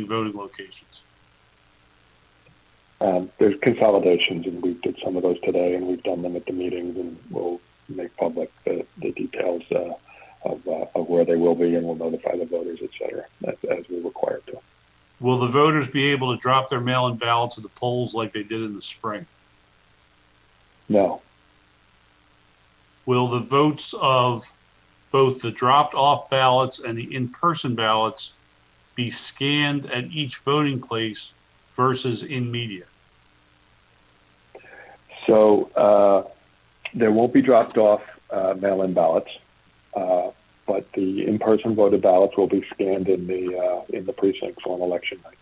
voting locations? There's consolidations, and we did some of those today, and we've done them at the meetings, and we'll make public the details of where they will be, and we'll notify the voters, et cetera, as we're required to. Will the voters be able to drop their mail-in ballots at the polls like they did in the spring? No. Will the votes of both the dropped-off ballots and the in-person ballots be scanned at each voting place versus in media? So there won't be dropped-off mail-in ballots, but the in-person voted ballots will be scanned in the precincts on election night.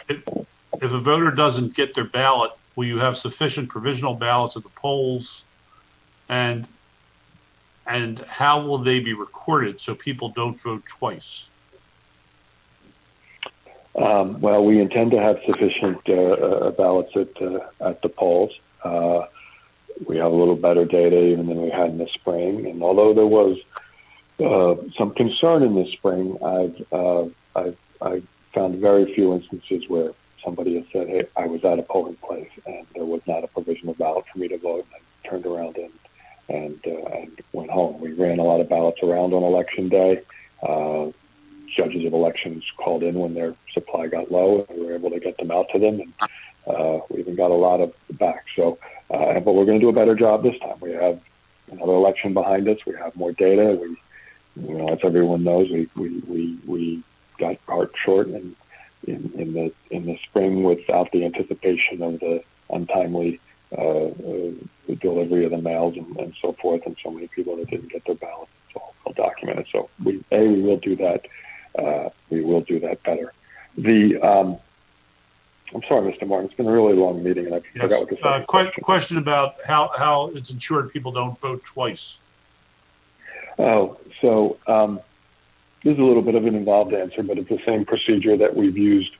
If a voter doesn't get their ballot, will you have sufficient provisional ballots at the polls? And how will they be recorded so people don't vote twice? Well, we intend to have sufficient ballots at the polls. We have a little better data even than we had in the spring. And although there was some concern in the spring, I've found very few instances where somebody has said, "Hey, I was at a polling place and there was not a provisional ballot for me to vote," and I turned around and went home. We ran a lot of ballots around on election day. Judges of elections called in when their supply got low, and we were able to get them out to them, and we even got a lot of back. So, but we're going to do a better job this time. We have another election behind us. We have more data. As everyone knows, we got caught short in the spring without the anticipation of the untimely the delivery of the mails and so forth, and so many people that didn't get their ballots. It's all documented. So we will do that. We will do that better. I'm sorry, Mr. Martin. It's been a really long meeting, and I forgot what the second question about how it's ensured people don't vote twice. Oh, so this is a little bit of an involved answer, but it's the same procedure that we've used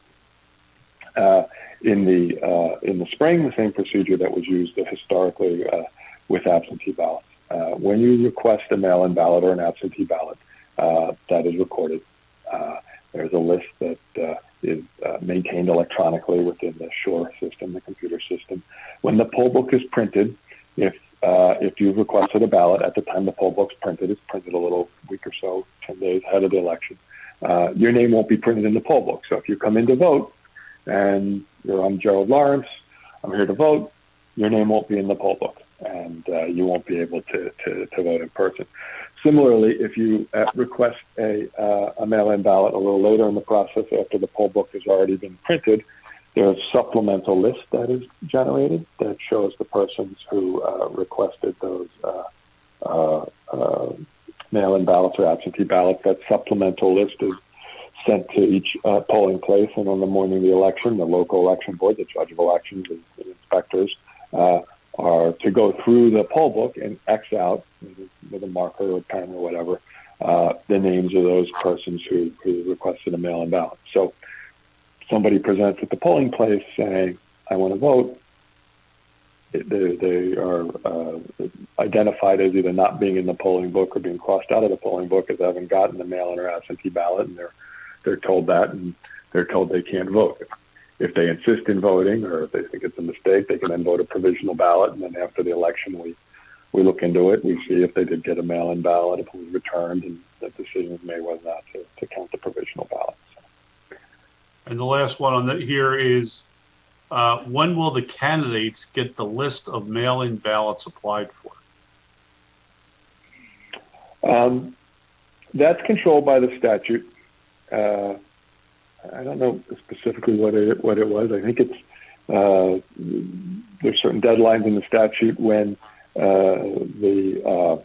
in the spring, the same procedure that was used historically with absentee ballots. When you request a mail-in ballot or an absentee ballot, that is recorded. There's a list that is maintained electronically within the SURE system, the computer system. When the poll book is printed, if you've requested a ballot at the time the poll book's printed, it's printed a little week or so, 10 days ahead of the election, your name won't be printed in the poll book. So if you come in to vote and I'm Gerald Lawrence, I'm here to vote, your name won't be in the poll book, and you won't be able to vote in person. Similarly, if you request a mail-in ballot a little later in the process after the poll book has already been printed, there's a supplemental list that is generated that shows the persons who requested those mail-in ballots or absentee ballots. That supplemental list is sent to each polling place, and on the morning of the election, the local election board, the judge of elections, and the inspectors are to go through the poll book and X out with a marker or pen or whatever the names of those persons who requested a mail-in ballot. So somebody presents at the polling place saying, I want to vote. They are identified as either not being in the polling book or being crossed out of the polling book as having gotten the mail-in or absentee ballot, and they're told that, and they're told they can't vote. If they insist in voting, or if they think it's a mistake, they can then vote a provisional ballot, and then after the election, we look into it. We see if they did get a mail-in ballot, if it was returned, and the decision is made whether or not to count the provisional ballot. So. And the last one on here is, when will the candidates get the list of mail-in ballots applied for? That's controlled by the statute. I don't know specifically what it was. I think it's there's certain deadlines in the statute when the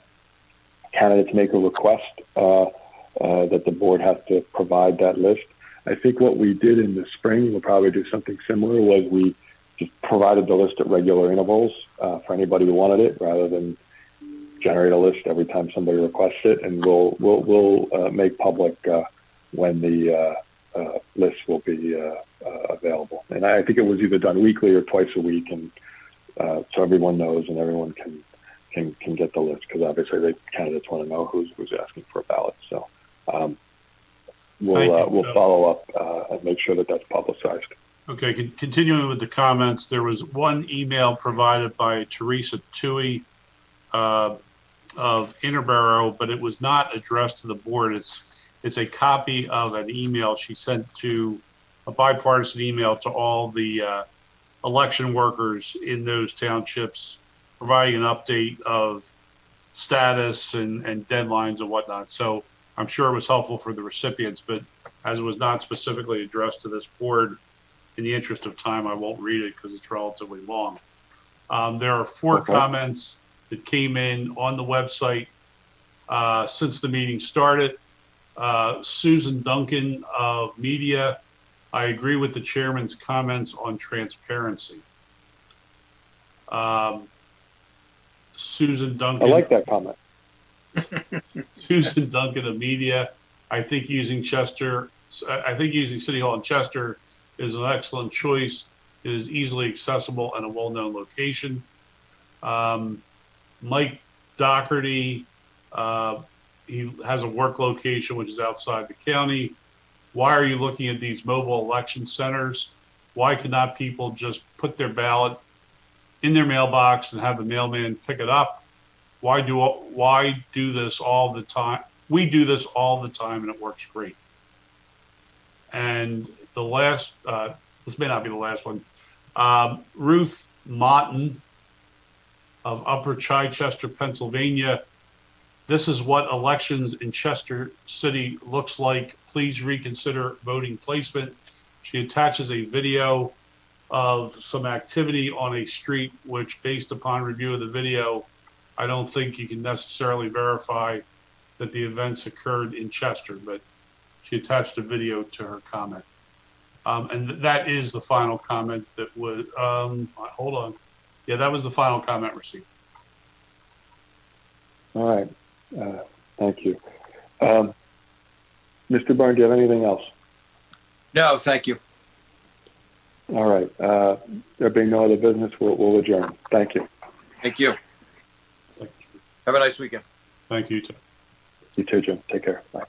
candidates make a request that the board has to provide that list. I think what we did in the spring, we'll probably do something similar, was we just provided the list at regular intervals for anybody who wanted it, rather than generate a list every time somebody requests it. And we'll make public when the list will be available. And I think it was either done weekly or twice a week, and so everyone knows and everyone can get the list, because obviously the candidates want to know who's asking for a ballot. So we'll follow up and make sure that that's publicized. Okay, continuing with the comments, there was one email provided by Teresa Tui of Interborough, but it was not addressed to the board. It's a copy of an email she sent to a bipartisan email to all the election workers in those townships, providing an update of status and deadlines and whatnot. So I'm sure it was helpful for the recipients, but as it was not specifically addressed to this board, in the interest of time, I won't read it because it's relatively long. There are four comments that came in on the website since the meeting started. Susan Duncan of Media, I agree with the chairman's comments on transparency. Susan Duncan. I like that comment. Susan Duncan of Media, I think using City Hall in Chester is an excellent choice. It is easily accessible and a well-known location. Mike Doherty, he has a work location which is outside the county. Why are you looking at these mobile election centers? Why cannot people just put their ballot in their mailbox and have the mailman pick it up? Why do this all the time? We do this all the time, and it works great. And the last, this may not be the last one, Ruth Motton of Upper Chichester, Pennsylvania. This is what elections in Chester City looks like. Please reconsider voting placement. She attaches a video of some activity on a street, which, based upon review of the video, I don't think you can necessarily verify that the events occurred in Chester, but she attached a video to her comment. And that is the final comment that was, hold on. Yeah, that was the final comment received. All right. Thank you. Mr. Byrne, do you have anything else? No, thank you. All right. There being no other business, we'll adjourn. Thank you. Thank you. Thank you. Have a nice weekend. Thank you, too. You too, Jim. Take care. Bye.